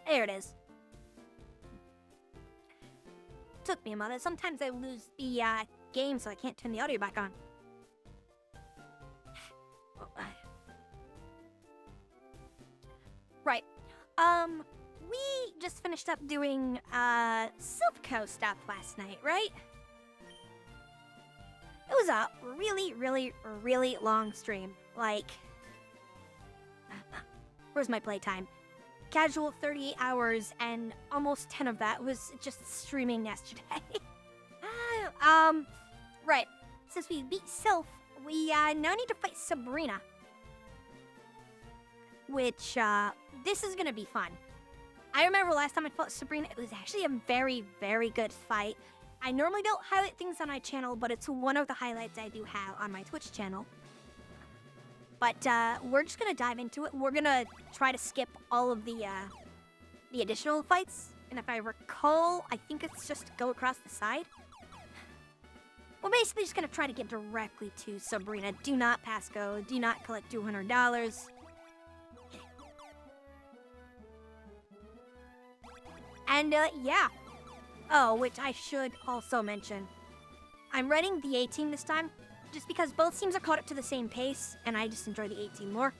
There it is. Took me a moment. Sometimes I lose the game, so I can't turn the audio back on. Right. We just finished up doing Silpco stuff last night, right? It was a really long stream. Like, where's my playtime? Casual 38 hours, and almost 10 of that was just streaming yesterday. Right. Since we beat Sylph, we now need to fight Sabrina. Which, this is gonna be fun. I remember last time I fought Sabrina, it was actually a very good fight. I normally don't highlight things on my channel, but it's one of the highlights I do have on my Twitch channel. But we're just gonna dive into it. We're gonna try to skip all of the additional fights. And if I recall, I think it's just go across the side. We're basically just gonna try to get directly to Sabrina. Do not pass go. Do not collect $200. And yeah. Oh, which I should also mention. I'm running the A team this time. Just because both teams are caught up to the same pace, and I just enjoy the A team more.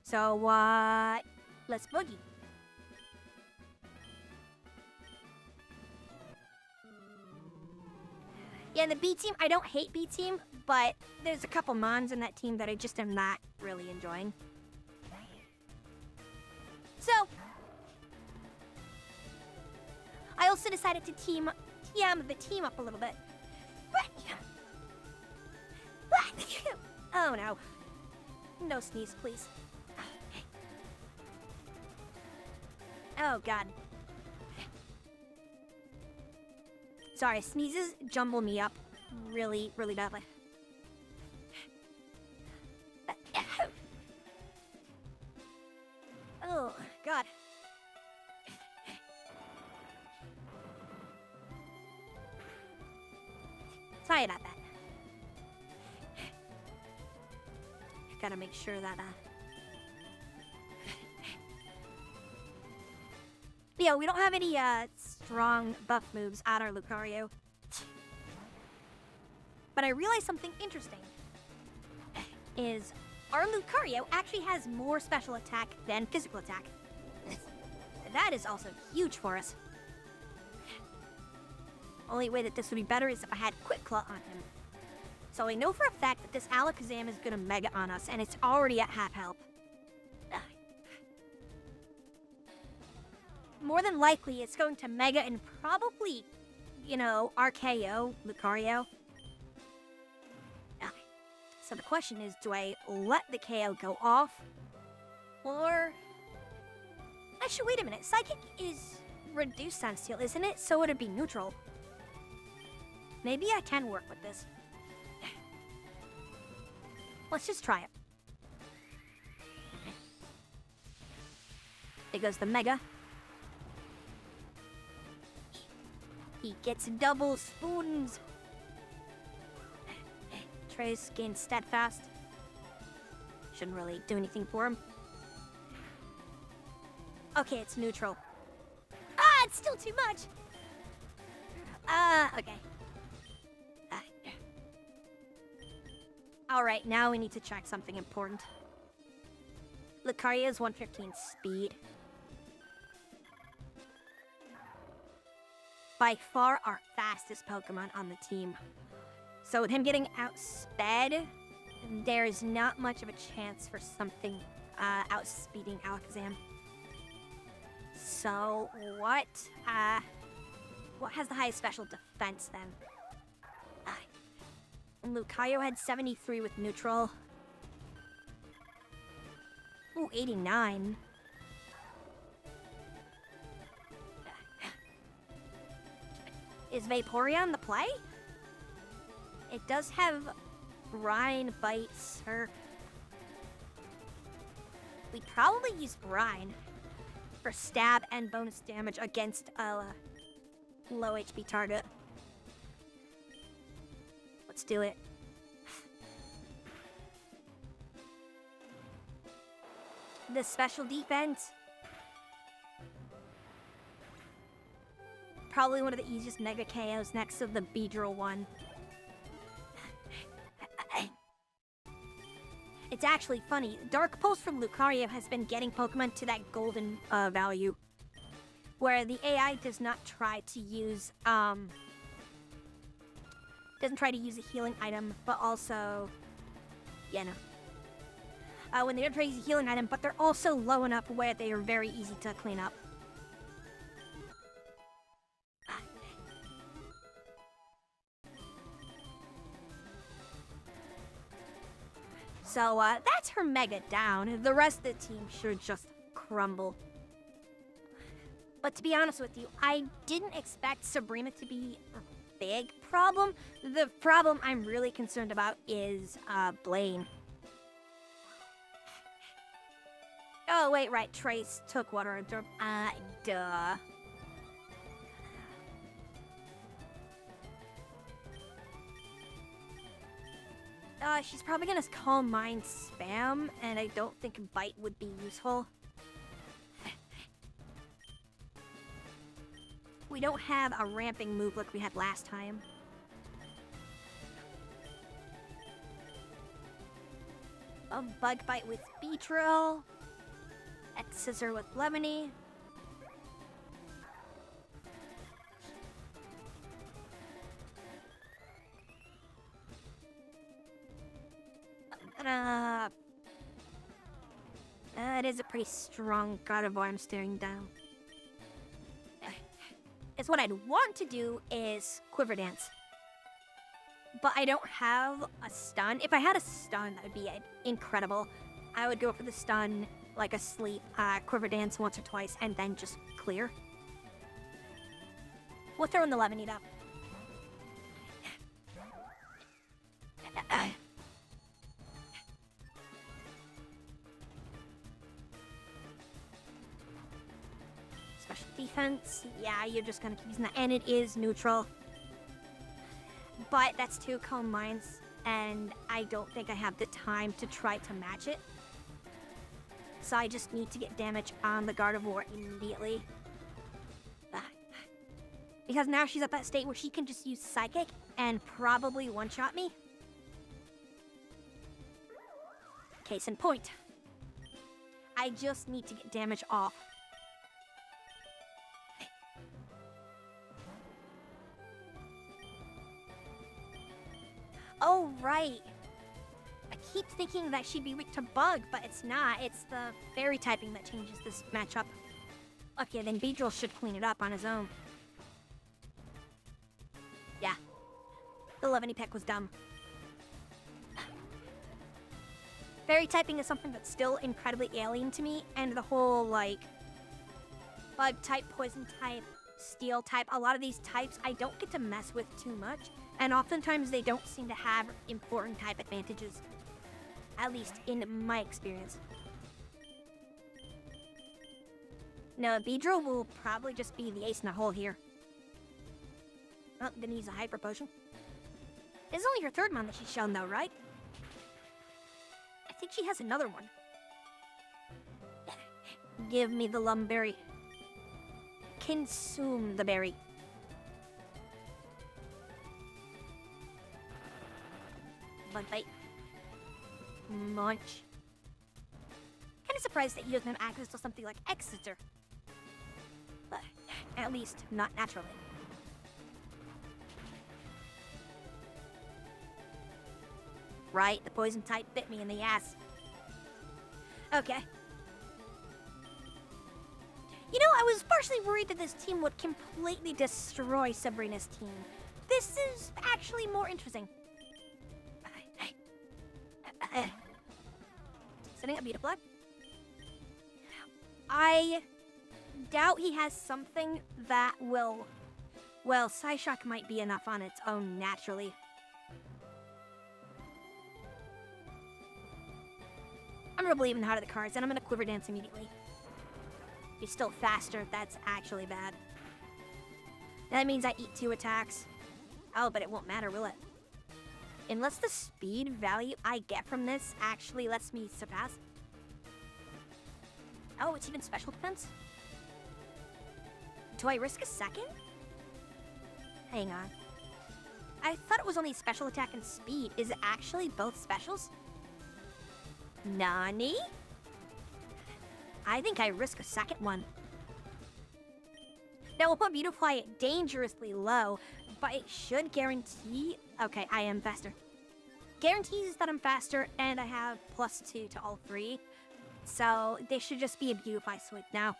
So, let's boogie. Yeah, the B team, I don't hate B team, but there's a couple mons in that team that I just am not really enjoying. So, I also decided to TM the team up a little bit. Oh no. No sneeze, please. Oh god. Sorry, sneezes jumble me up really badly. Oh god. Sorry about that. Gotta make sure that, yeah, we don't have any, strong buff moves on our Lucario. But I realized something interesting. Is our Lucario actually has more special attack than physical attack. That is also huge for us. Only way that this would be better is if I had Quick Claw on him. So I know for a fact that this Alakazam is gonna Mega on us, and it's already at half health. More than likely, it's going to Mega and probably, you know, RKO Lucario. So the question is, do I let the KO go off? Or... Actually, wait a minute. Psychic is reduced Sunsteel, isn't it? So it'd be neutral. Maybe I can work with this. Let's just try it. There goes the Mega. He gets double spoons. Trace gains Steadfast. Shouldn't really do anything for him. Okay, it's neutral. Ah, it's still too much! Okay. Alright, now we need to check something important. Lucario's 115 speed. By far our fastest Pokemon on the team. So with him getting outsped, there's not much of a chance for something outspeeding Alakazam. So what has the highest special defense then? Lucario had 73 with neutral. Ooh, 89. Is Vaporeon the play? It does have Brine, Bite, Surf. We'd probably use Brine for stab and bonus damage against a low HP target. Let's do it. The special defense. Probably one of the easiest Mega KOs next to the Beedrill one. It's actually funny. Dark Pulse from Lucario has been getting Pokemon to that golden value, where the AI does not try to use doesn't try to use a healing item, but also, yeah, no. When they don't try to use a healing item, but they're also low enough where they are very easy to clean up. So, that's her Mega down. The rest of the team should just crumble. But to be honest with you, I didn't expect Sabrina to be a big problem. The problem I'm really concerned about is, Blaine. Oh, wait, right. Trace took Water Absorb. Duh. She's probably gonna Calm Mind spam, and I don't think Bite would be useful. We don't have a ramping move like we had last time. A Bug Bite with Beedrill. X-Scissor with Lemony. It is a pretty strong Gardevoir I'm staring down. Is what I'd want to do is Quiver Dance. But I don't have a stun. If I had a stun, that would be incredible. I would go for the stun, like a sleep, Quiver Dance once or twice, and then just clear. We'll throw in the Lemony up. Special defense. Yeah, you're just gonna keep using that. And it is neutral. But that's 2 Calm Minds, and I don't think I have the time to try to match it. So I just need to get damage on the Gardevoir immediately. Because now she's at that state where she can just use Psychic and probably one-shot me. Case in point. I just need to get damage off. Oh, right. I keep thinking that she'd be weak to Bug, but it's not. It's the Fairy typing that changes this matchup. Okay, then Beedrill should clean it up on his own. Yeah. The Lemony pick was dumb. Fairy typing is something that's still incredibly alien to me, and the whole, like, bug type, poison type, steel type. A lot of these types I don't get to mess with too much, and oftentimes they don't seem to have important type advantages, at least in my experience. No, Beedrill will probably just be the ace in the hole here. Oh, then use a hyper potion. This is only her third mon that she's shown though, right? I think she has another one. Give me the lumberry. Consume the berry. Bug bite. Munch. Kinda surprised that he doesn't have access to something like Exeter. But at least not naturally. Right, the poison type bit me in the ass. Okay. You know, I was partially worried that this team would completely destroy Sabrina's team. This is actually more interesting. Setting up Beautiful. I doubt he has something that will... Well, Psyshock might be enough on its own naturally. I'm gonna believe in Heart of the Cards, and I'm gonna Quiver Dance immediately. He's still faster. That's actually bad. That means I eat 2 attacks. Oh, but it won't matter, will it? Unless the speed value I get from this actually lets me surpass. Oh, it's even special defense? Do I risk a second? Hang on. I thought it was only special attack and speed. Is it actually both specials? Nani? I think I risk a second one. That will put Beautifly dangerously low, but it should guarantee... Okay, I am faster. Guarantees that I'm faster, and I have +2 to all 3. So, they should just be a Beautifly sweep now.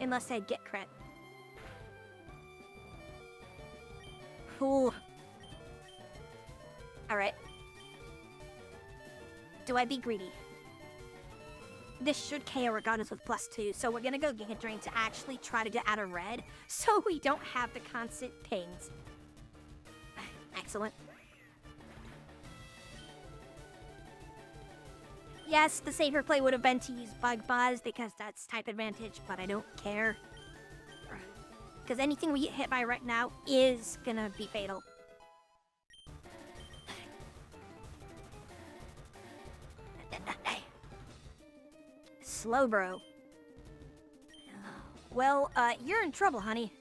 Unless I get crit. Cool. Alright. Do I be greedy? This should KO regardless with +2, so we're gonna go Giga Drain to actually try to get out of red, so we don't have the constant pings. Excellent. Yes, the safer play would have been to use Bug Buzz, because that's type advantage, but I don't care. Because anything we get hit by right now is gonna be fatal. Slowbro. Well, you're in trouble, honey.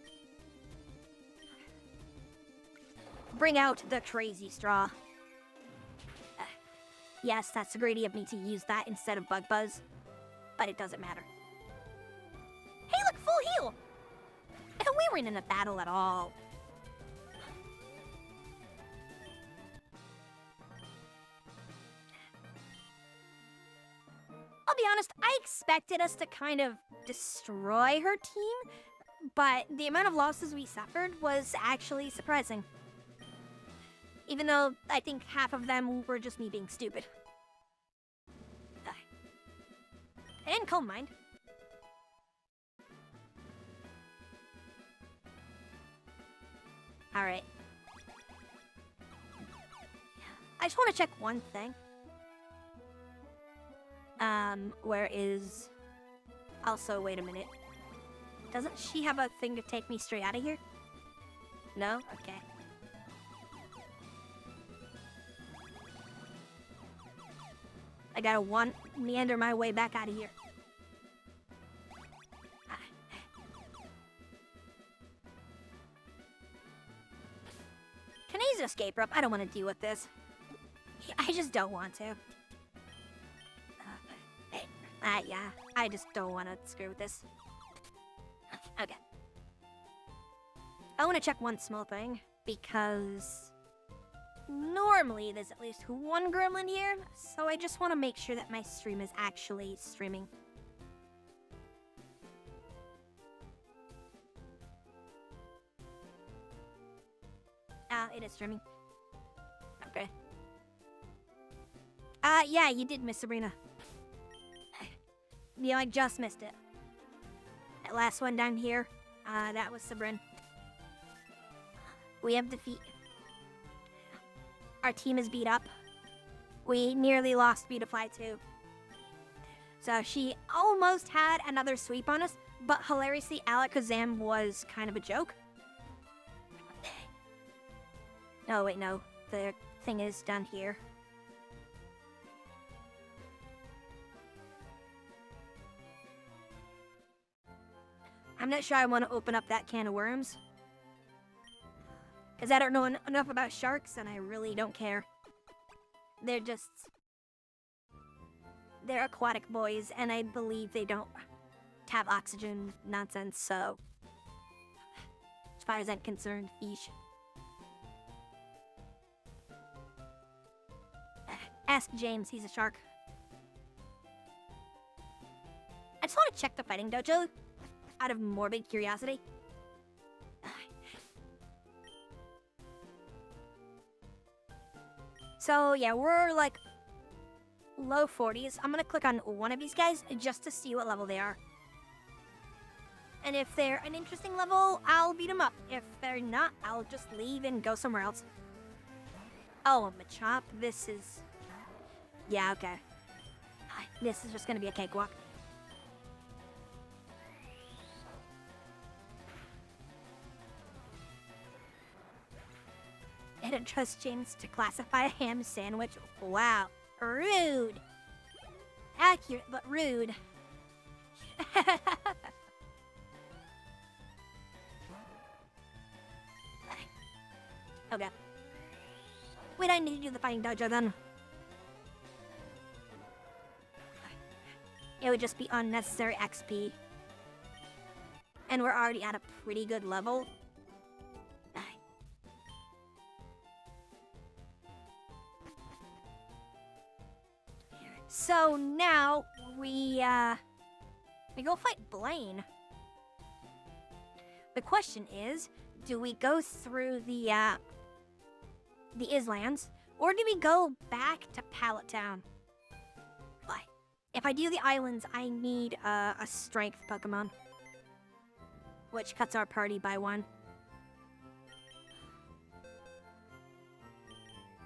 Bring out the crazy straw. Yes, that's greedy of me to use that instead of Bug Buzz, but it doesn't matter. Hey, look, full heal! And we weren't in a battle at all. I'll be honest, I expected us to kind of destroy her team, but the amount of losses we suffered was actually surprising. Even though I think half of them were just me being stupid. And Calm Mind. Alright. I just want to check one thing. Where is... Also, wait a minute. Doesn't she have a thing to take me straight out of here? No? Okay. I gotta meander my way back out of here. Can I use an escape rope? I don't want to deal with this. I just don't want to. Yeah, I just don't want to screw with this. Okay. I want to check one small thing, because normally there's at least one gremlin here, so I just want to make sure that my stream is actually streaming. It is streaming. Okay. Yeah, you did miss Sabrina. Yeah, I just missed it. That last one down here, that was Sabrin. We have defeat. Our team is beat up. We nearly lost Beautifly too. So she almost had another sweep on us, but hilariously, Alakazam was kind of a joke. Oh, wait, no. The thing is down here. I'm not sure I want to open up that can of worms. Because I don't know enough about sharks, and I really don't care. They're aquatic boys, and I believe they don't have oxygen nonsense, so... As far as I'm concerned, fish. Ask James, he's a shark. I just want to check the fighting dojo out of morbid curiosity. So yeah, we're like low 40s. I'm gonna click on one of these guys just to see what level they are. And if they're an interesting level, I'll beat them up. If they're not, I'll just leave and go somewhere else. Oh, Machop, this is... Yeah, okay. This is just gonna be a cakewalk. I don't trust James to classify a ham sandwich. Wow. Rude. Accurate, but rude. Okay. Wait, I need to do the fighting dojo then. It would just be unnecessary XP. And we're already at a pretty good level. So now we go fight Blaine. The question is, do we go through the Islands, or do we go back to Pallet Town? If I do the islands, I need a strength Pokemon, which cuts our party by 1.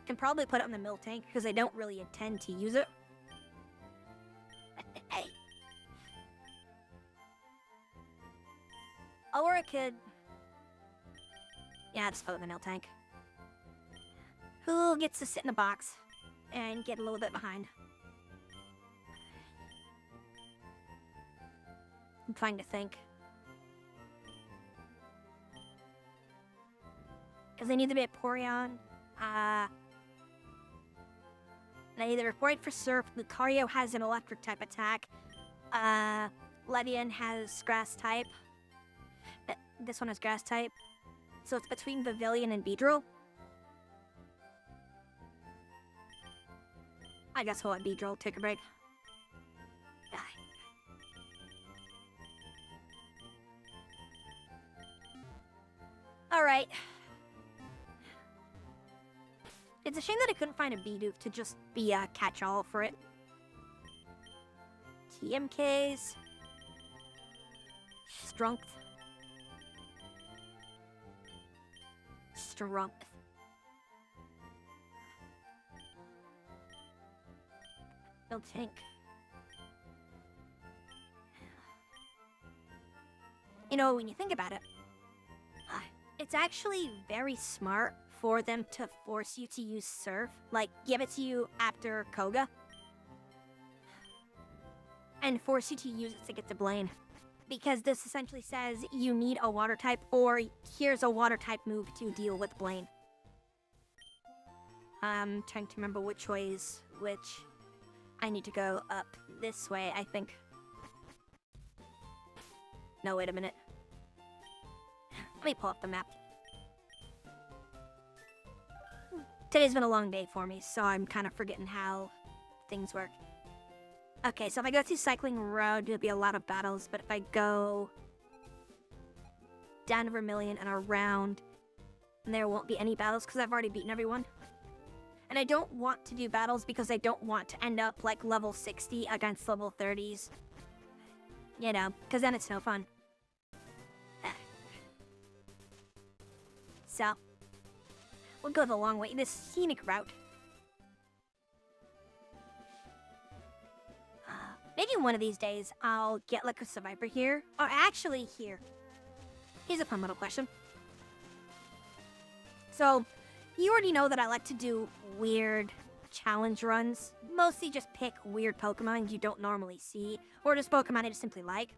Can probably put it in the milk tank because I don't really intend to use it. Or I could... Yeah, just put it in the milk tank. Who gets to sit in a box and get a little bit behind? I'm trying to think. Because I need to be a Porygon. I need to report for Surf. Lucario has an electric type attack. Ledian has grass type. This one has grass type. So it's between Pavilion and Beedrill. I guess we'll let Beedrill take a break. Alright. It's a shame that I couldn't find a Bidoof to just be a catch-all for it. TMKs. Strength. Strength. No tank. You know, when you think about it, it's actually very smart for them to force you to use Surf. Like, give it to you after Koga. And force you to use it to get to Blaine. Because this essentially says you need a water type, or here's a water type move to deal with Blaine. I'm trying to remember which ways which. I need to go up this way, I think. No, wait a minute. Let me pull up the map. Today's been a long day for me, so I'm kind of forgetting how things work. Okay, so if I go through Cycling Road, there'll be a lot of battles, but if I go down to Vermilion and around, there won't be any battles because I've already beaten everyone. And I don't want to do battles because I don't want to end up like level 60 against level 30s. You know, because then it's no fun. so we'll go the long way, this scenic route. Maybe one of these days I'll get like a survivor here, or actually here. Here's a fun little question. So, you already know that I like to do weird challenge runs. Mostly just pick weird Pokemon you don't normally see, or just Pokemon I just simply like.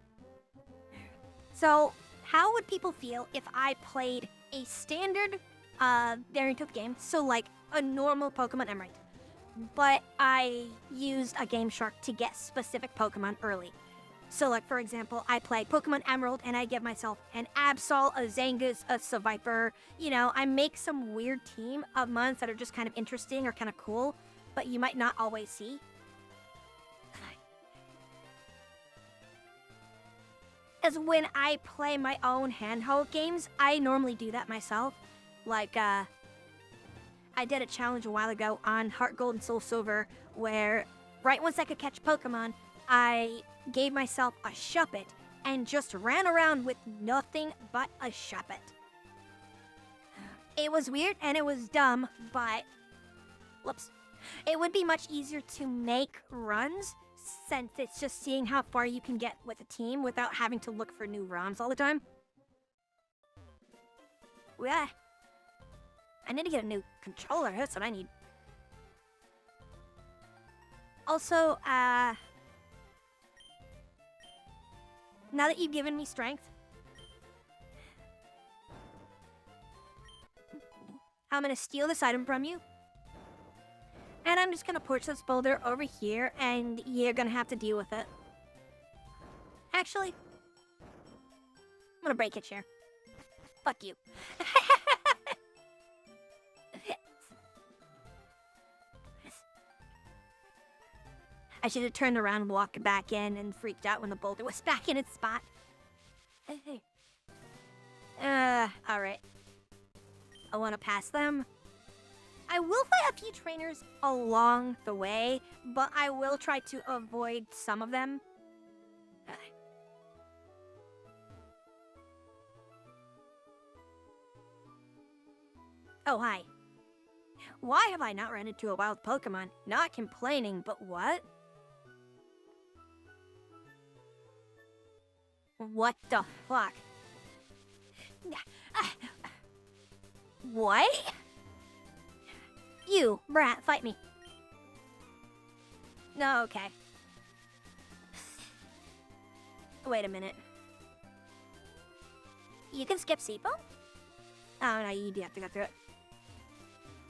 So, how would people feel if I played a standard variant of the game, so like a normal Pokemon Emerald, but I used a Game Shark to get specific Pokemon early? So like, for example, I play Pokemon Emerald and I give myself an Absol, a Zangus, a Seviper. You know, I make some weird team of mons that are just kind of interesting or kind of cool, but you might not always see. As when I play my own handheld games, I normally do that myself. Like, I did a challenge a while ago on Heart Gold and Soul Silver where right once I could catch Pokemon, I gave myself a Shuppet and just ran around with nothing but a Shuppet. It was weird and it was dumb, but whoops. It would be much easier to make runs since it's just seeing how far you can get with a team without having to look for new ROMs all the time. Yeah. I need to get a new controller, that's what I need. Also, now that you've given me strength, I'm gonna steal this item from you. And I'm just gonna push this boulder over here, and you're gonna have to deal with it. Actually, I'm gonna break it here. Fuck you. I should have turned around and walked back in and freaked out when the boulder was back in its spot. Alright. I want to pass them. I will fight a few trainers along the way, but I will try to avoid some of them. Oh, hi. Why have I not run into a wild Pokemon? Not complaining, but what? What the fuck? What? You, brat, fight me. No, okay. Wait a minute. You can skip Sipo? Oh, no, you do have to go through it.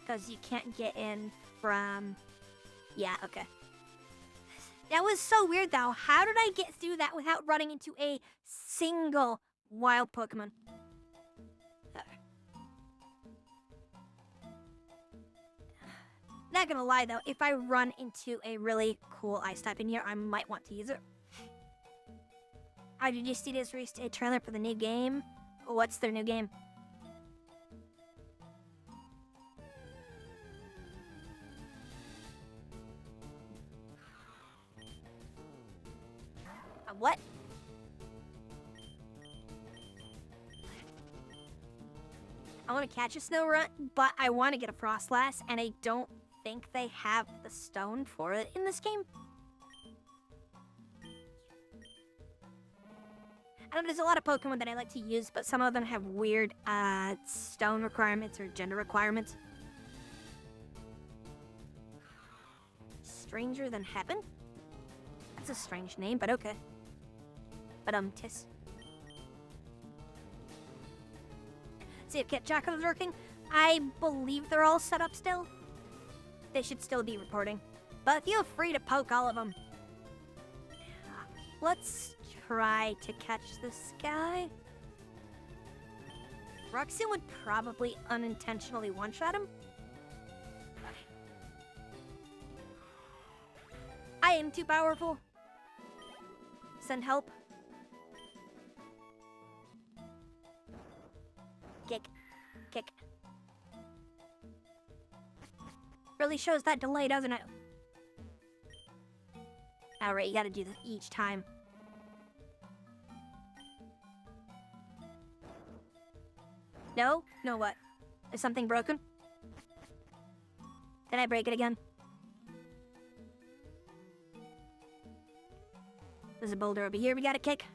Because you can't get in from... Yeah, okay. That was so weird, though. How did I get through that without running into a single wild Pokemon? Not gonna lie, though, if I run into a really cool ice type in here, I might want to use it. Did you see this released a trailer for the new game? What's their new game? What? I want to catch a Snorunt, but I want to get a Frostlass, and I don't think they have the stone for it in this game. I know there's a lot of Pokemon that I like to use, but some of them have weird stone requirements or gender requirements. Stranger Than Heaven? That's a strange name, but okay. But tis. See if Kitjackal is working. I believe they're all set up still. They should still be reporting. But feel free to poke all of them. Let's try to catch this guy. Roxanne would probably unintentionally one-shot him. I am too powerful. Send help. Kick. Kick. Really shows that delay, doesn't it? Alright, you gotta do this each time. No? No what? Is something broken? Did I break it again? There's a boulder over here we gotta kick.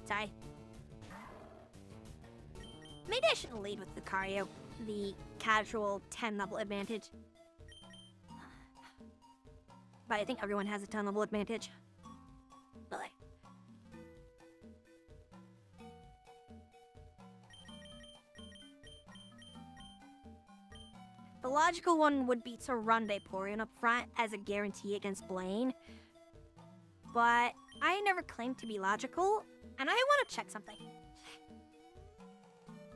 Sorry. Maybe I shouldn't lead with the Lucario, the casual 10 level advantage. But I think everyone has a 10 level advantage. Really. The logical one would be to run Vaporeon up front as a guarantee against Blaine. But I never claimed to be logical, and I want to check something.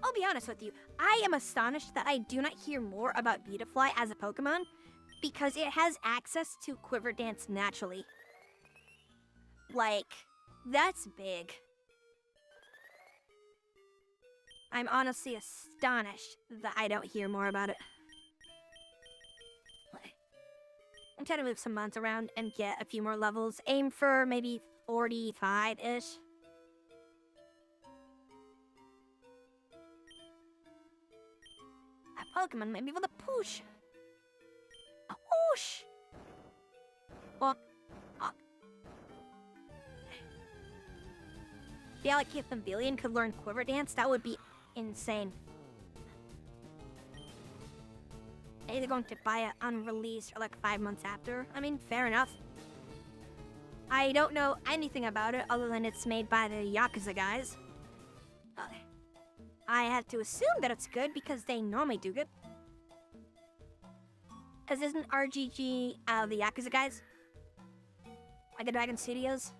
I'll be honest with you, I am astonished that I do not hear more about Beautifly as a Pokemon, because it has access to Quiver Dance naturally. Like, that's big. I'm honestly astonished that I don't hear more about it. I'm trying to move some mons around and get a few more levels. Aim for maybe 45-ish. A Pokemon maybe with a push. A whoosh. Well, yeah, like if Pavilion could learn Quiver Dance, that would be insane. Either going to buy it unreleased or like 5 months after. I mean, fair enough. I don't know anything about it other than it's made by the Yakuza guys. I have to assume that it's good because they normally do good. Because isn't RGG the Yakuza guys? Like the Dragon Studios?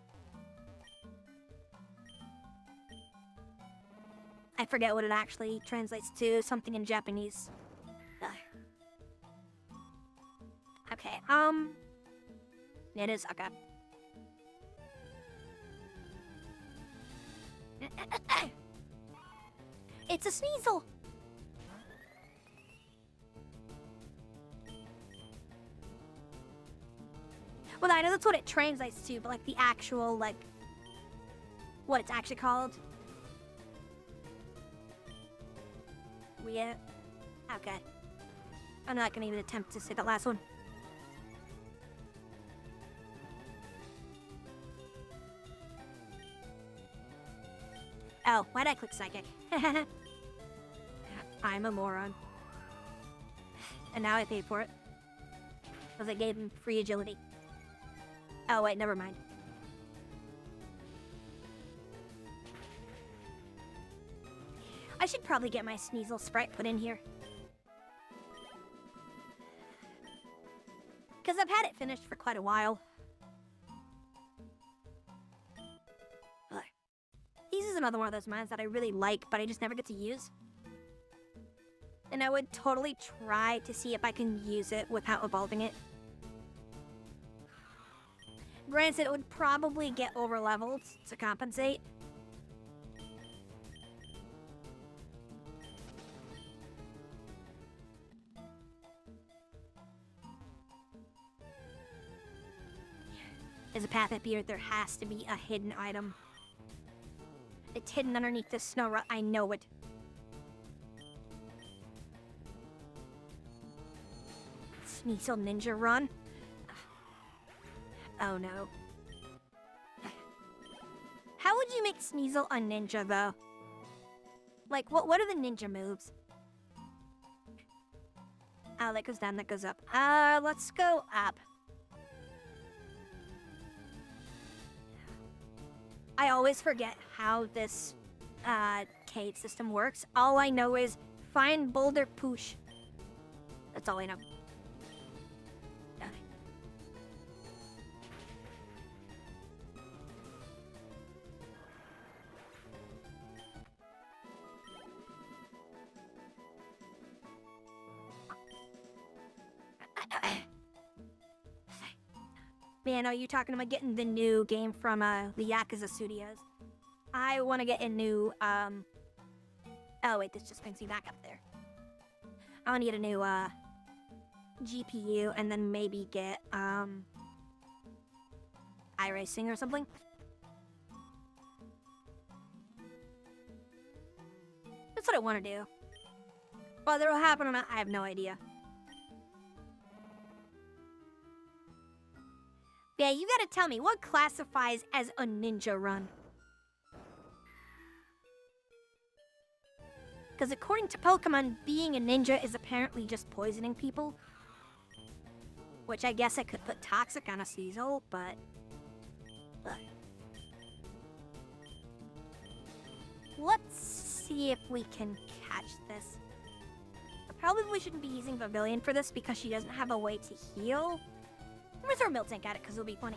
I forget what it actually translates to. Something in Japanese. Okay, it is, okay. It's a Sneasel! Well, I know that's what it translates to, but like the actual, like, what it's actually called. Yeah. Okay. I'm not gonna even attempt to say the last one. Oh, why'd I click Psychic? I'm a moron. And now I paid for it. Because I gave him free agility. Oh, wait, never mind. I should probably get my Sneasel sprite put in here. Because I've had it finished for quite a while. This is another one of those mines that I really like, but I just never get to use. And I would totally try to see if I can use it without evolving it. Granted, it would probably get over-leveled to compensate. There's a path up here. There has to be a hidden item. It's hidden underneath this snow rut. I know it. Sneasel Ninja Run? Oh no. How would you make Sneasel a ninja, though? Like, what are the ninja moves? Oh, that goes down, that goes up. Let's go up. I always forget how this cave system works. All I know is find boulder push. That's all I know. Man, are you talking about getting the new game from the Yakuza Studios? I want to get a new, Oh, wait, this just brings me back up there. I want to get a new, GPU and then maybe get, iRacing or something. That's what I want to do. Whether it'll happen or not, I have no idea. Yeah, you gotta tell me, what classifies as a ninja run? Because according to Pokemon, being a ninja is apparently just poisoning people. Which I guess I could put toxic on a Sneasel, but... Let's see if we can catch this. Probably we shouldn't be using Pavilion for this because she doesn't have a way to heal. I'm gonna throw a Miltank at it because it'll be funny.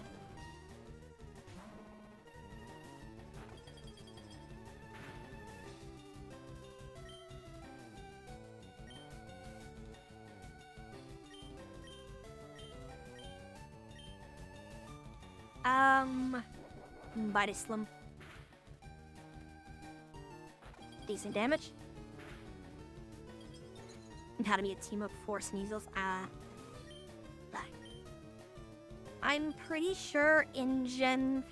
Body Slim. Decent damage. And how to be a team of 4 Sneasels. I'm pretty sure in Gen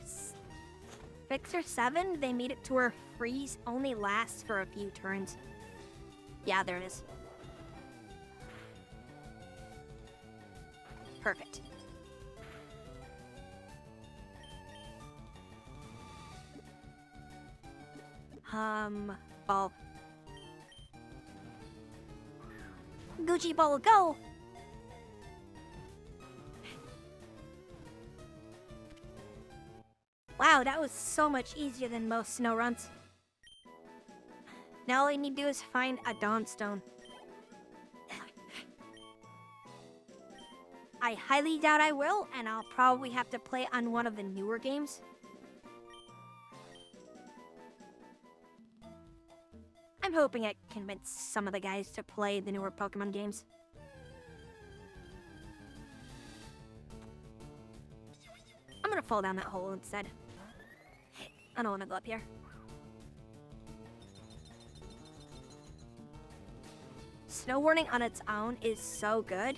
6 or 7, they made it to where freeze only lasts for a few turns. Yeah, there it is. Perfect. Ball. Gucci Ball, go! Wow, that was so much easier than most snow runs. Now all I need to do is find a Dawnstone. I highly doubt I will, and I'll probably have to play on one of the newer games. I'm hoping I convince some of the guys to play the newer Pokemon games. I'm gonna fall down that hole instead. I don't want to go up here. Snow Warning on its own is so good.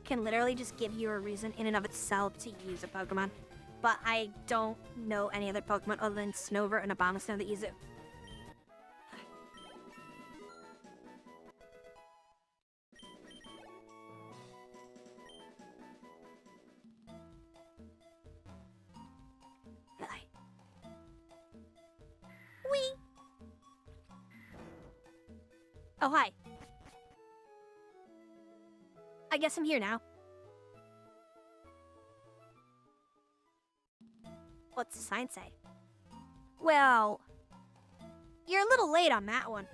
Can literally just give you a reason in and of itself to use a Pokemon. But I don't know any other Pokemon other than Snover and Abomasnow that use it. Oh, hi. I guess I'm here now. What's the sign say? Well, you're a little late on that one.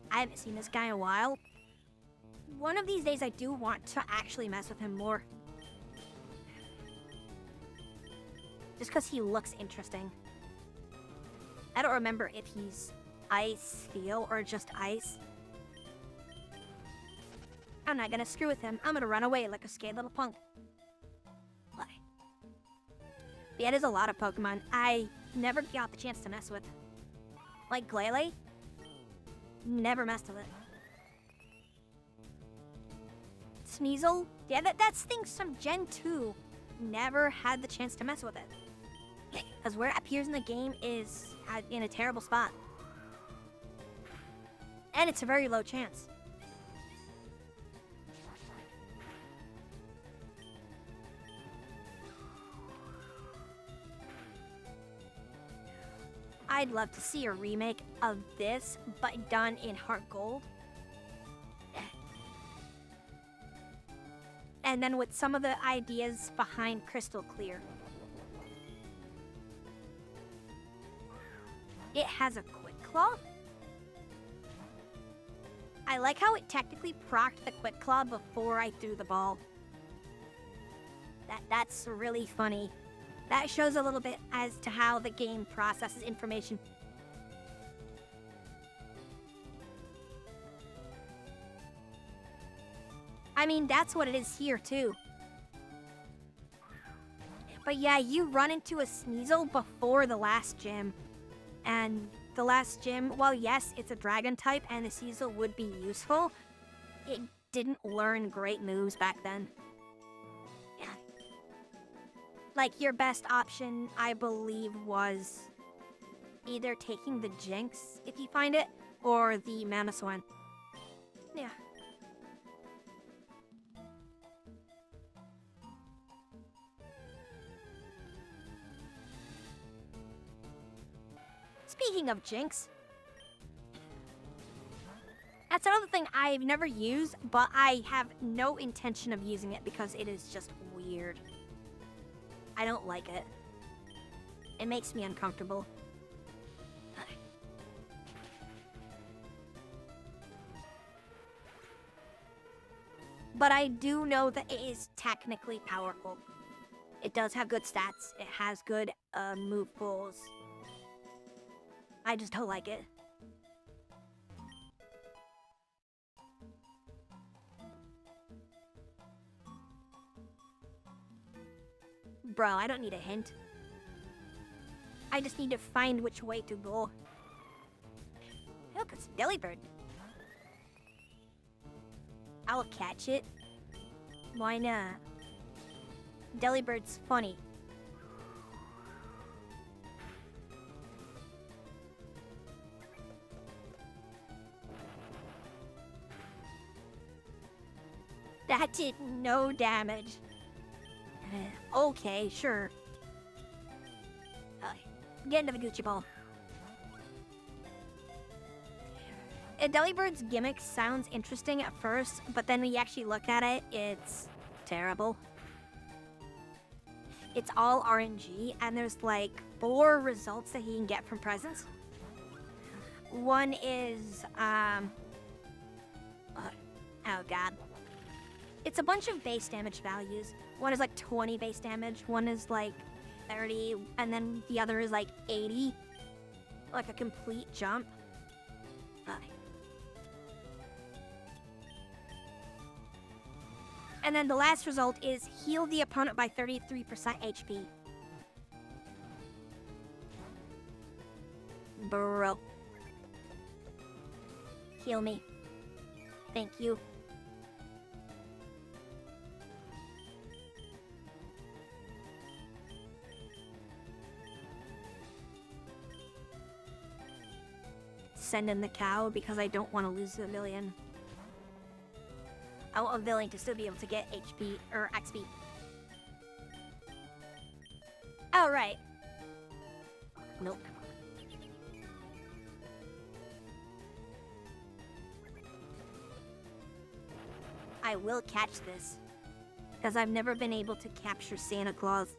I haven't seen this guy in a while. One of these days I do want to actually mess with him more. Just because he looks interesting. I don't remember if he's ice, steel, or just ice. I'm not gonna screw with him. I'm gonna run away like a scared little punk. Yeah, there's a lot of Pokemon I never got the chance to mess with. Like Glalie. Never messed with it. Sneasel. Yeah, that's things from Gen 2. Never had the chance to mess with it. Because where it appears in the game is in a terrible spot. And it's a very low chance. I'd love to see a remake of this, but done in Heart Gold. And then with some of the ideas behind Crystal Clear. It has a Quick Claw. I like how it technically procced the Quick Claw before I threw the ball. That's really funny. That shows a little bit as to how the game processes information. I mean, that's what it is here, too. But yeah, you run into a Sneasel before the last gym. And the last gym, while yes, it's a dragon type and the Cecil would be useful, it didn't learn great moves back then. Yeah. Like, your best option, I believe, was either taking the Jinx, if you find it, or the Mana Swan. Yeah. Speaking of Jinx, that's another thing I've never used, but I have no intention of using it because it is just weird. I don't like it. It makes me uncomfortable. But I do know that it is technically powerful. It does have good stats. It has good move pools. I just don't like it. Bro, I don't need a hint. I just need to find which way to go. Look, it's a Delibird. I'll catch it. Why not? Delibird's funny. That did no damage. Okay, sure. Get into the Gucci ball. A Delibird's gimmick sounds interesting at first, but then when you actually look at it, it's terrible. It's all RNG, and there's like 4 results that he can get from presents. One is, oh god. It's a bunch of base damage values. One is like 20 base damage, one is like 30, and then the other is like 80. Like a complete jump. And then the last result is heal the opponent by 33% HP. Bro. Heal me. Thank you. Send in the cow because I don't want to lose a million. I want a villain to still be able to get HP or XP. Alright. Nope. I will catch this. Because I've never been able to capture Santa Claus.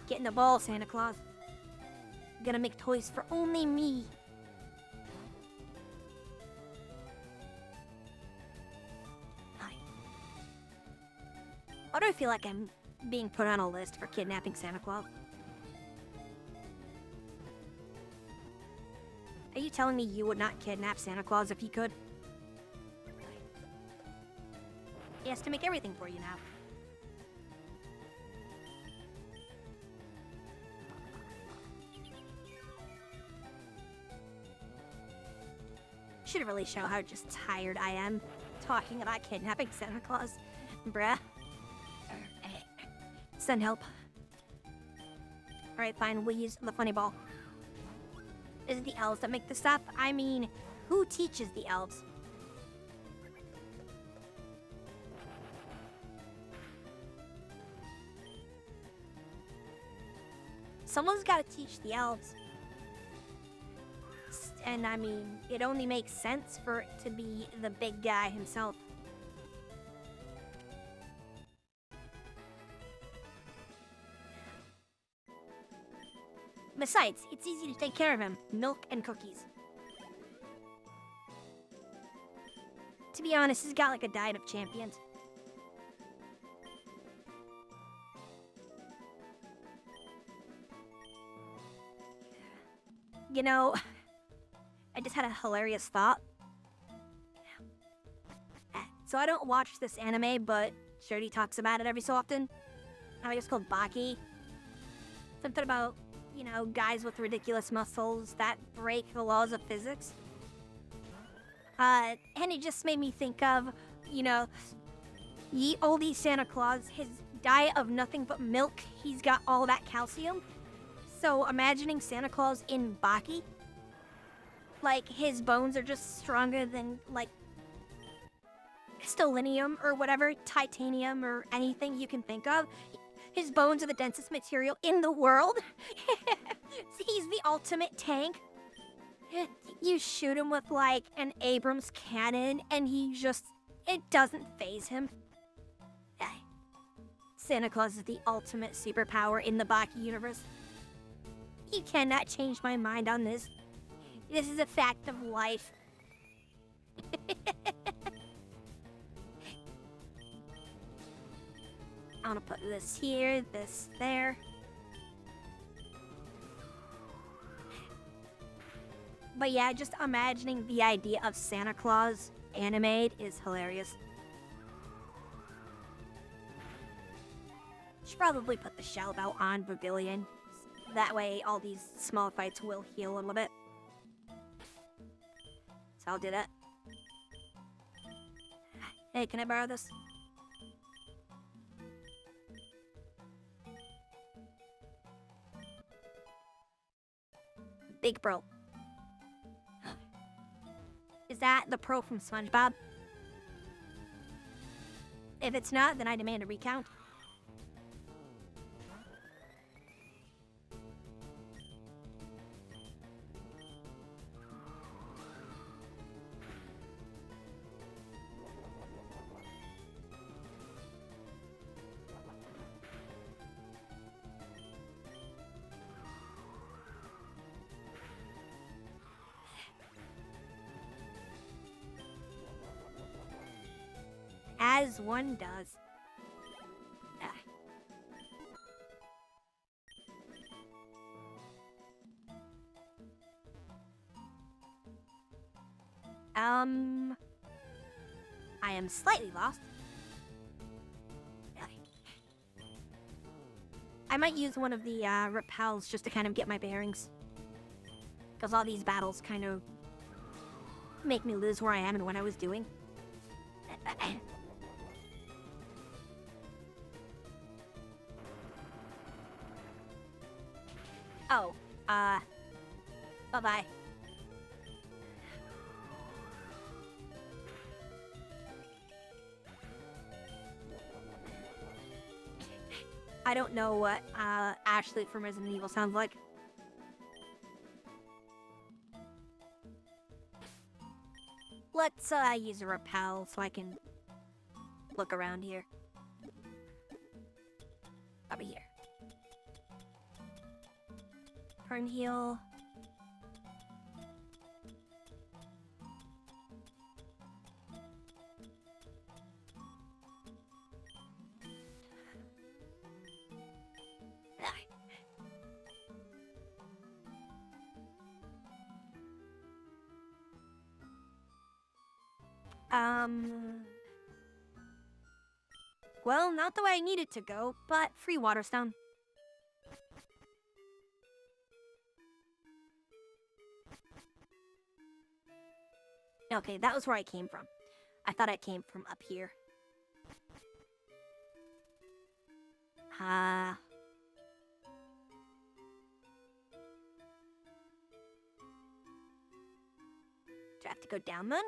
Get in the ball, Santa Claus. I'm gonna make toys for only me. Why do I feel like I'm being put on a list for kidnapping Santa Claus? Are you telling me you would not kidnap Santa Claus if you could? He has to make everything for you now. Should really show how just tired I am talking about kidnapping Santa Claus. Bruh. Send help. Alright, fine, we'll use the funny ball. Is it the elves that make this stuff? I mean, who teaches the elves? Someone's gotta teach the elves. And I mean, it only makes sense for it to be the big guy himself. Besides, it's easy to take care of him. Milk and cookies. To be honest, he's got like a diet of champions. You know, I just had a hilarious thought. So I don't watch this anime, but Shirley talks about it every so often. I think it's called Baki. Something about, you know, guys with ridiculous muscles that break the laws of physics. And it just made me think of, you know, ye olde Santa Claus, his diet of nothing but milk, he's got all that calcium. So imagining Santa Claus in Baki, like his bones are just stronger than like stellinium or whatever, titanium or anything you can think of. His bones are the densest material in the world. He's the ultimate tank. You shoot him with like an Abrams cannon and it doesn't faze him. Santa Claus is the ultimate superpower in the Baki universe. You cannot change my mind on this. This is a fact of life. I'm gonna put this here, this there. But yeah, just imagining the idea of Santa Claus animated is hilarious. Should probably put the shell belt on Pavilion. That way all these small fights will heal a little bit. So I'll do that. Hey, can I borrow this? Big bro. Is that the pro from SpongeBob? If it's not, then I demand a recount. As one does. I am slightly lost. I might use one of the repels just to kind of get my bearings. Because all these battles kind of make me lose where I am and what I was doing. Oh, bye-bye. I don't know what, Ashley from Resident Evil sounds like. Let's, use a repel so I can look around here. Over here. Turn heal. Well, not the way I need it to go, but free Waterstone. Okay, that was where I came from. I thought I came from up here. Do I have to go down then?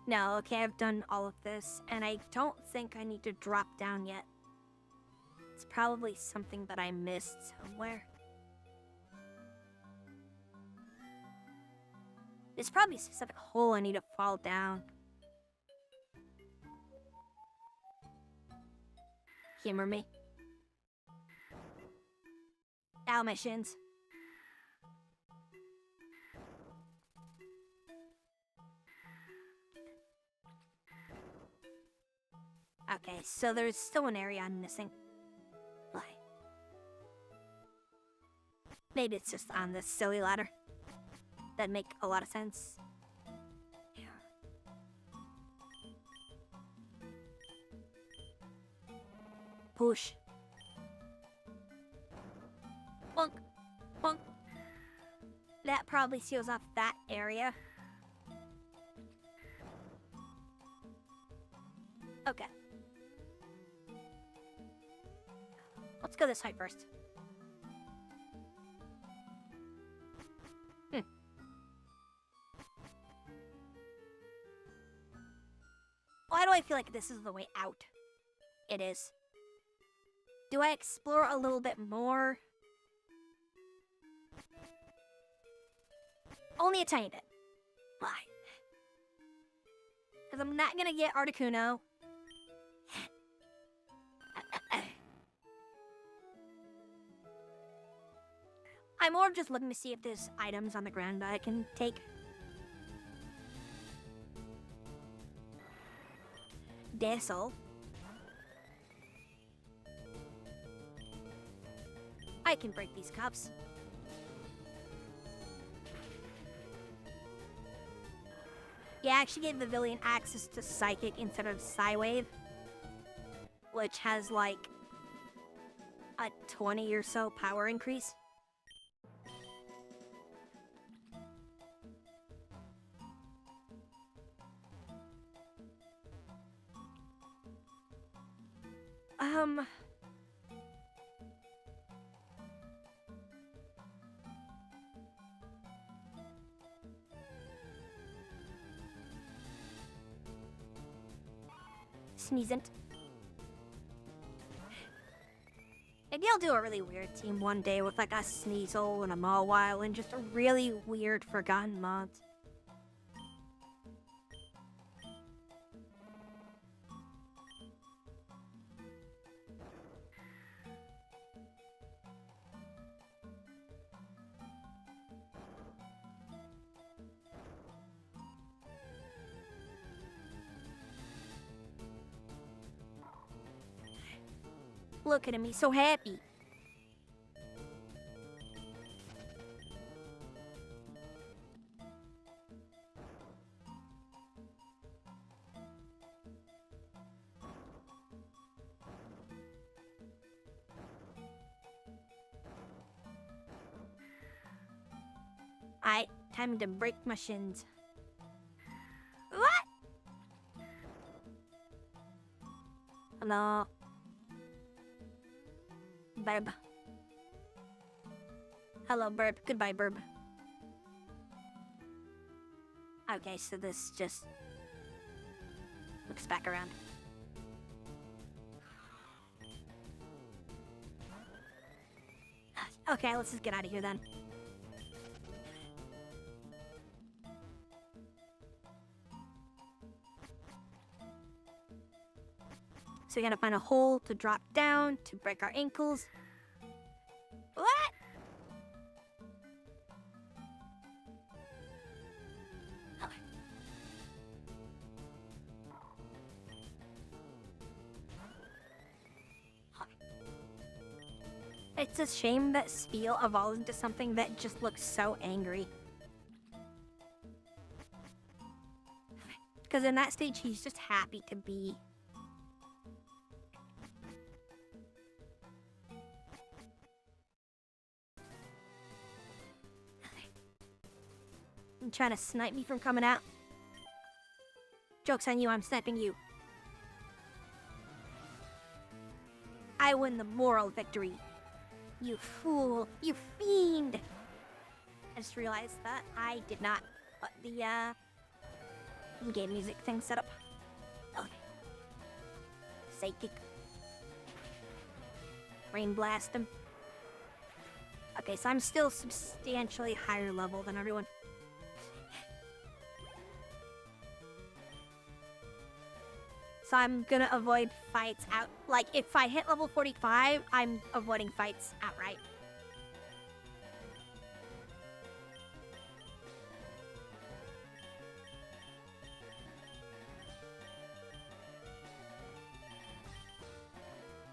No, okay, I've done all of this, and I don't think I need to drop down yet. It's probably something that I missed somewhere. There's probably a specific hole I need to fall down. Humor me. Ow, my shins. Okay, so there's still an area I'm missing. Why? Maybe it's just on this silly ladder. That'd make a lot of sense. Yeah. push. Bonk. Bonk. That probably seals off that area. Okay. Let's go this height first. Why do I feel like this is the way out? It is. Do I explore a little bit more? Only a tiny bit. Why? Because I'm not gonna get Articuno. I'm more just looking to see if there's items on the ground that I can take. Dazzle. I can break these cups. Yeah, I actually gave Vivillon access to Psychic instead of Psywave, which has like a 20 or so power increase. Sneezing. Maybe I'll do a really weird team one day with like a Sneasel and a Mawile and just a really weird forgotten mods. Look at him, he's so happy. Alright, time to break my shins. What? Hello? Burb. Hello, Burb. Goodbye, Burb. Okay, so this just looks back around. Okay, let's just get out of here then. So we gotta find a hole to drop down to break our ankles. What? It's a shame that Spiel evolved into something that just looks so angry. Because in that stage, he's just happy to be. You trying to snipe me from coming out? Joke's on you, I'm sniping you. I win the moral victory. You fool, you fiend. I just realized that I did not put the game music thing set up. Okay. Psychic. Rain blast him. Okay, so I'm still substantially higher level than everyone. So I'm gonna avoid fights out. Like, if I hit level 45, I'm avoiding fights outright.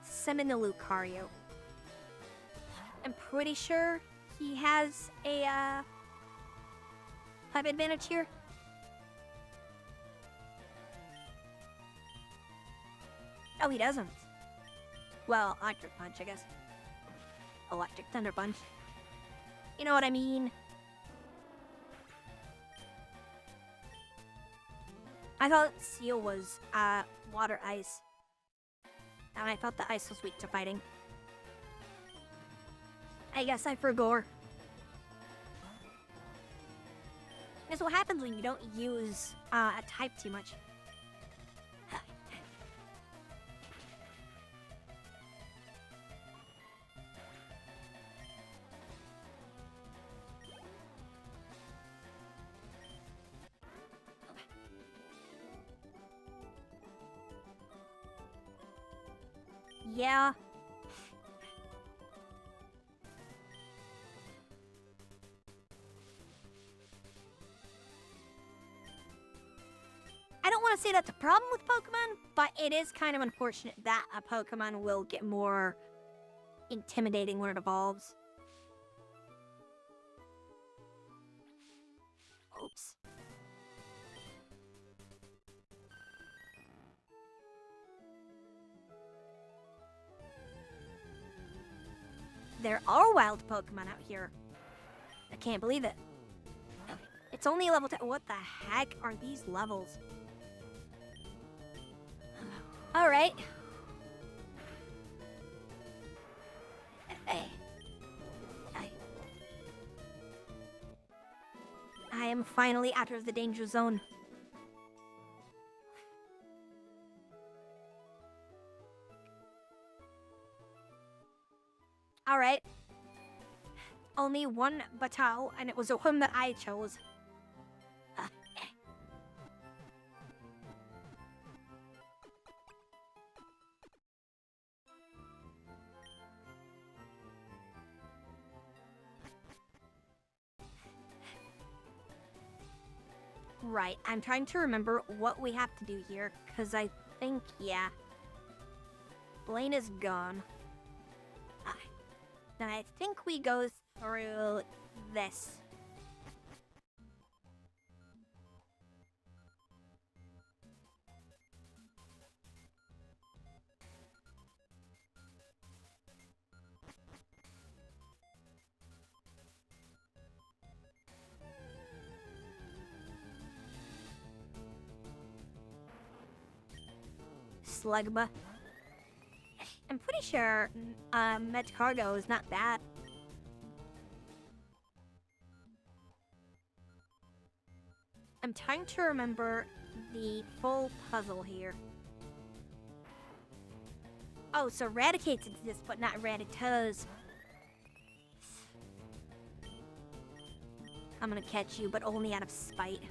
Seminole Lucario. I'm pretty sure he has a type advantage here. Oh, he doesn't. Well, Electric Punch, I guess. Electric Thunder Punch. You know what I mean? I thought Seal was, water ice. And I thought the ice was weak to fighting. I guess I forgot. That's what happens when you don't use, a type too much. Yeah. I don't want to say that's a problem with Pokemon, but it is kind of unfortunate that a Pokemon will get more intimidating when it evolves. Oops. There are wild Pokemon out here. I can't believe it. It's only level 10. What the heck are these levels? Alright. I am finally out of the danger zone. Alright. Only one battle, and it was a one that I chose. Right, I'm trying to remember what we have to do here, because I think, yeah. Blaine is gone. Then I think we go through this. Slugma. I'm pretty sure Medcargo is not bad. I'm trying to remember the full puzzle here. Oh, so Raticates exist, but not Ratitas. I'm gonna catch you, but only out of spite.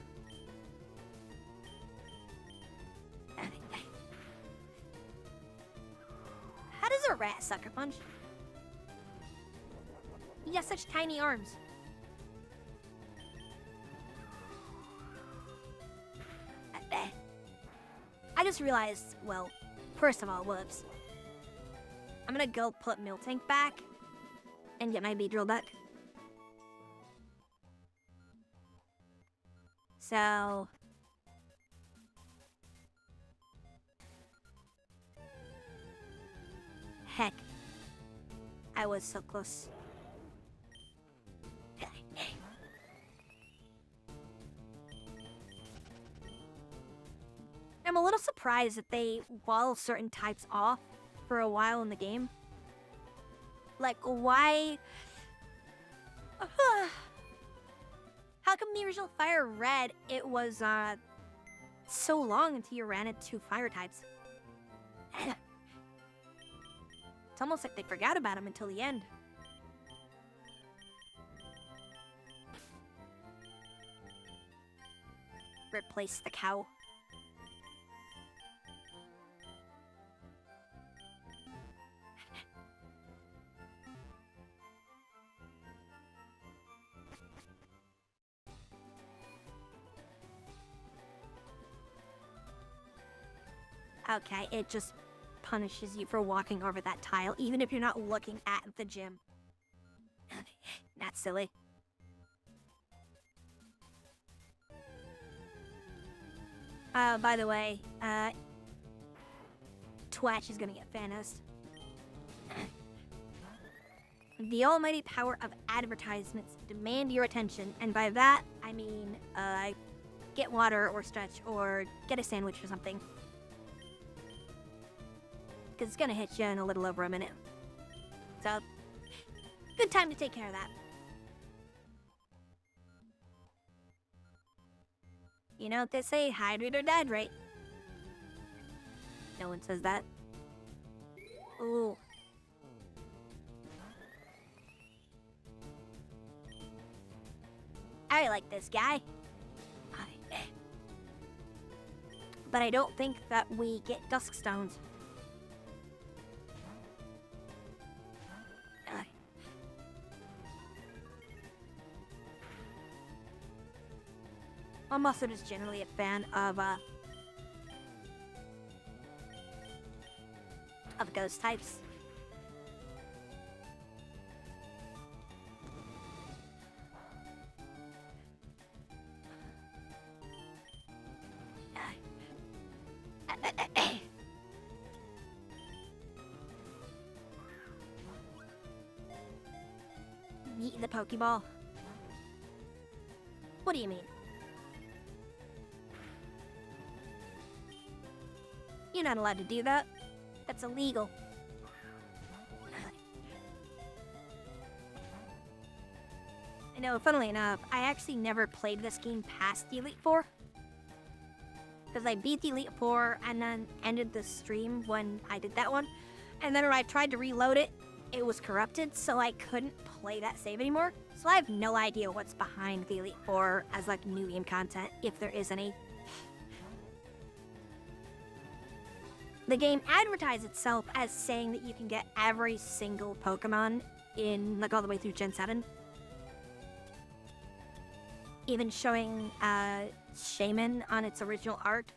How does a rat sucker punch? He has such tiny arms. I just realized, well, first of all, whoops. I'm gonna go put Miltank back and get my Beedrill deck. So... Heck. I was so close. I'm a little surprised that they wall certain types off for a while in the game. Like, why... How come the original Fire Red, it was, so long until you ran into fire types? It's almost like they forgot about him until the end. Replace the cow. Okay, it just punishes you for walking over that tile, even if you're not looking at the gym. That's silly. By the way, Twatch is gonna get Thanos. The almighty power of advertisements demand your attention, and by that, I mean, get water or stretch or get a sandwich or something. Because it's gonna hit you in a little over a minute. So, good time to take care of that. You know what they say, hydrate or dehydrate. No one says that. Ooh. I like this guy. But I don't think that we get dusk stones. I'm also just generally a fan of ghost types. Meet the Pokeball. What do you mean? You're not allowed to do that. That's illegal. I know, funnily enough, I actually never played this game past the Elite Four. Because I beat the Elite Four and then ended the stream when I did that one. And then when I tried to reload it, it was corrupted, so I couldn't play that save anymore. So I have no idea what's behind the Elite Four as like new game content, if there is any. The game advertised itself as saying that you can get every single Pokemon in, like, all the way through Gen 7. Even showing Shaman on its original art.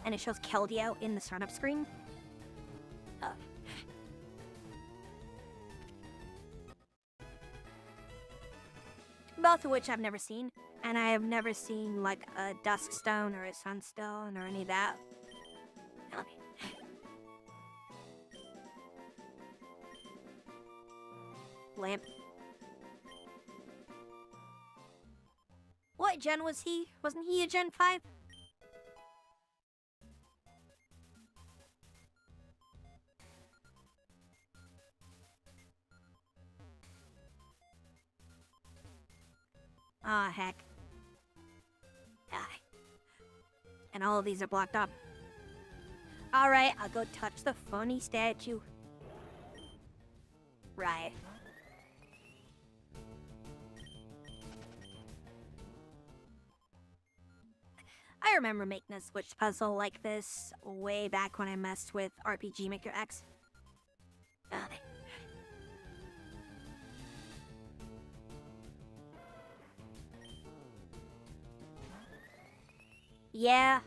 And it shows Keldeo in the startup screen. Both of which I've never seen. And I have never seen, like, a Duskstone or a Sunstone or any of that. Lamp. What gen was he? Wasn't he a Gen 5? Ah, heck. And all of these are blocked up. Alright, I'll go touch the funny statue. Right. I remember making a Switch puzzle like this way back when I messed with RPG Maker X. Yeah.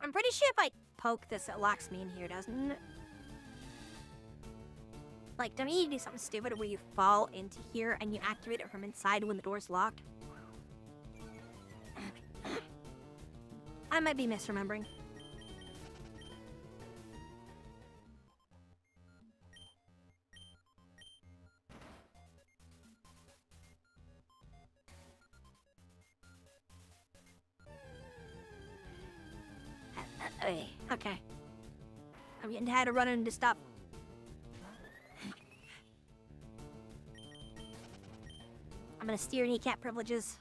I'm pretty sure if I poke this, it locks me in here, doesn't it? Like, don't you do something stupid where you fall into here and you activate it from inside when the door's locked? I might be misremembering. Okay. I'm getting tired of running to stop. I'm gonna steer kneecap privileges.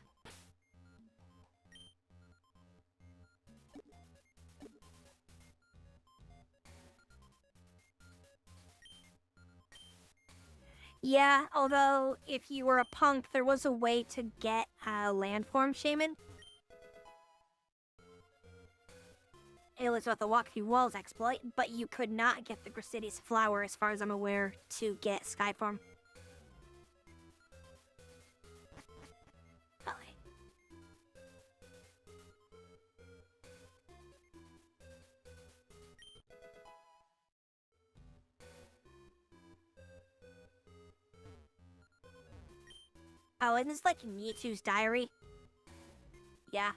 Yeah, although if you were a punk, there was a way to get a landform shaman. It was with a walk through walls exploit, but you could not get the Grasidius flower, as far as I'm aware, to get Skyform. Oh, and it's like Mewtwo's diary. Yeah.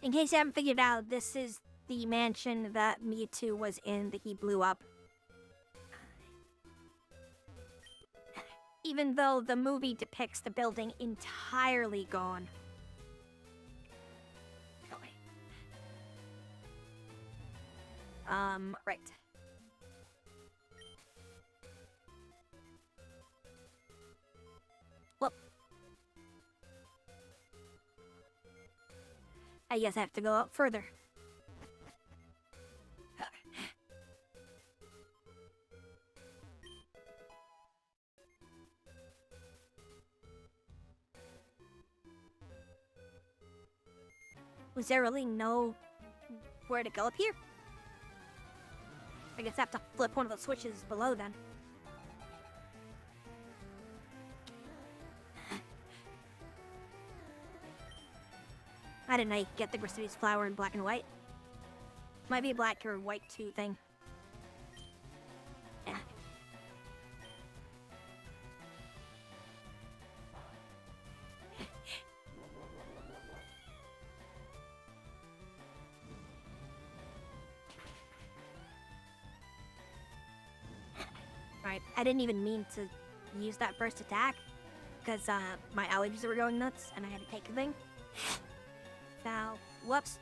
In case you haven't figured out, this is the mansion that Mewtwo was in that he blew up. Even though the movie depicts the building entirely gone. Right. Well, I guess I have to go up further. Was there really no where to go up here? I guess I have to flip one of the switches below then. I didn't know you could get the Gristmi's flower in black and white. Might be a black or white too thing. Yeah. Right, I didn't even mean to use that burst attack because my allergies were going nuts and I had to take a thing. So, whoops.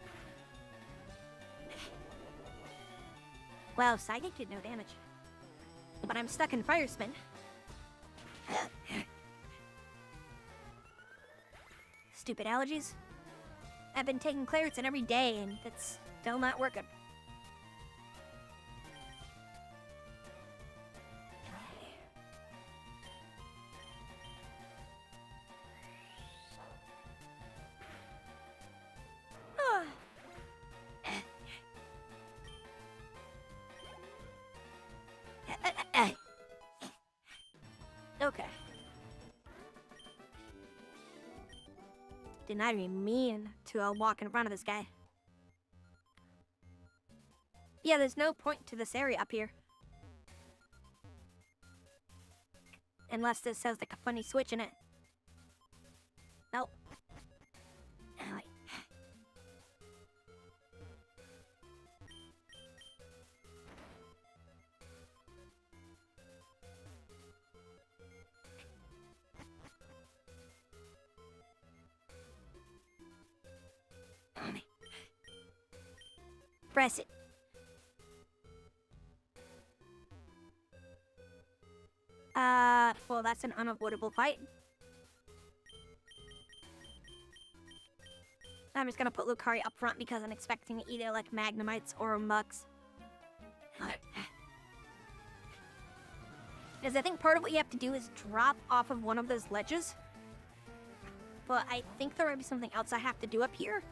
Well, Psychic did no damage. But I'm stuck in Fire Spin. Stupid allergies. I've been taking Claritin every day and it's still not working. Okay. Did not even mean to walk in front of this guy. Yeah, there's no point to this area up here. Unless this has like a funny switch in it. Nope. Press it. Well, that's an unavoidable fight. I'm just gonna put Lucario up front because I'm expecting either like Magnemites or Mucks. Because I think part of what you have to do is drop off of one of those ledges. But I think there might be something else I have to do up here.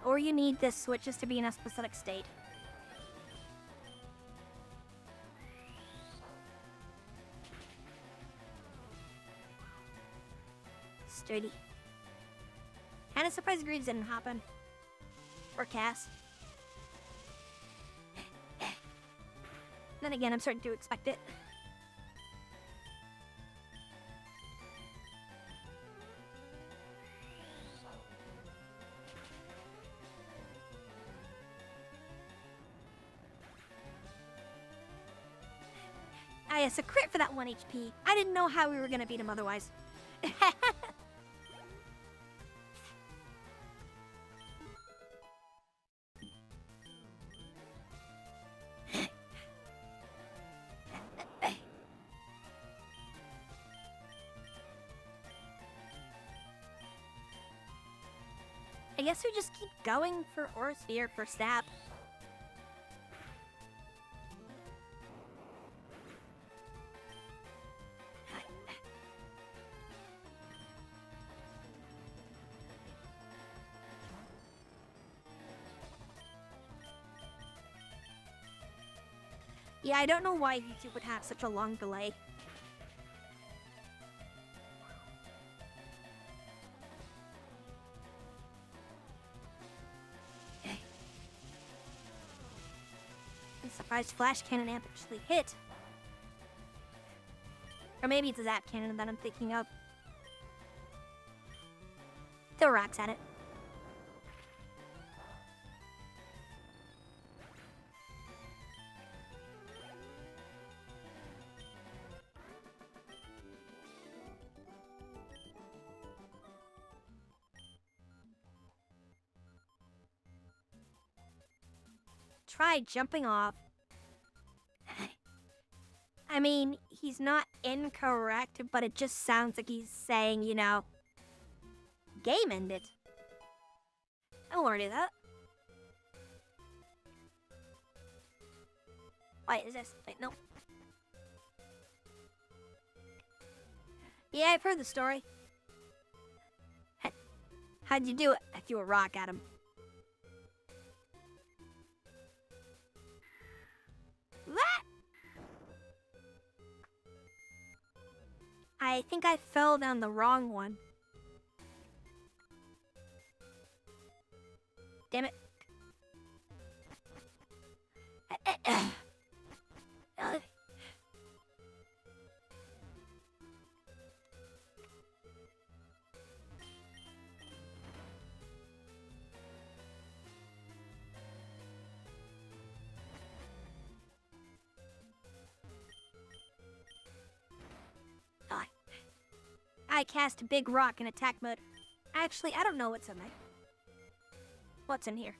Or you need the switches to be in a specific state. Sturdy. Kinda surprised Greaves didn't hop in. Or Cass. Then again, I'm starting to expect it. Ah, yes, a crit for that 1 HP. I didn't know how we were gonna beat him otherwise. I guess we just keep going for Aura Sphere for Sap. Yeah, I don't know why YouTube would have such a long delay. I'm surprised Flash Cannon actually hit. Or maybe it's a Zap Cannon that I'm thinking of. Throw rocks at it. try jumping off. I mean, he's not incorrect, but it just sounds like he's saying, you know, game ended. I don't want to do that. Wait, is this? Wait, no. Yeah, I've heard the story. How'd you do it? I threw a rock at him. What? I think I fell down the wrong one. Damn it. I cast a big rock in attack mode. Actually, I don't know what's in there. What's in here?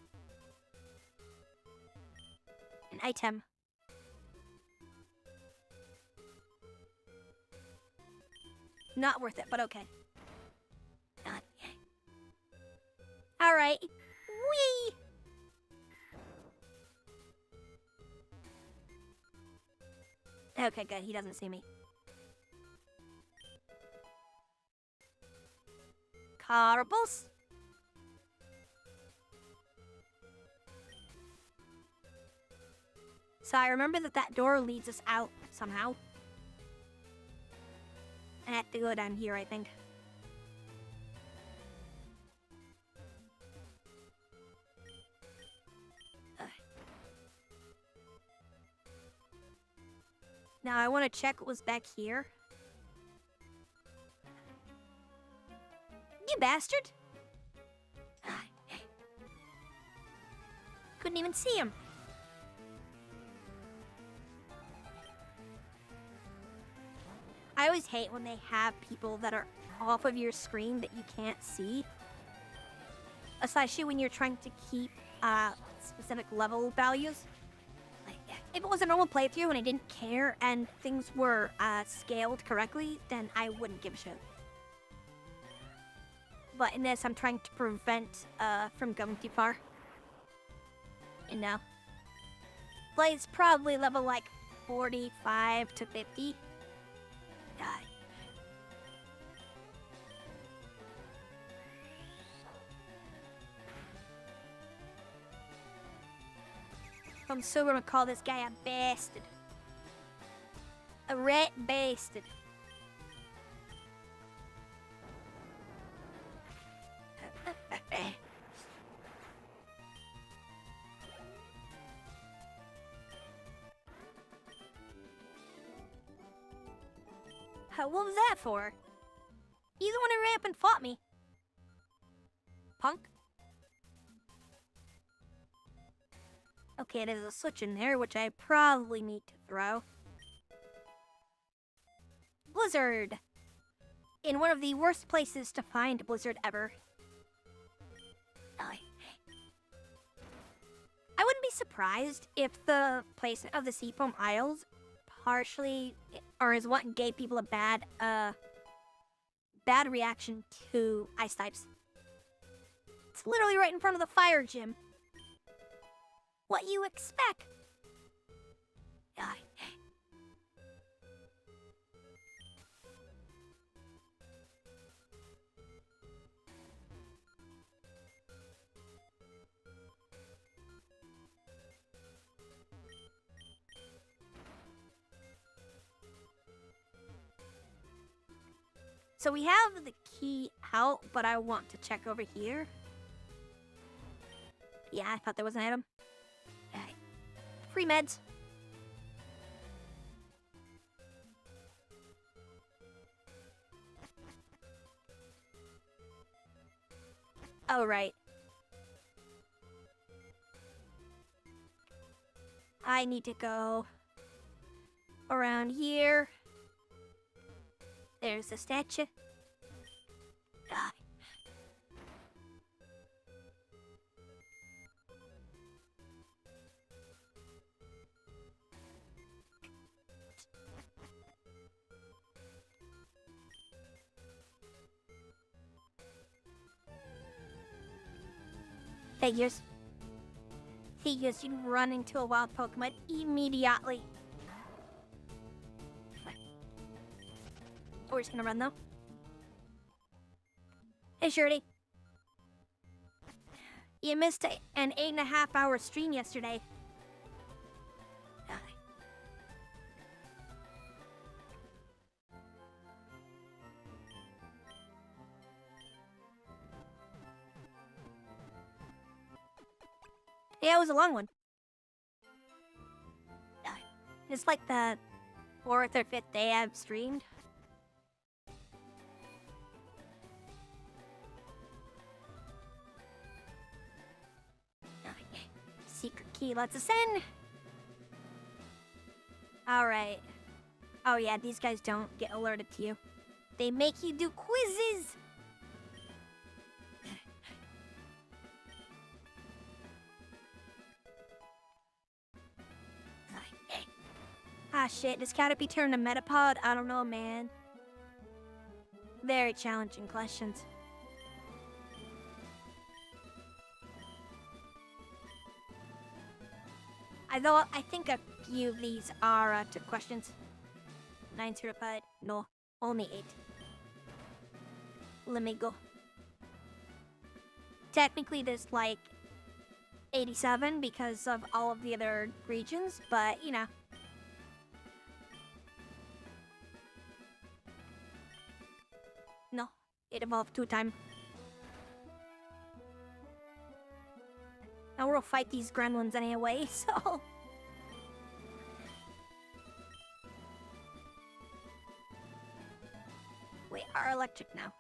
An item. Not worth it, but okay. Alright. Whee! Okay, good. He doesn't see me. Carbles. So I remember that door leads us out somehow. I have to go down here, I think. Now I want to check what was back here. You bastard! Couldn't even see him. I always hate when they have people that are off of your screen that you can't see. Especially when you're trying to keep specific level values. Like, if it was a normal playthrough and I didn't care and things were scaled correctly, then I wouldn't give a shit. But in this, I'm trying to prevent from going too far. You know? Blade's probably level like 45 to 50. God. I'm so gonna call this guy a bastard. A rat bastard. What was that for? He's the one who ran up and fought me. Punk. Okay, there's a switch in there, which I probably need to throw. Blizzard! In one of the worst places to find Blizzard ever. I wouldn't be surprised if the place of the Seafoam Isles partially, or is what gave people a bad reaction to ice types. It's literally right in front of the fire gym. What you expect? So we have the key out, but I want to check over here. Yeah, I thought there was an item. Free meds. Oh, right. I need to go around here. There's a statue. Figures. Figures, you run into a wild Pokemon immediately. We're just gonna run though. Hey, Shirley. You missed an 8.5-hour stream yesterday. Yeah, it was a long one. It's like the 4th or 5th day I've streamed. Secret key lets us in. Alright. Oh yeah, these guys don't get alerted to you. They make you do quizzes! Ah shit, does Caterpie turn to Metapod? I don't know, man. Very challenging questions. I think a few of these are trick questions. 9 certified. No, only 8. Let me go. Technically, there's like 87 because of all of the other regions, but you know. No, it evolved 2 times. Now we'll fight these gremlins anyway, so... We are electric now.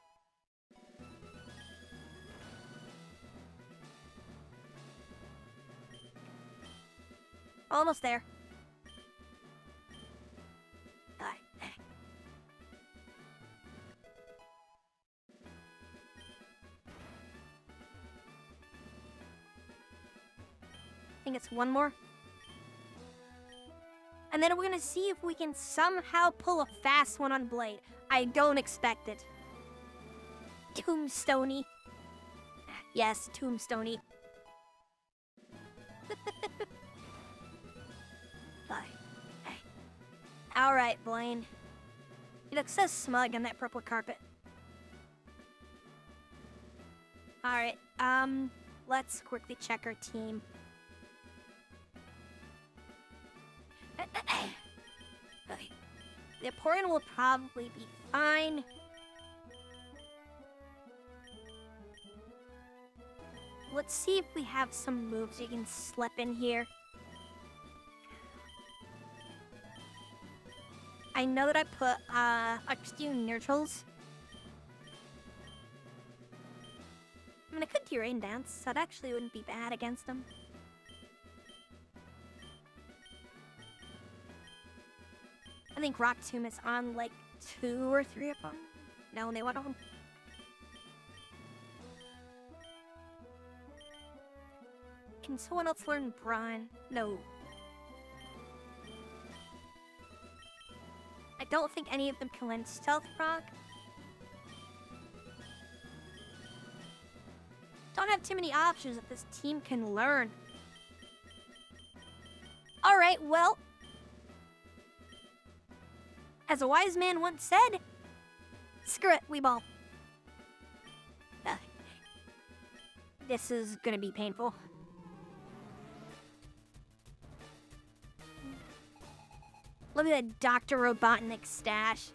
Almost there. Alright. I think it's one more. And then we're gonna see if we can somehow pull a fast one on Blade. I don't expect it. Tombstoney. Yes, Tombstoney. Alright, Blaine. You look so smug on that purple carpet. Alright, let's quickly check our team. Okay. The Vaporeon will probably be fine. Let's see if we have some moves you can slip in here. I know that I put a few neutrals. I mean, I could do Rain Dance. That actually wouldn't be bad against them. I think Rock Tomb is on like 2 or 3 of them. No, only one of them. Can someone else learn Brawn? No. I don't think any of them can learn Stealth Rock. Don't have too many options that this team can learn. Alright, well... As a wise man once said, screw it, we ball. This is gonna be painful. Look at that Dr. Robotnik stash.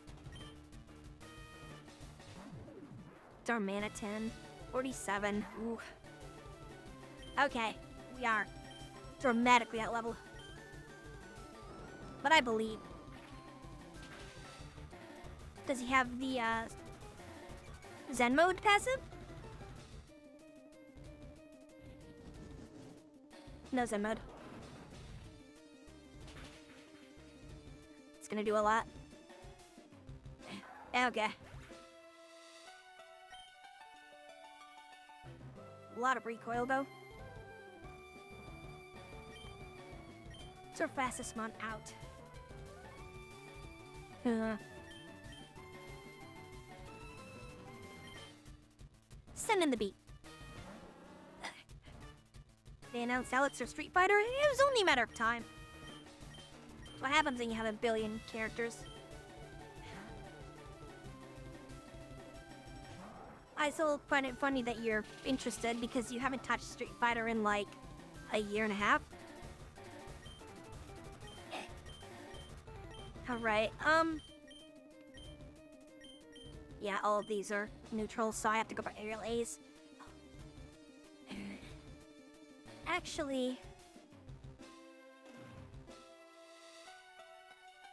Darmanitan, 47. Ooh. Okay, we are dramatically at level. But I believe. Does he have the Zen mode passive? No Zen mode. It's gonna do a lot. Okay. A lot of recoil though. It's our fastest mon out. Send in the beat. they announced Alex or Street Fighter, it was only a matter of time. That's what happens when you have a billion characters. I still find it funny that you're interested because you haven't touched Street Fighter in like a year and a half. Alright, yeah, all of these are neutral, so I have to go for aerial A's. Actually,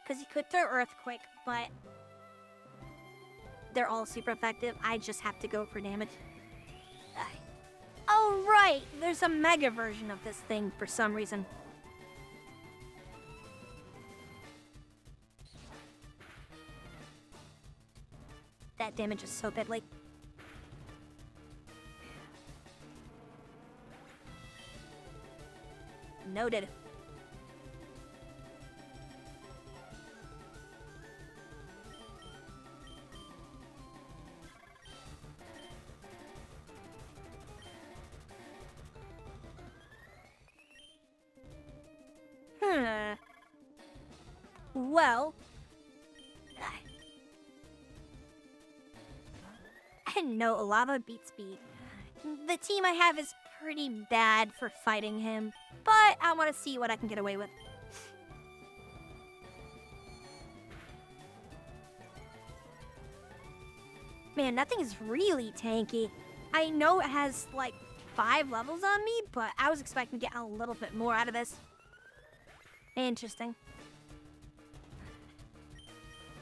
because you could throw Earthquake, but they're all super effective. I just have to go for damage. Oh, right! There's a mega version of this thing for some reason. That damage is so deadly. Noted. Well, no, lava beats speed. The team I have is pretty bad for fighting him, but I want to see what I can get away with. Man, that thing is really tanky. I know it has like 5 levels on me, but I was expecting to get a little bit more out of this. Interesting.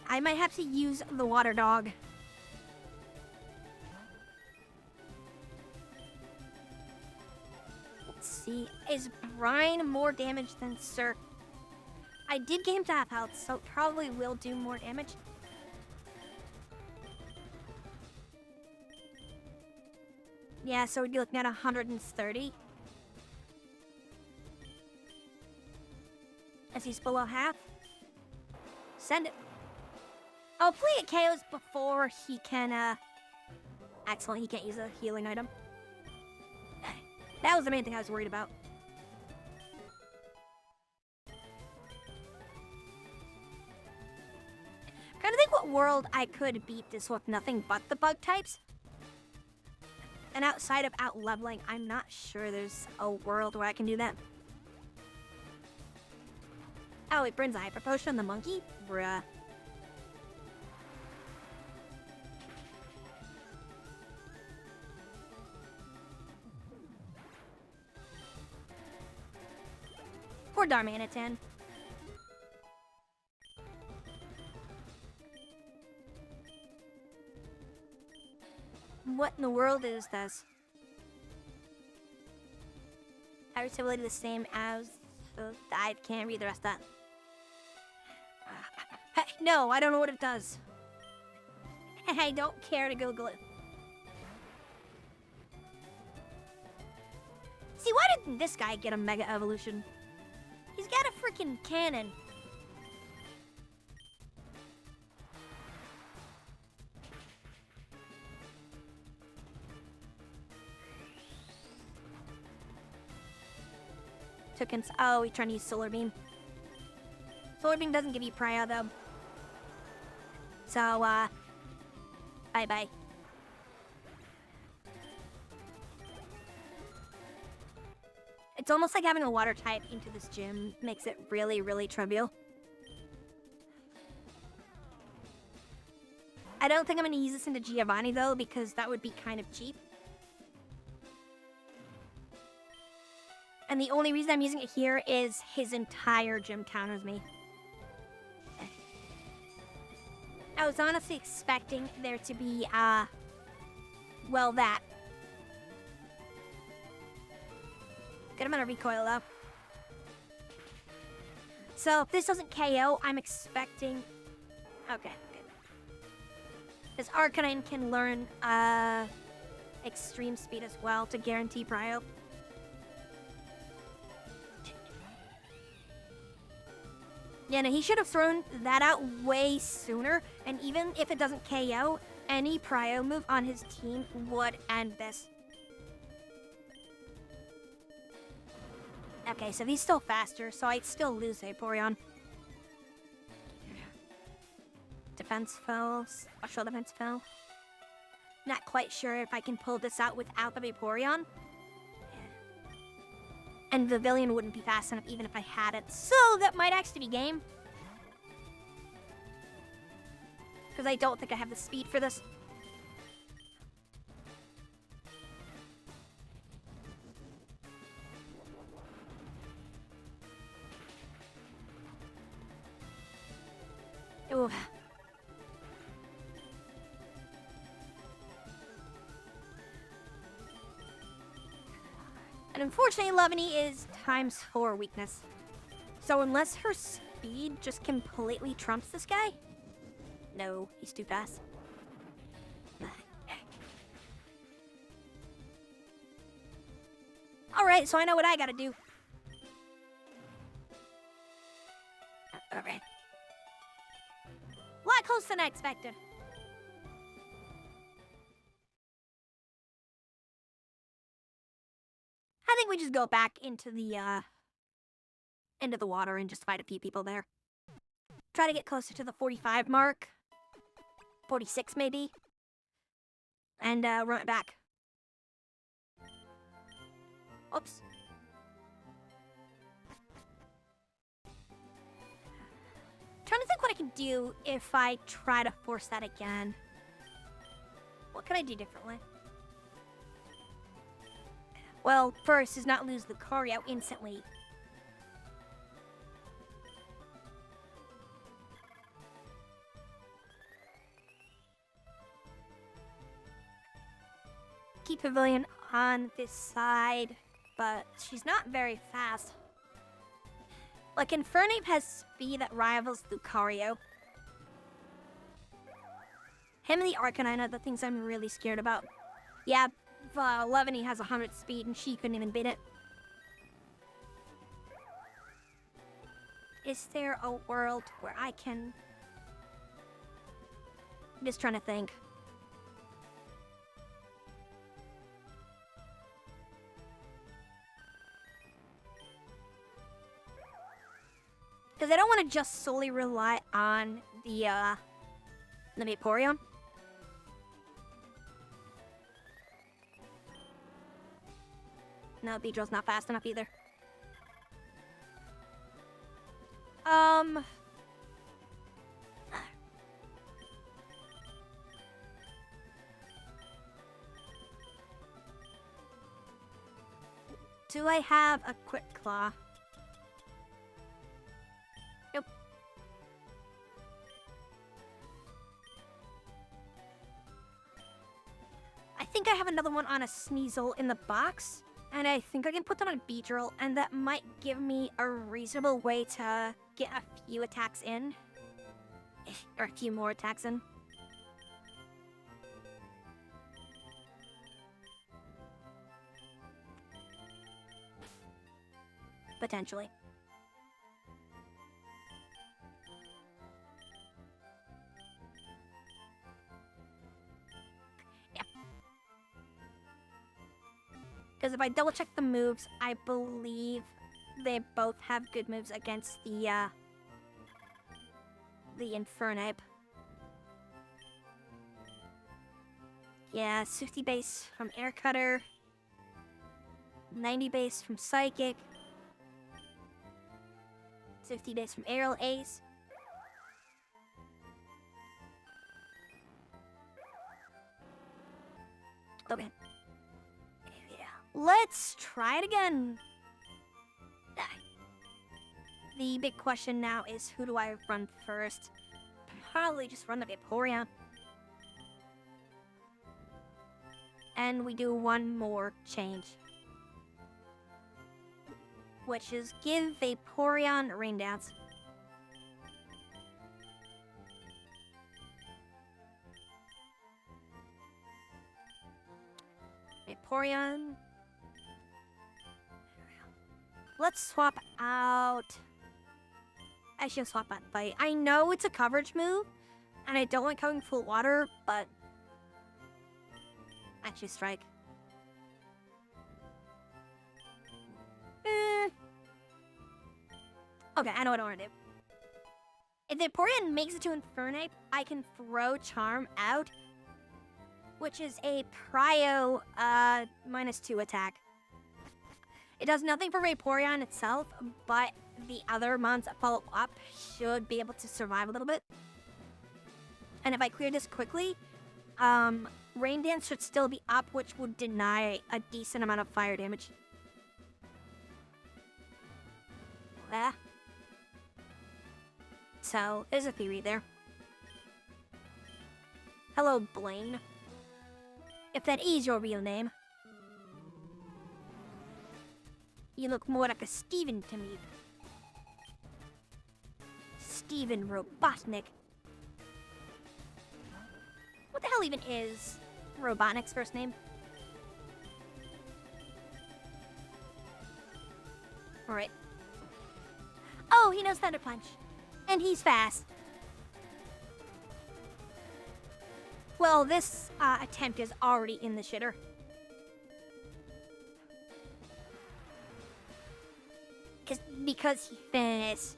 I might have to use the water dog. Let's see. Is Brian more damage than Sir? I did get him to half health, so it probably will do more damage. Yeah, so we'd be looking at 130. As he's below half. Send it. Hopefully it KOs before he can, excellent, he can't use a healing item. That was the main thing I was worried about. I'm trying to think what world I could beat this with nothing but the bug types. And outside of out-leveling, I'm not sure there's a world where I can do that. Oh, it burns a hyper potion on the monkey? Bruh. Poor Darmanitan. What in the world is this? Irritability the same as... I can't read the rest of that. No, I don't know what it does. I don't care to Google it. See, why didn't this guy get a Mega Evolution? He's got a freaking cannon. Oh, he's trying to use Solar Beam. Solar Beam doesn't give you Prio, though. So, bye-bye. It's almost like having a water type into this gym makes it really, really trivial. I don't think I'm going to use this into Giovanni, though, because that would be kind of cheap. And the only reason I'm using it here is his entire gym counters me. I was honestly expecting there to be, well, that. Good amount of recoil, though. So, if this doesn't KO, I'm expecting... Okay, good. This Arcanine can learn, extreme speed as well to guarantee Prio. Yeah, no, he should have thrown that out way sooner, and even if it doesn't KO, any Prio move on his team would end this. Okay, so he's still faster, so I'd still lose Vaporeon. Defense fell. Special defense fell. Not quite sure if I can pull this out without the Vaporeon. And Pavilion wouldn't be fast enough even if I had it. So that might actually be game. Because I don't think I have the speed for this. Ooh. And unfortunately, Loveny is ×4 weakness. So unless her speed just completely trumps this guy... No, he's too fast. Alright, so I know what I gotta do. Alright. A lot closer than I expected. I think we just go back into the water and just fight a few people there. Try to get closer to the 45 mark. 46 maybe. And run it back. Oops. Trying to think what I can do if I try to force that again. What can I do differently? Well, first is not lose the Lucario instantly. Keep Pavilion on this side, but she's not very fast. Like, Infernape has speed that rivals Lucario. Him and the Arcanine are the things I'm really scared about. Yeah, Loveny has 100 speed and she couldn't even beat it. Is there a world where I can... I'm just trying to think. Because I don't want to just solely rely on the Vaporeon. No, Beedrill's not fast enough either. Do I have a Quick Claw? Nope. I think I have another one on a Sneasel in the box. And I think I can put that on a Beedrill, and that might give me a reasonable way to get a few attacks in. Or a few more attacks in. Potentially. Because if I double check the moves, I believe they both have good moves against the Infernape. Yeah, 60 base from Air Cutter, 90 base from Psychic, 50 base from Aerial Ace. Okay. Let's try it again. The big question now is, who do I run first? Probably just run the Vaporeon. And we do one more change. Which is give Vaporeon Rain Dance. Vaporeon. Let's swap out... Actually, I'll swap out Bite. I know it's a coverage move, and I don't like going full water, but... Actually, Strike. Okay, I know what I want to do. If the Vaporeon makes it to Infernape, I can throw Charm out, which is a Prio -2 attack. It does nothing for Vaporeon itself, but the other mons that follow up should be able to survive a little bit. And if I clear this quickly, Rain Dance should still be up, which would deny a decent amount of fire damage. So, there's a theory there. Hello, Blaine. If that is your real name. You look more like a Steven to me. Steven Robotnik. What the hell even is Robotnik's first name? Alright. Oh, he knows Thunder Punch. And he's fast. Well, this attempt is already in the shitter. Because he finished.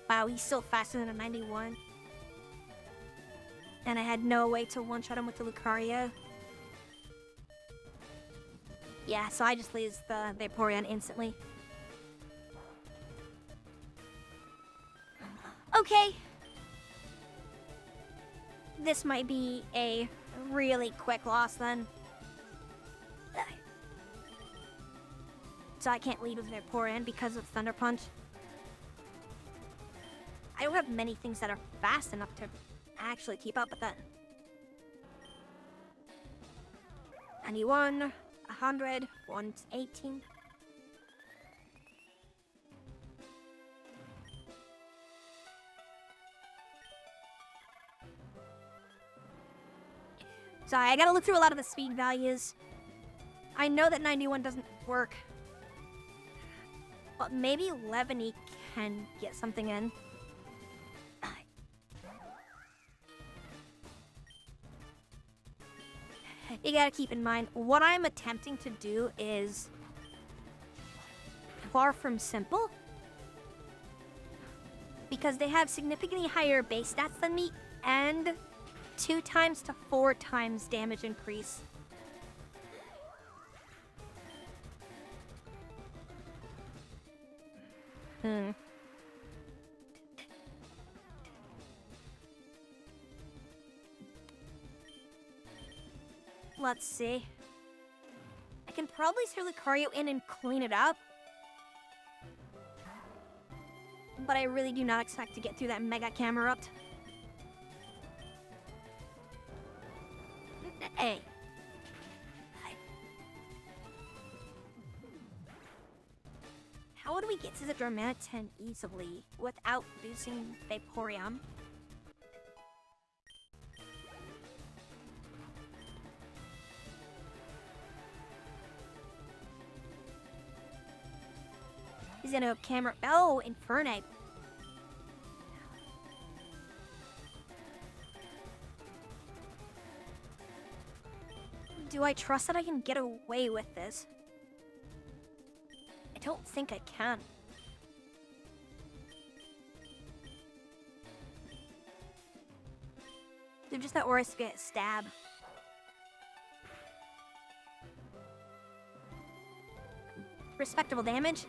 Wow, he's still faster than a 91. And I had no way to one-shot him with the Lucario. Yeah, so I just lose the Vaporeon instantly. Okay. This might be a really quick loss then. So I can't lead with Vaporeon because of Thunder Punch. I don't have many things that are fast enough to actually keep up with that. 91, 100, 118. So I gotta look through a lot of the speed values. I know that 91 doesn't work. But maybe Levany can get something in. You gotta keep in mind, what I'm attempting to do is far from simple. Because they have significantly higher base stats than me, and 2 times to 4 times damage increase. Let's see. I can probably throw Lucario in and clean it up. But I really do not expect to get through that Mega Camerupt. Hey. How would we get to the Darmanitan easily without losing Vaporeon? He's gonna camera. Oh, Infernape. Do I trust that I can get away with this? I don't think I can. They're just that worse to get stabbed. Respectable damage.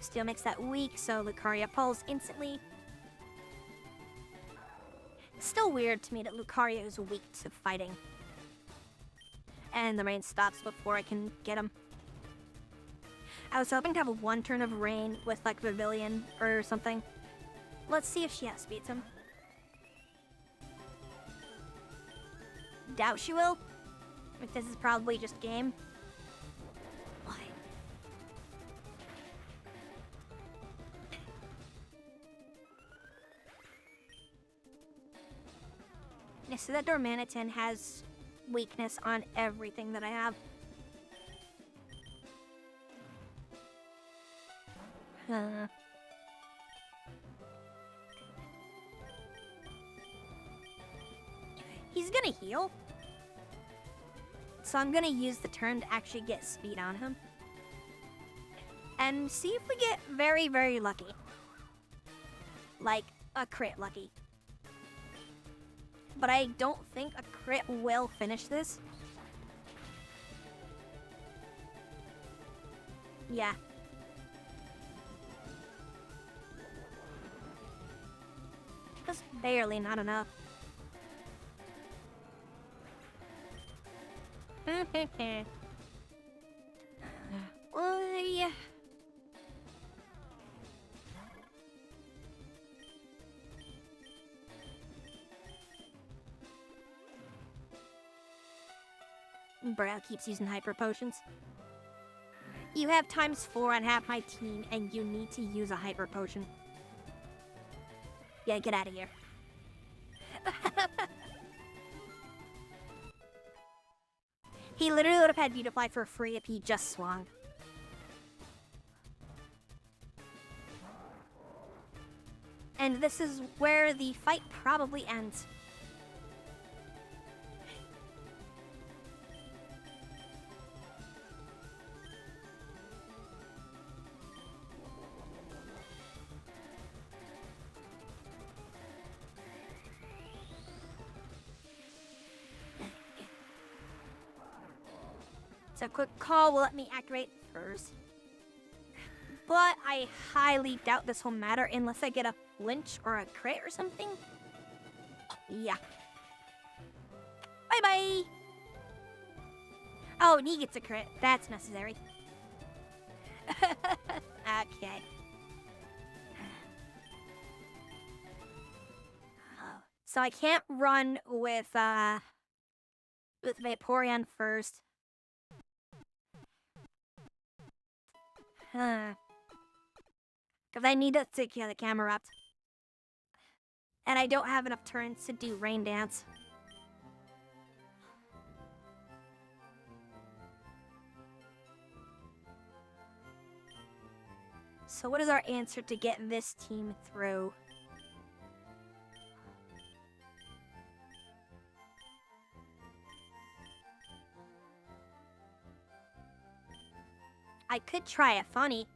Still makes that weak, so Lucario pulls instantly. It's still weird to me that Lucario is weak to fighting. And the rain stops before I can get him. I was hoping to have a 1 turn of rain with like Pavilion or something. Let's see if she outspeeds him. Doubt she will. If this is probably just game. Yeah, so that Darmanitan has weakness on everything that I have. he's gonna heal. So I'm gonna use the turn to actually get speed on him. And see if we get very, very lucky. Like a crit lucky. But I don't think a crit will finish this. Yeah. Just barely, not enough. Well, yeah. Bro keeps using hyper potions. You have ×4 on half my team, and you need to use a hyper potion. Yeah, get out of here. He literally would have had Beautifly for free if he just swung. And this is where the fight probably ends. So a quick call will let me activate first. But I highly doubt this will matter unless I get a flinch or a crit or something. Yeah. Bye-bye! Oh, and he gets a crit. That's necessary. Okay. So I can't run with Vaporeon first. Because I need to take care of the camera up. And I don't have enough turns to do Rain Dance. So what is our answer to get this team through? I could try a funny.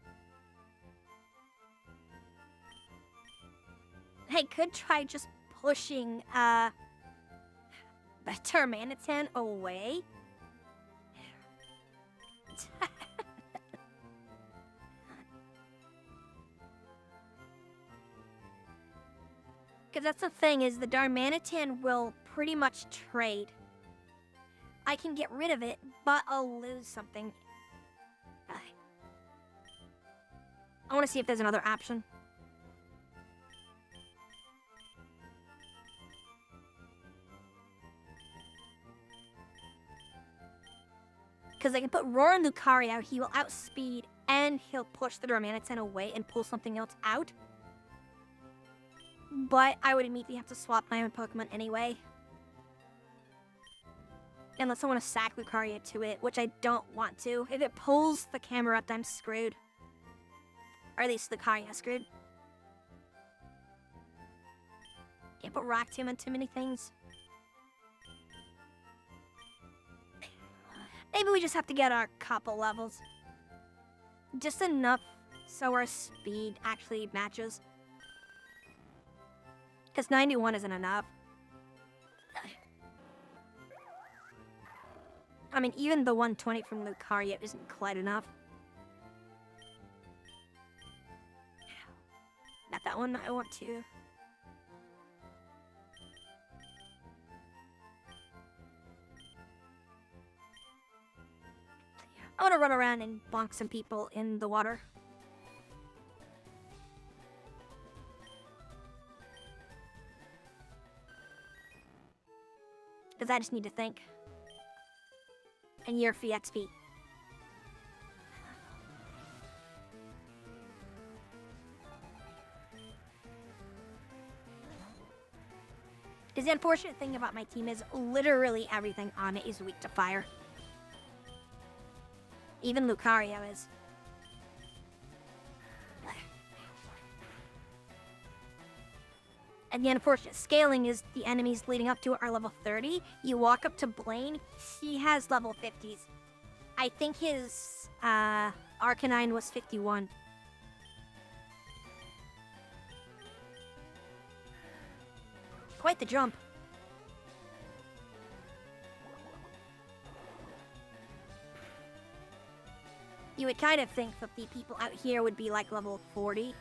I could try just pushing the Termanitan away. Because that's the thing, is the Darmanitan will pretty much trade. I can get rid of it, but I'll lose something. I want to see if there's another option. Because I can put Roar and Lucario out, he will outspeed, and he'll push the Darmanitan away and pull something else out. But I would immediately have to swap my own Pokemon anyway. Unless I want to sack Lucario to it, which I don't want to. If it pulls the camera up, I'm screwed. Or at least Lucario screwed. Can't put Rock Tomb on too many things. Maybe we just have to get our couple levels. Just enough so our speed actually matches. Because 91 isn't enough. I mean, even the 120 from Lucario isn't quite enough. Not that one, I want to. I want to run around and bonk some people in the water. Because I just need to think. And you're free XP. Because the unfortunate thing about my team is literally everything on it is weak to fire. Even Lucario is. And the unfortunate scaling is the enemies leading up to it are level 30. You walk up to Blaine, he has level 50s. I think his Arcanine was 51. Quite the jump. You would kind of think that the people out here would be like level 40.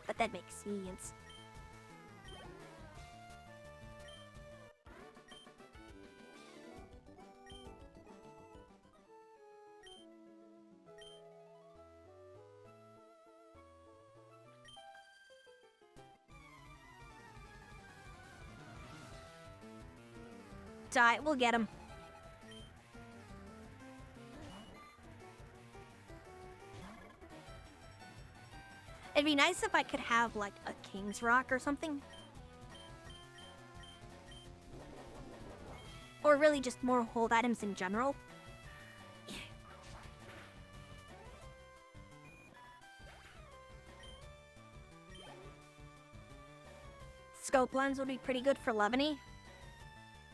But that makes sense. Die, we'll get him. It'd be nice if I could have, like, a King's Rock or something. Or really just more hold items in general. Scope lens would be pretty good for Levany.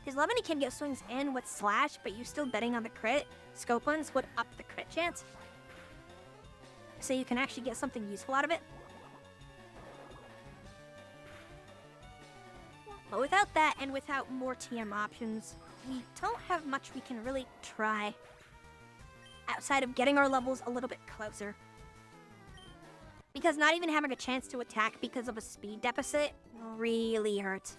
Because Levany can get swings in with Slash, but you're still betting on the crit. Scope lens would up the crit chance. So you can actually get something useful out of it. But without that, and without more TM options, we don't have much we can really try. Outside of getting our levels a little bit closer. Because not even having a chance to attack because of a speed deficit really hurts.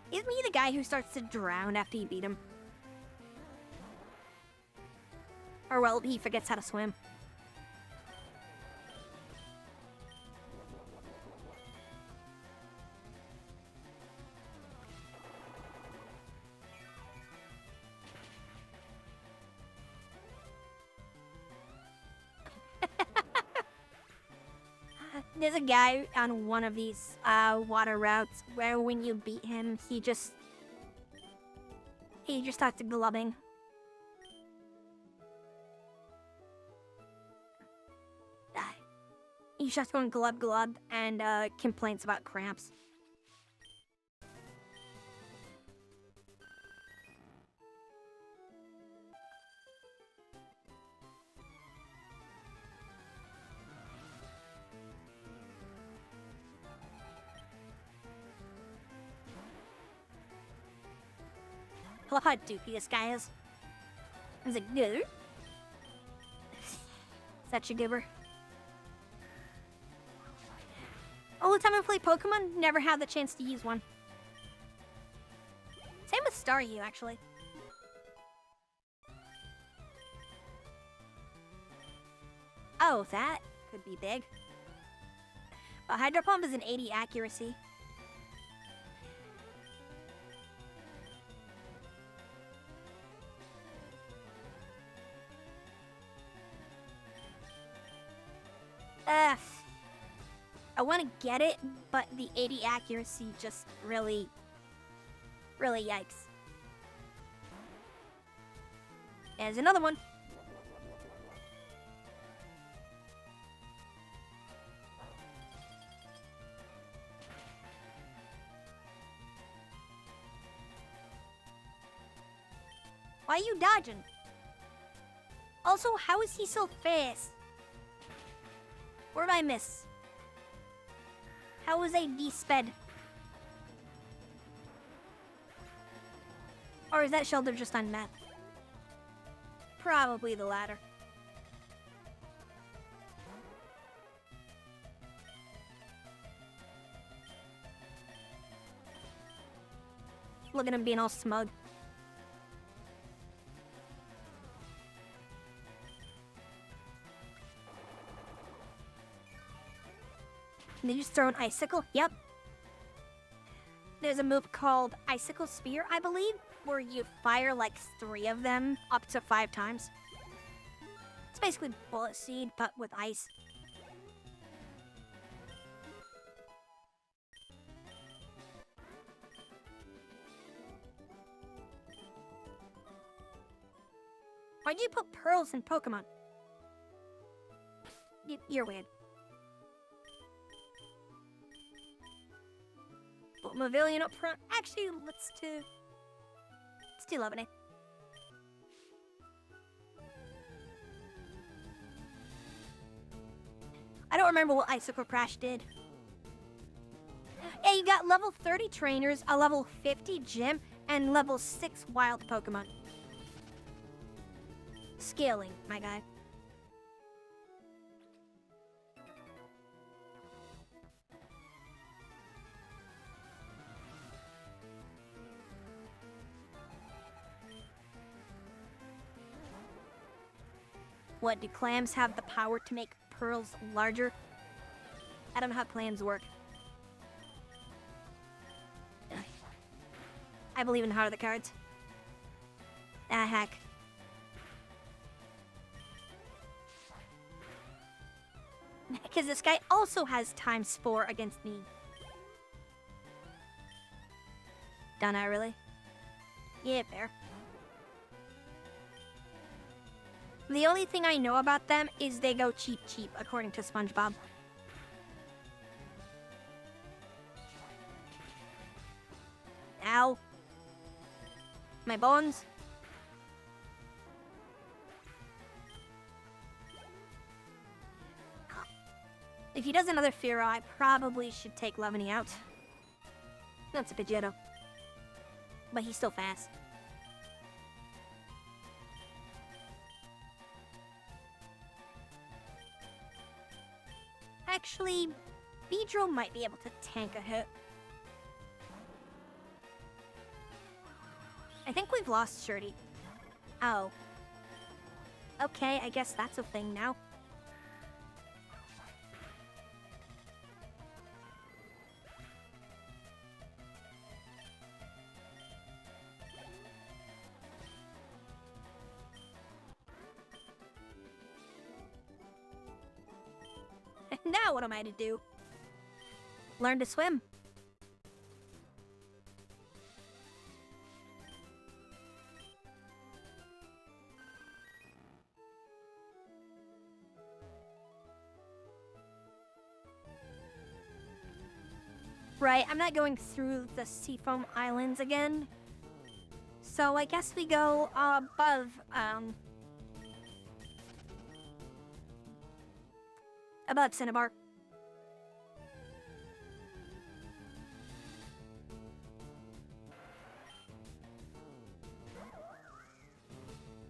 Is me the guy who starts to drown after you beat him? Or, well, he forgets how to swim. There's a guy on one of these water routes where when you beat him, he just starts glubbing. He starts going glub glub and complains about cramps. I love how doofy this guy is. He's like, no. Such a goober. All the time I play Pokemon, never had the chance to use one. Same with Staryu, actually. Oh, that could be big. But Hydro Pump is an 80 accuracy. I want to get it, but the 80 accuracy just really yikes. There's another one. Why are you dodging? Also, how is he so fast? Where did I miss? How was I de-sped? Or is that shoulder just on meth? Probably the latter. Look at him being all smug. Did you just throw an Icicle? Yep. There's a move called Icicle Spear, I believe, where you fire like 3 of them up to 5 times. It's basically Bullet Seed, but with ice. Why'd you put pearls in Pokemon? You're weird. Put Mavilion up front. Actually, let's do Lemonade. I don't remember what Icicle Crash did. Yeah, you got level 30 trainers, a level 50 gym, and level 6 wild Pokemon. Scaling, my guy. What, do clams have the power to make pearls larger? I don't know how clams work. I believe in Heart of the Cards. Ah, heck. Because this guy also has ×4 against me. Don't I, really? Yeah, fair. The only thing I know about them is they go cheap, according to SpongeBob. Ow. My bones. If he does another Fearow, I probably should take Lemonade out. That's a Pidgeotto. But he's still fast. Actually, Beedrill might be able to tank a hit. I think we've lost Shirty. Oh. Okay, I guess that's a thing now. Now what am I to do? Learn to swim. Right, I'm not going through the Seafoam Islands again. So I guess we go above Cinnabar.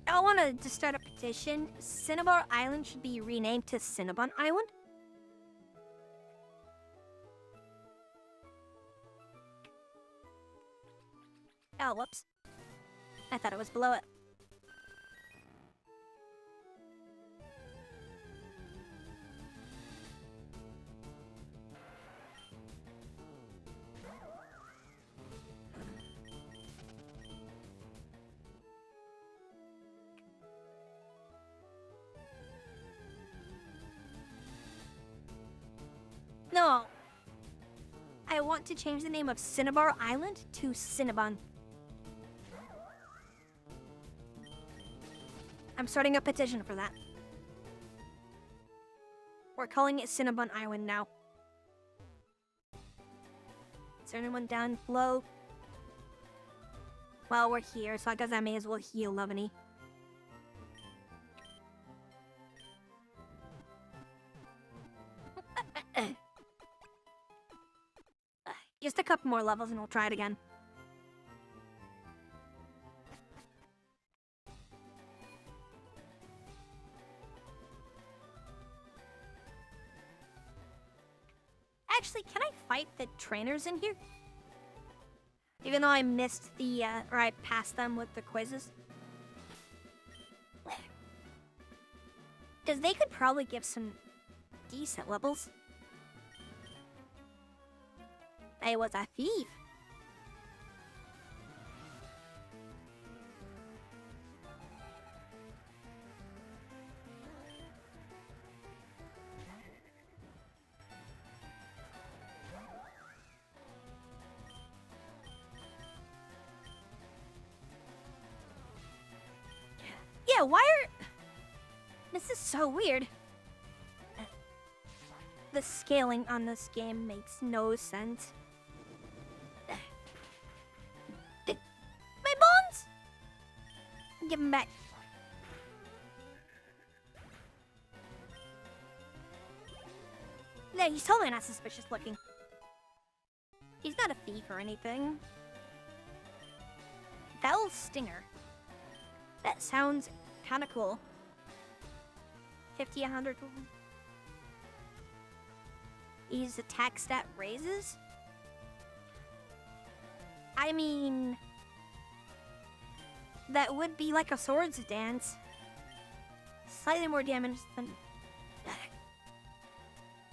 I want to start a petition. Cinnabar Island should be renamed to Cinnabon Island. Oh, whoops. I thought it was below it. No. I want to change the name of Cinnabar Island to Cinnabon. I'm starting a petition for that. We're calling it Cinnabon Island now. Is there anyone down below? Well, we're here, so I guess I may as well heal Loveny. Just a couple more levels and we'll try it again. Actually, can I fight the trainers in here? Even though I missed the, or I passed them with the quizzes. Because they could probably give some decent levels. I was a thief. Yeah, Yeah, why are... This is so weird. The scaling on this game makes no sense. My bones! Give them back. No, he's totally not suspicious looking. He's not a thief or anything. Foul Stinger. That sounds kind of cool. 50, 100. His attack stat raises? I mean... That would be like a swords dance. Slightly more damage than...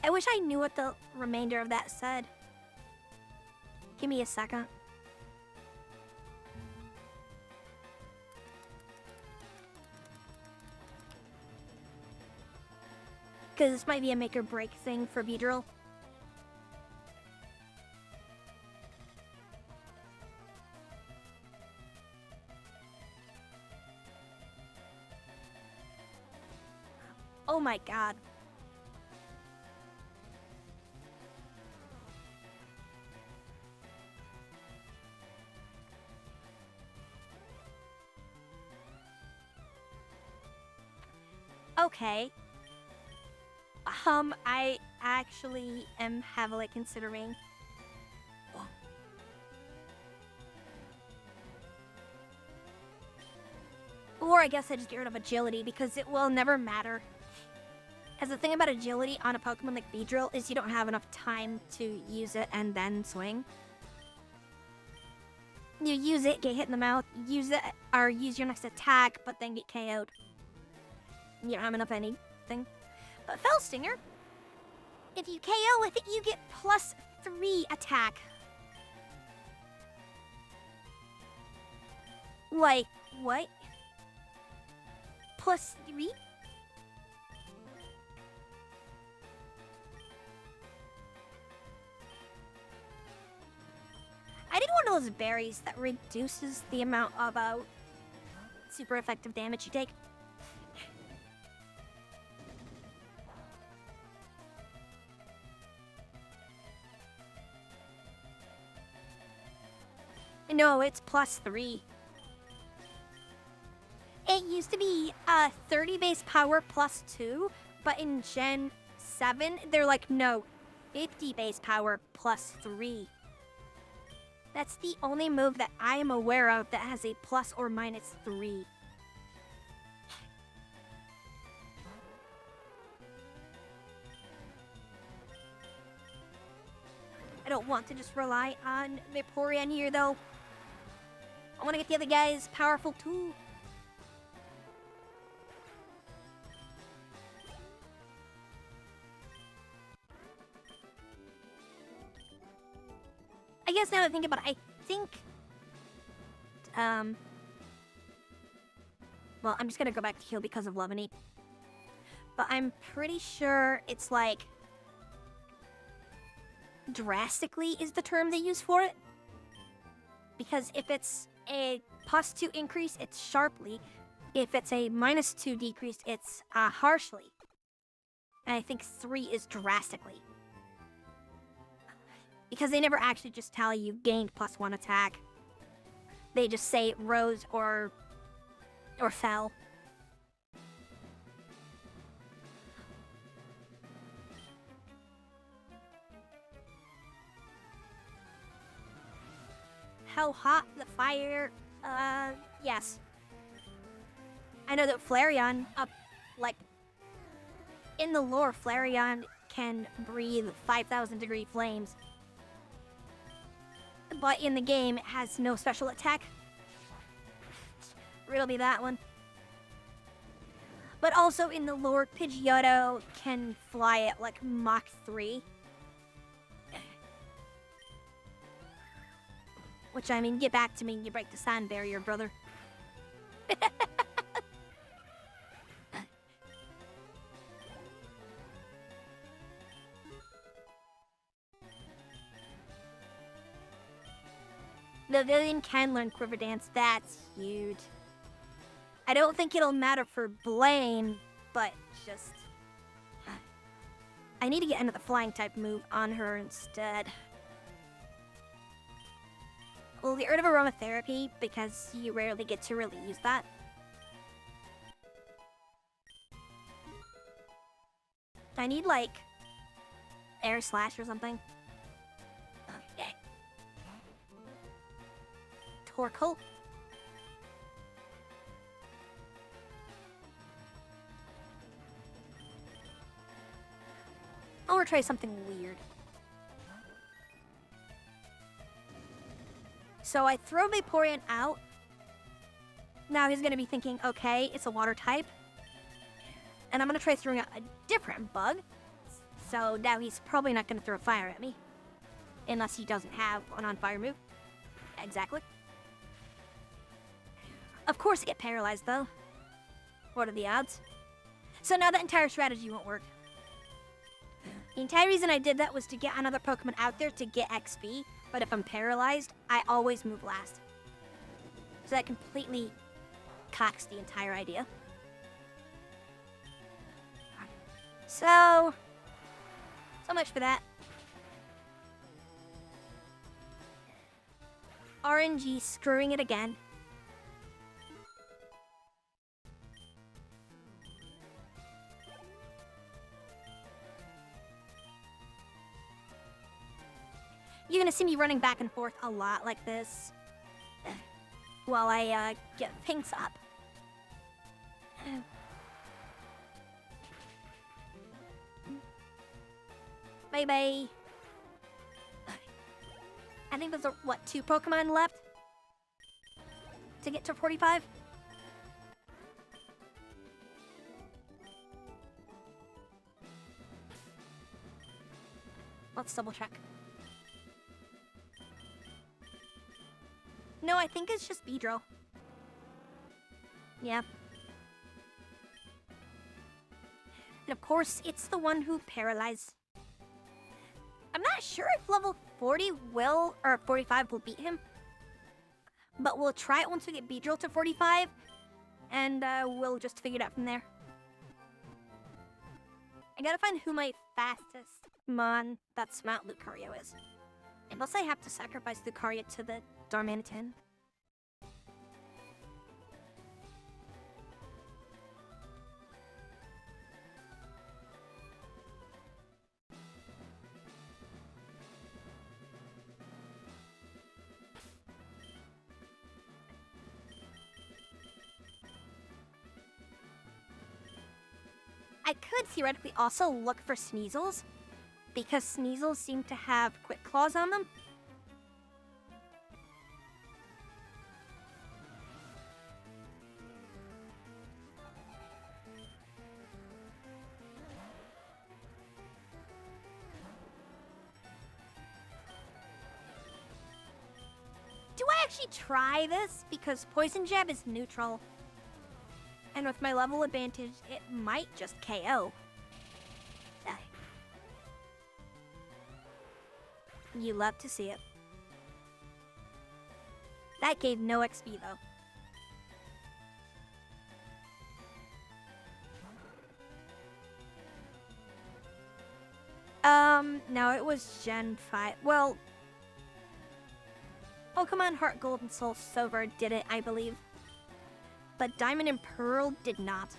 I wish I knew what the remainder of that said. Give me a second. Because this might be a make or break thing for Beedrill. Oh my god. Okay. I actually am heavily considering... Or I guess I just get rid of agility because it will never matter. As the thing about agility on a Pokemon like Beedrill is you don't have enough time to use it and then swing. You use it, get hit in the mouth, use it, or use your next attack, but then get KO'd. You don't have enough anything. But Foul Stinger, if you KO with it, you get +3 attack. Like, what? +3? I need one of those berries that reduces the amount of super effective damage you take. No, it's +3. It used to be 30 base power +2, but in Gen 7, they're like, no, 50 base power +3. That's the only move that I am aware of that has a plus or minus 3. I don't want to just rely on Vaporeon here, though. I want to get the other guys powerful, too. I guess now that I think about it, I think... Well, I'm just gonna go back to heal because of Love and Eat. But I'm pretty sure it's like... drastically is the term they use for it. Because if it's a +2 increase, it's sharply. If it's a -2 decrease, it's harshly. And I think 3 is drastically. Because they never actually just tell you gained +1 attack. They just say it rose or fell. How hot the fire? Yes. I know that Flareon, like, in the lore, Flareon can breathe 5,000 degree flames. But in the game, it has no special attack. Riddle me that one. But also in the lore, Pidgeotto can fly at like Mach 3. Which, I mean, get back to me and you break the sound barrier, brother. The villain can learn Quiver Dance. That's huge. I don't think it'll matter for Blaine, but just... I need to get another flying type move on her instead. We'll get rid of aromatherapy because you rarely get to really use that. I need, like, air slash or something. Okay. Torkoal. I want to try something weird. So I throw Vaporeon out. Now he's going to be thinking, okay, it's a water type. And I'm going to try throwing out a different bug. So now he's probably not going to throw fire at me. Unless he doesn't have an on-fire move. Exactly. Of course I get paralyzed, though. What are the odds? So now that entire strategy won't work. The entire reason I did that was to get another Pokemon out there to get XP. But if I'm paralyzed, I always move last. So that completely cocks the entire idea. So much for that. RNG screwing it again. You're gonna see me running back and forth a lot like this while I get things up. Bye-bye. I think there's, what, 2 Pokemon left to get to 45? Let's double check. No, I think it's just Beedrill. Yeah. And of course, it's the one who paralyzed. I'm not sure if level 40 will, or 45 will beat him. But we'll try it once we get Beedrill to 45. And we'll just figure it out from there. I gotta find who my fastest Mon that's not Lucario is. Unless I have to sacrifice Lucario to the Darmanitan. I could theoretically also look for Sneasels, because Sneasels seem to have Quick Claws on them. Do I actually try this? Because Poison Jab is neutral. And with my level advantage, it might just KO. You love to see it. That gave no XP though. No, it was Gen 5. Well, Pokemon Heart Gold and Soul Silver did it, I believe. But Diamond and Pearl did not.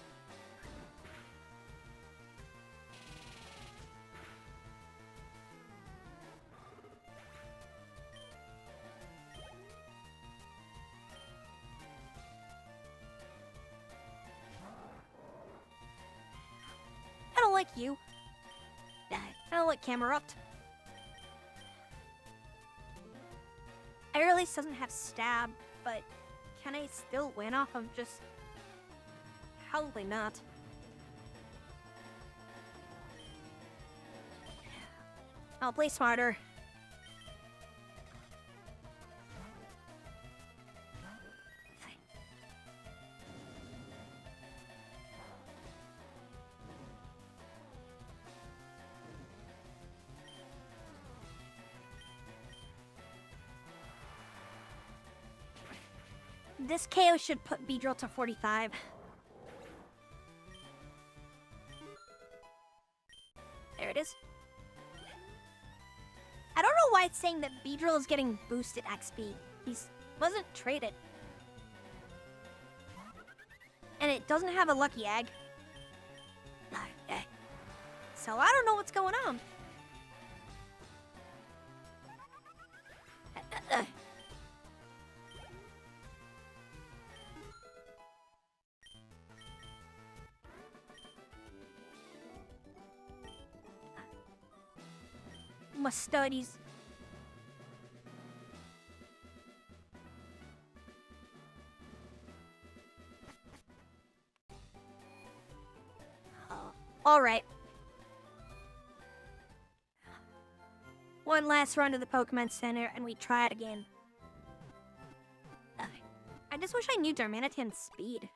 I don't like you. I don't like Camerupt. Airlace doesn't have Stab, but can I still win off of just... Probably not. I'll play smarter. This KO should put Beedrill to 45. There it is. I don't know why it's saying that Beedrill is getting boosted XP. He wasn't traded. And it doesn't have a lucky egg. Okay. So I don't know what's going on. My studies. All right. One last run to the Pokemon Center, and we try it again. I just wish I knew Darmanitan's speed.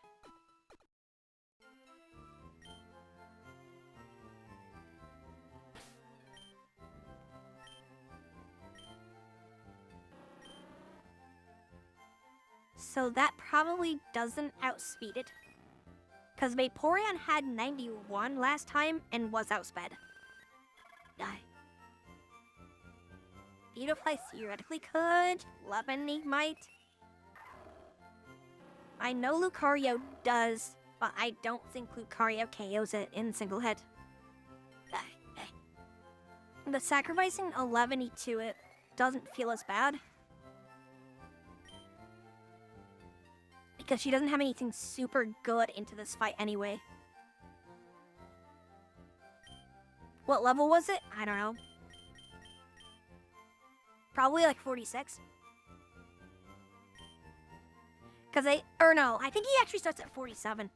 So that probably doesn't outspeed it. Because Vaporeon had 91 last time and was outsped. Beautifly theoretically could. Leavenworth might. I know Lucario does, but I don't think Lucario KOs it in single hit. The sacrificing 11 to it doesn't feel as bad. Because she doesn't have anything super good into this fight anyway. What level was it? I don't know. Probably like 46. I think he actually starts at 47.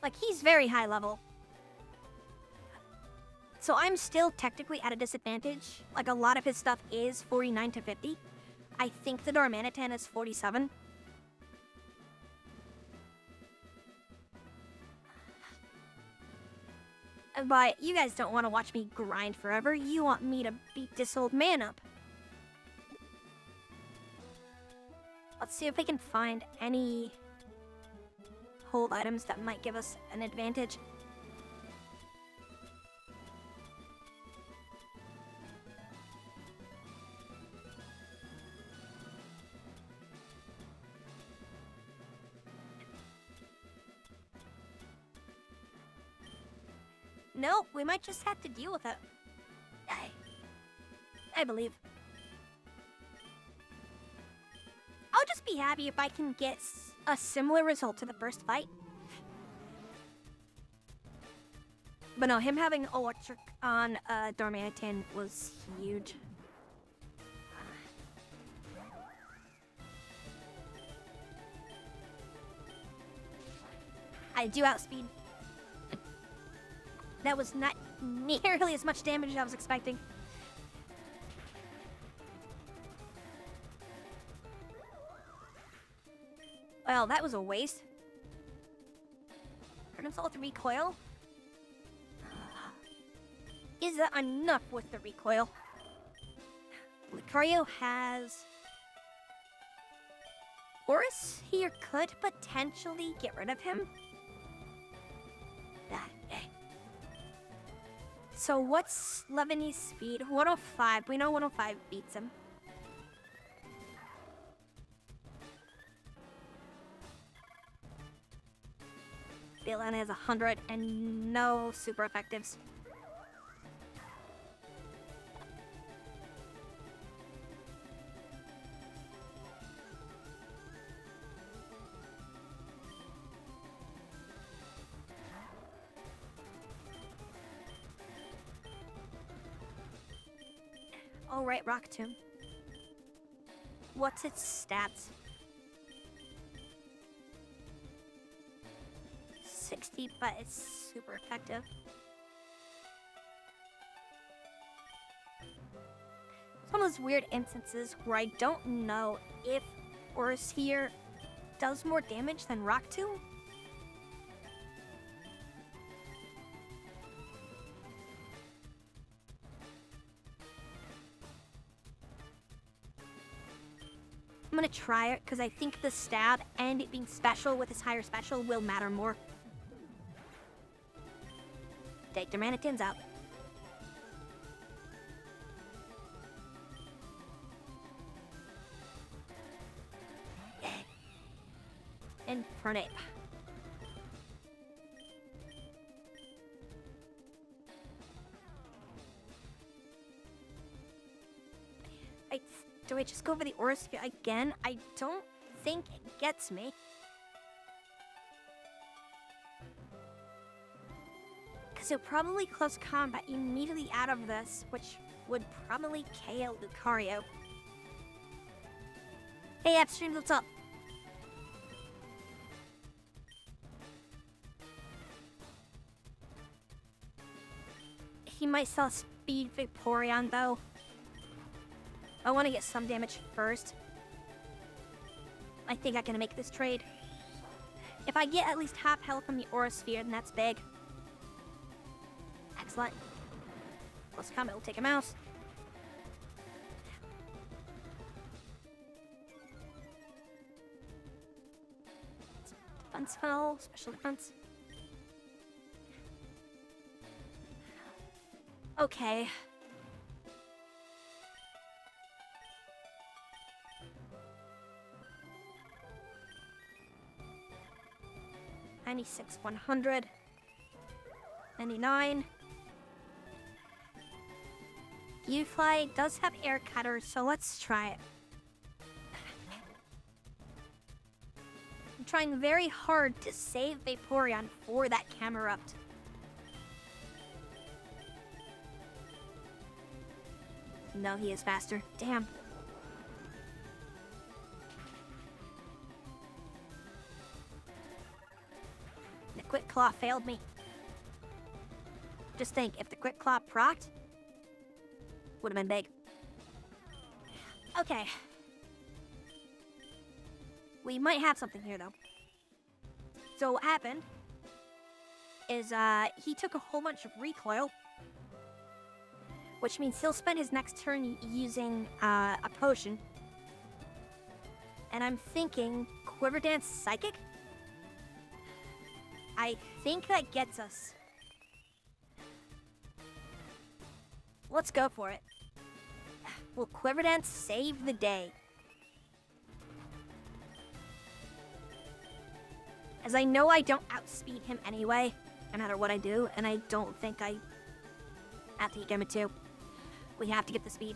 Like, he's very high level. So I'm still technically at a disadvantage. Like, a lot of his stuff is 49 to 50. I think the Darmanitan is 47. But you guys don't want to watch me grind forever. You want me to beat this old man up. Let's see if we can find any hold items that might give us an advantage. No, we might just have to deal with it. I believe. I'll just be happy if I can get a similar result to the first fight. But no, him having electric on Darmanitan was huge. I do outspeed. That was not nearly as much damage as I was expecting. Well, that was a waste. Hurt himself with recoil. Is that enough with the recoil? Lucario has... Horus here could potentially get rid of him. So what's Leavenworth's speed? 105. We know 105 beats him. Balan has 100 and no super effectives. All right, Rock Tomb. What's its stats? 60, but it's super effective. It's one of those weird instances where I don't know if Horus here does more damage than Rock Tomb. I'm gonna try it because I think the stab and it being special with his higher special will matter more. Take their mannequins out. And Pronape. Do I just go for the Aura Sphere again? I don't think it gets me. Because it'll probably close combat immediately out of this, which would probably KO Lucario. Hey, Upstream, what's up? He might sell Speed Vaporeon, though. I want to get some damage first. I think I can make this trade. If I get at least half health from the Aura Sphere, then that's big. Excellent. Close combat will take a mouse. Defense spell, special defense. Okay. 96, 100, 99. U-Fly does have air cutter, so let's try it. I'm trying very hard to save Vaporeon for that Camerupt. No, he is faster. Damn. The Quick Claw failed me. Just think, if the Quick Claw procced, would have been big. Okay. We might have something here, though. So what happened is he took a whole bunch of recoil, which means he'll spend his next turn using a potion. And I'm thinking Quiver Dance Psychic? I think that gets us. Let's go for it. Will Quiver Dance save the day? As I know I don't outspeed him anyway, no matter what I do, and I don't think I have to get him too. We have to get the speed.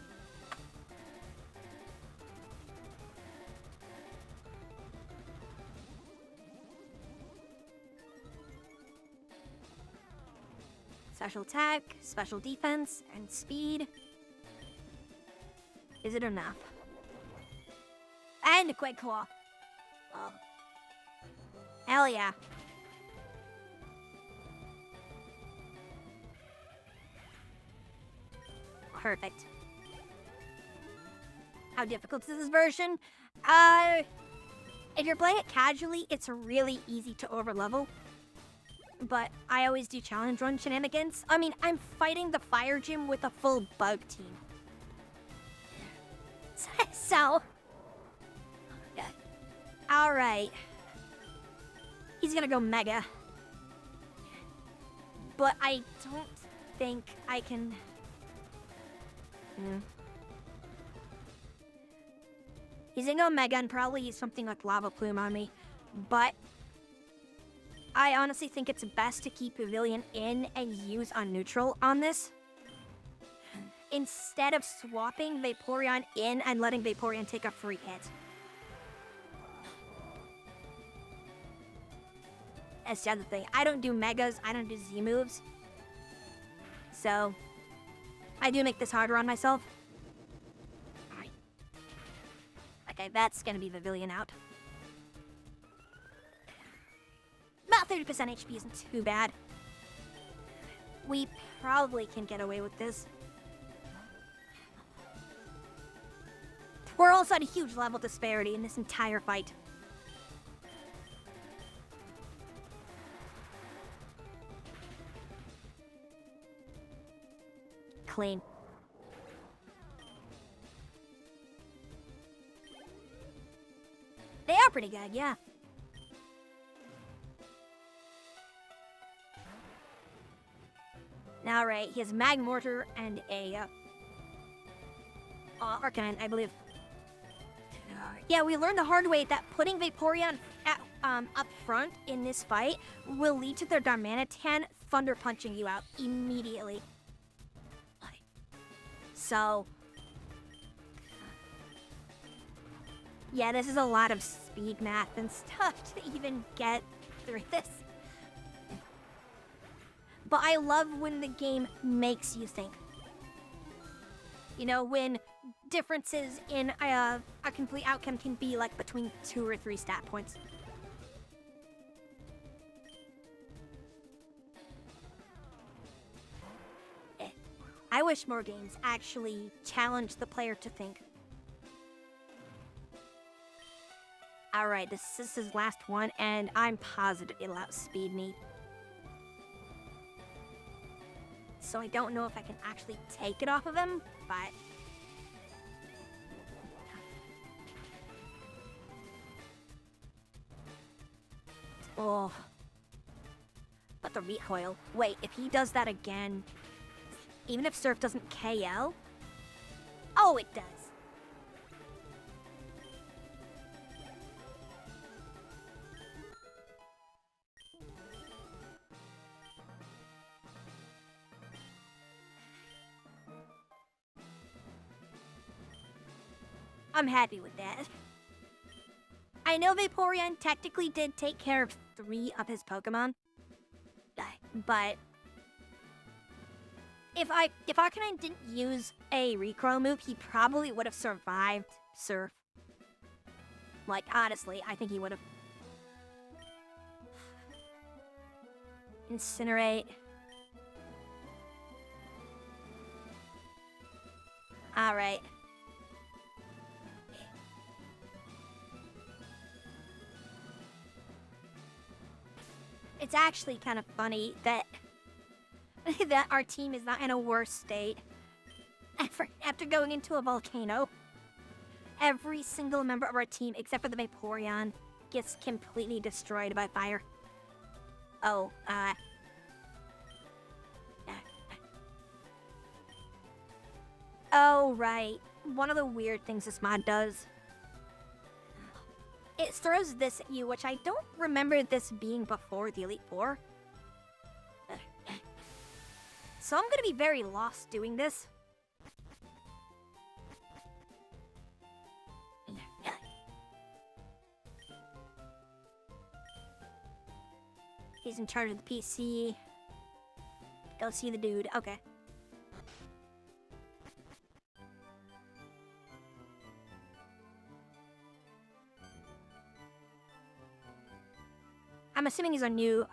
Special attack, special defense, and speed. Is it enough? And a Quick Claw. Oh. Hell yeah. Perfect. How difficult is this version? If you're playing it casually, it's really easy to overlevel. But I always do challenge run shenanigans. I mean, I'm fighting the fire gym with a full bug team. So... Alright. He's gonna go Mega. But I don't think I can... He's gonna go Mega and probably use something like Lava Plume on me. But I honestly think it's best to keep Pavilion in and use on neutral on this, instead of swapping Vaporeon in and letting Vaporeon take a free hit. That's the other thing. I don't do Megas, I don't do Z moves. So, I do make this harder on myself. Alright. Okay, that's gonna be Pavilion out. About 30% HP isn't too bad. We probably can get away with this. We're also at a huge level disparity in this entire fight. Clean. pretty good, yeah. Alright, he has Mag Mortar and a Arcanine, I believe. Yeah, we learned the hard way that putting Vaporeon up front in this fight will lead to their Darmanitan Thunder Punching you out immediately. So, yeah, this is a lot of speed math and stuff to even get through this. But I love when the game makes you think. You know, when differences in a complete outcome can be like between 2 or 3 stat points. I wish more games actually challenge the player to think. Alright, this is his last one, and I'm positive it'll outspeed me. So I don't know if I can actually take it off of him, but... Oh. But the recoil. Wait, if he does that again... Even if Surf doesn't KL? Oh, it does. I'm happy with that. I know Vaporeon technically did take care of 3 of his Pokemon, but if Arcanine didn't use a recoil move, he probably would have survived Surf. Like, honestly, I think he would have. Incinerate. Alright. It's actually kind of funny that that our team is not in a worse state after going into a volcano. Every single member of our team, except for the Vaporeon, gets completely destroyed by fire. Oh, oh, right. One of the weird things this mod does, it throws this at you, which I don't remember this being before the Elite Four. So I'm gonna be very lost doing this. He's in charge of the PC. Go see the dude. Okay. I'm assuming these are new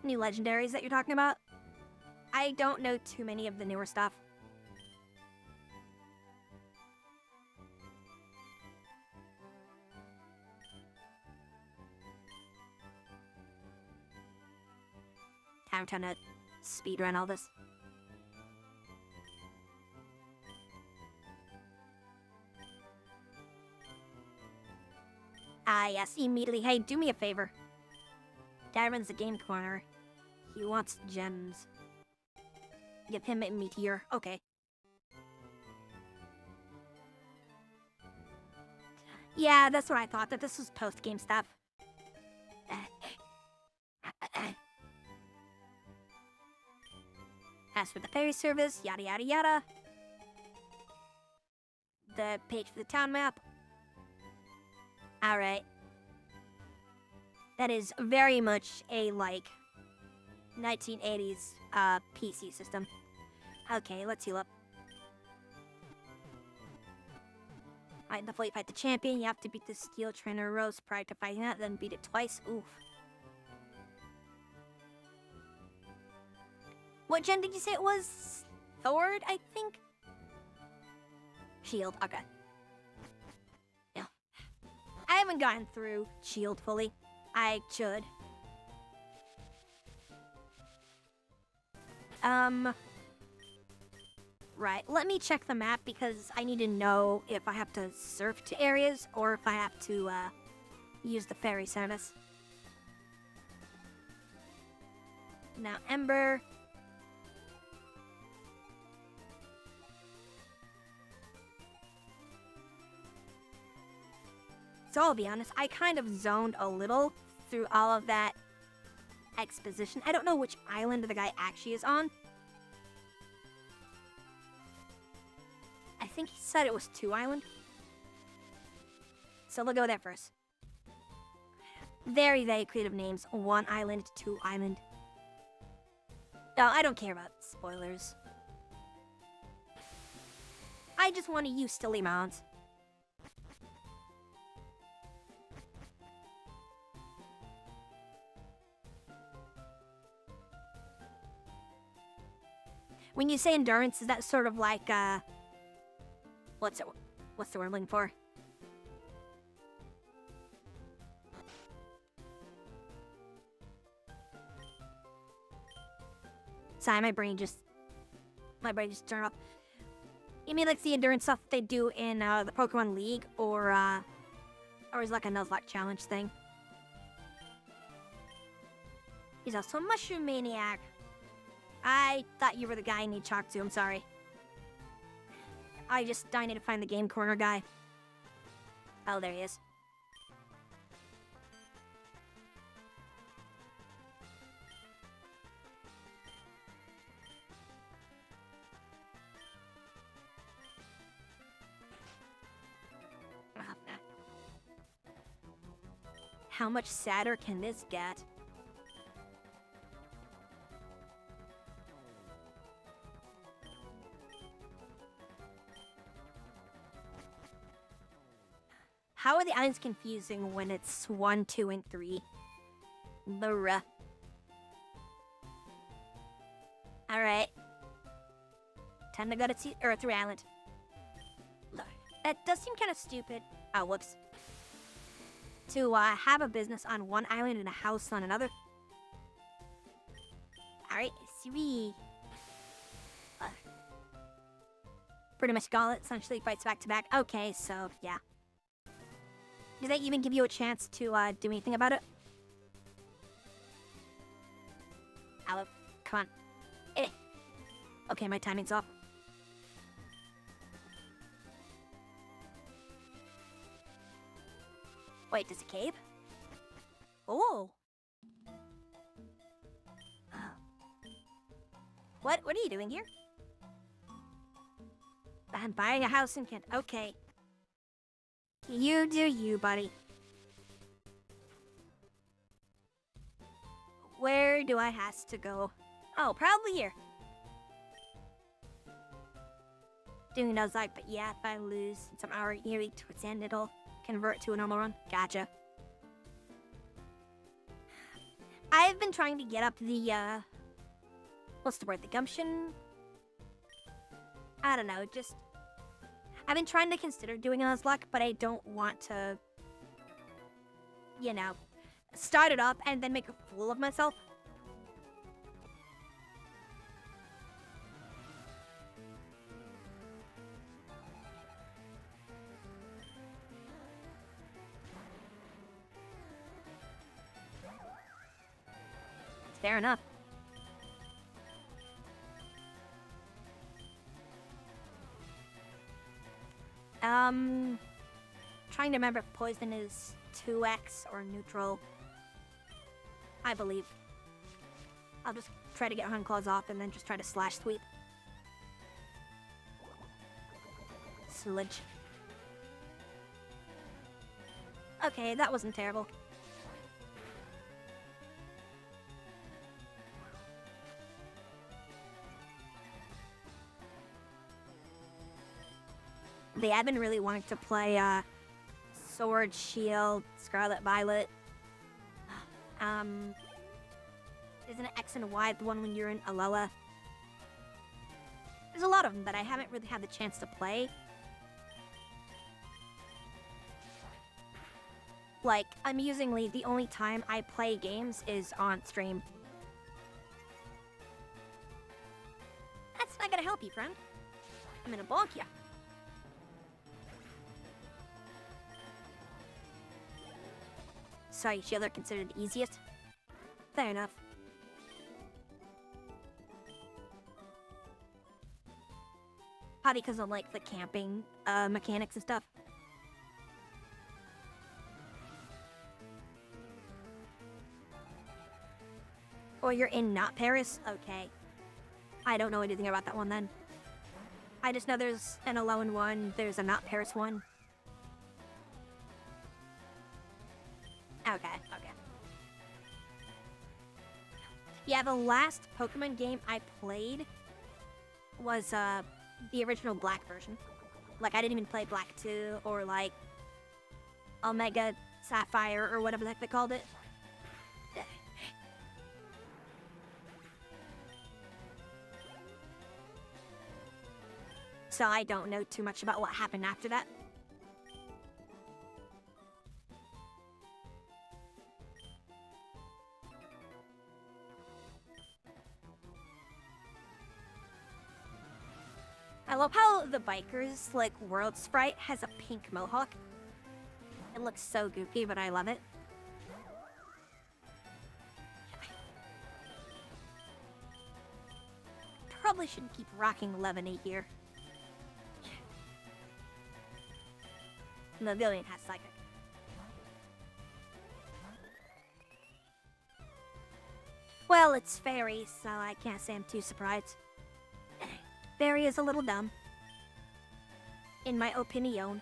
legendaries that you're talking about. I don't know too many of the newer stuff. I'm trying to speedrun all this. Ah, yes, immediately. Hey, do me a favor. Dad runs the game corner. He wants gems. Give him a meteor. Okay. Yeah, that's what I thought, that this was post-game stuff. As for the ferry service, yada yada yada. The page for the town map. Alright. That is very much a, like, 1980s PC system. Okay, let's heal up. Alright, before you fight the champion, you have to beat the Steel Trainer Rose prior to fighting that, then beat it twice. Oof. What gen did you say it was? Thord, I think? Shield, okay. Yeah. I haven't gotten through Shield fully. I should. Right, let me check the map because I need to know if I have to surf to areas or if I have to use the ferry service. Now, Ember. So I'll be honest, I kind of zoned a little through all of that exposition. I don't know which island the guy actually is on. I think he said it was Two Island. So we'll go there first. Very, very creative names. One Island, Two Island. No, I don't care about spoilers. I just want to use Stilly Mounds. When you say endurance, is that sort of like, what's the word I'm looking for? Sorry, my brain just turned off. You mean like the endurance stuff they do in the Pokemon League, or is it like a Nuzlocke challenge thing? He's also a Mushroom Maniac. I thought you were the guy I need to talk to, I'm sorry. I need to find the game corner guy. Oh, there he is. How much sadder can this get? How are the islands confusing when it's 1, 2, and 3? Bruh. Alright. Time to go to 3 Island. That does seem kind of stupid. Oh, whoops. To have a business on one island and a house on another. Alright, 3. Pretty much got it. Essentially fights back to back. Okay, so yeah. Did they even give you a chance to do anything about it? Aloe, come on. Eh. Okay, my timing's off. Wait, does it cave? Oh. What are you doing here? I'm buying a house in Kent. Okay. You do you, buddy. Where do I has to go? Oh, probably here. Doing Nuzlocke, but yeah, if I lose since I'm already nearly towards the end, it'll convert to a normal run. Gotcha. I've been trying to get up the, what's the word? The gumption? I don't know, just... I've been trying to consider doing a Nuzlocke, but I don't want to, you know, start it up and then make a fool of myself. Fair enough. Trying to remember if poison is 2x or neutral. I believe. I'll just try to get Hun Claws off and then just try to slash sweep. Sludge. Okay, that wasn't terrible. They have been really wanting to play Sword, Shield, Scarlet Violet. Isn't it X and Y, the one when you're in Alola? There's a lot of them that I haven't really had the chance to play. Like, amusingly, the only time I play games is on stream. That's not gonna help you, friend. I'm gonna bonk ya. Sorry, Shielder considered the easiest. Fair enough. Probably because of, like, the camping mechanics and stuff. Or you're in not Paris? Okay. I don't know anything about that one then. I just know there's an alone one, there's a not Paris one. Okay. Yeah, the last Pokemon game I played was the original Black version. Like, I didn't even play Black 2 or like Omega Sapphire or whatever the heck they called it. So I don't know too much about what happened after that. I love how the biker's, like, world sprite has a pink mohawk. It looks so goofy, but I love it. Probably shouldn't keep rocking 11-8 here. Pavilion has Psychic. Well, it's Fairy, so I can't say I'm too surprised. Fairy is a little dumb. In my opinion.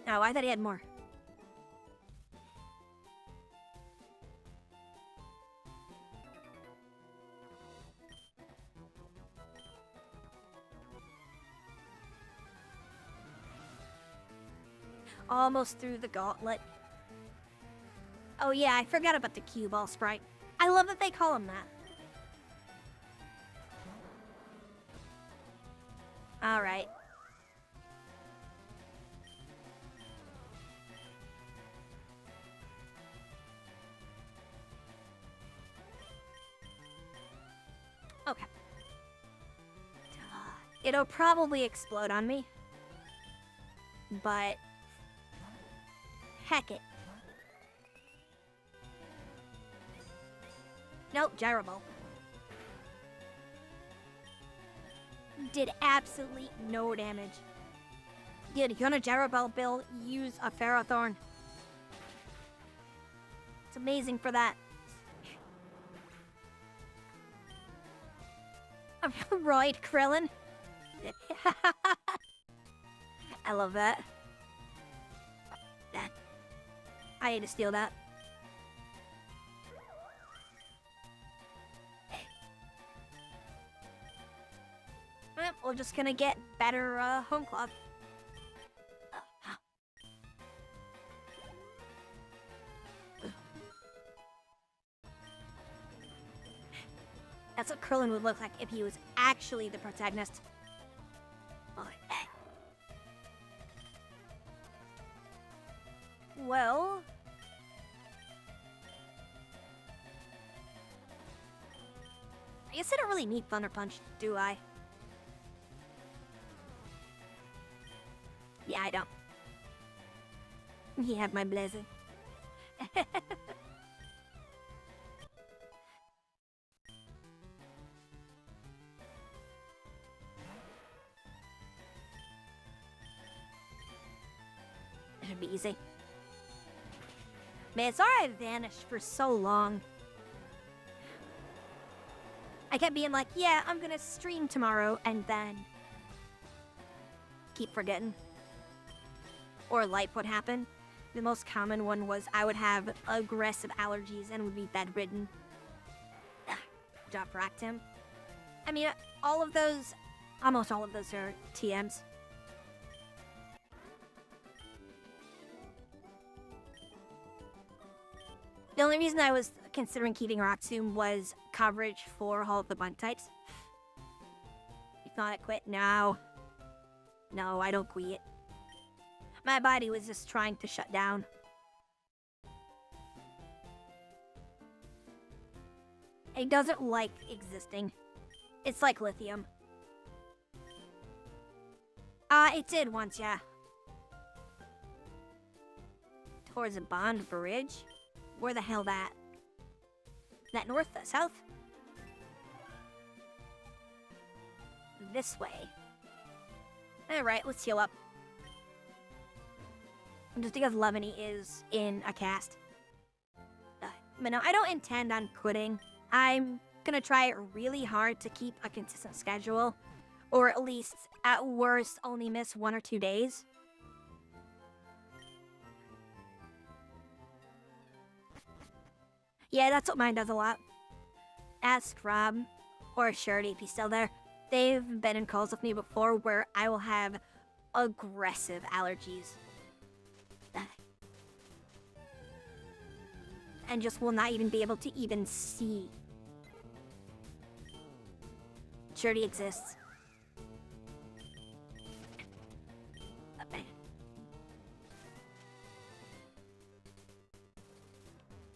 Oh, I thought he had more. Almost through the gauntlet. Oh yeah, I forgot about the cue ball sprite. I love that they call him that. Alright. Okay. It'll probably explode on me. But heck it. Nope, Gyro Ball. Did absolutely no damage. Dude, if you want a Gyro Ball build, use a Ferrothorn. It's amazing for that. Right, Krillin. I love that. I had to steal that. Well, we're just gonna get better home club. That's what Krillin would look like if he was actually the protagonist. Well... I guess I don't really need Thunder Punch, do I? Yeah, I don't. You have my blessing. It'll be easy. Man, sorry I vanished for so long. I kept being like, yeah, I'm gonna stream tomorrow, and then keep forgetting. Or life would happen. The most common one was I would have aggressive allergies and would be bedridden. Job racked him. I mean, all of those, almost all of those are TMs. The only reason I was considering keeping Rock Tomb was coverage for all of the bug types. If not, I quit now. No, I don't quit. My body was just trying to shut down. It doesn't like existing. It's like lithium. It did once, yeah. Towards a bond bridge? Where the hell that? That north, south? This way. Alright, let's heal up. Just because Lemony is in a cast. But no, I don't intend on quitting. I'm gonna try really hard to keep a consistent schedule. Or at least, at worst, only miss 1 or 2 days. Yeah, that's what mine does a lot. Ask Rob, or Shirley if he's still there. They've been in calls with me before where I will have aggressive allergies. And just will not even be able to even see. Shirley exists.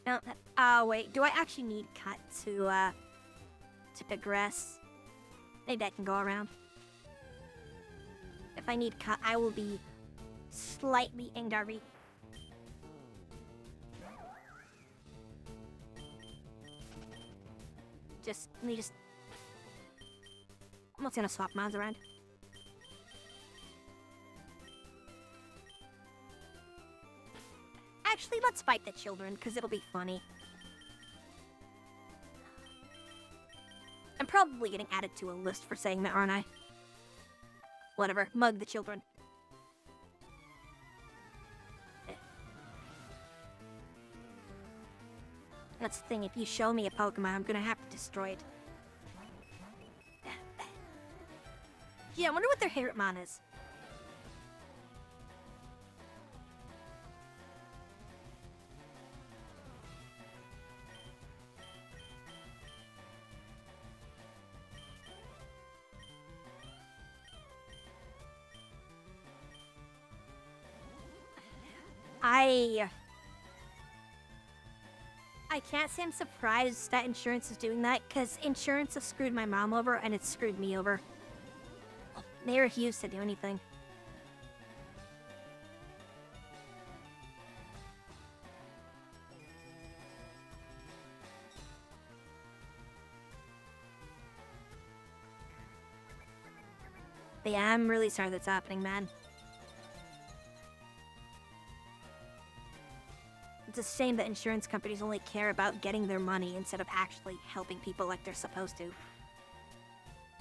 No, wait, do I actually need cut to progress? Maybe I can go around. If I need cut, I will be slightly angry. Let me just... I'm not gonna swap mods around. Actually, let's fight the children, because it'll be funny. I'm probably getting added to a list for saying that, aren't I? Whatever, mug the children. That's the thing, if you show me a Pokemon, I'm gonna have to destroy it. Yeah, I wonder what their favorite mon is. I can't say I'm surprised that insurance is doing that, because insurance has screwed my mom over, and it's screwed me over. They refuse to do anything. But yeah, I'm really sorry that's happening, man. It's a shame that insurance companies only care about getting their money instead of actually helping people like they're supposed to.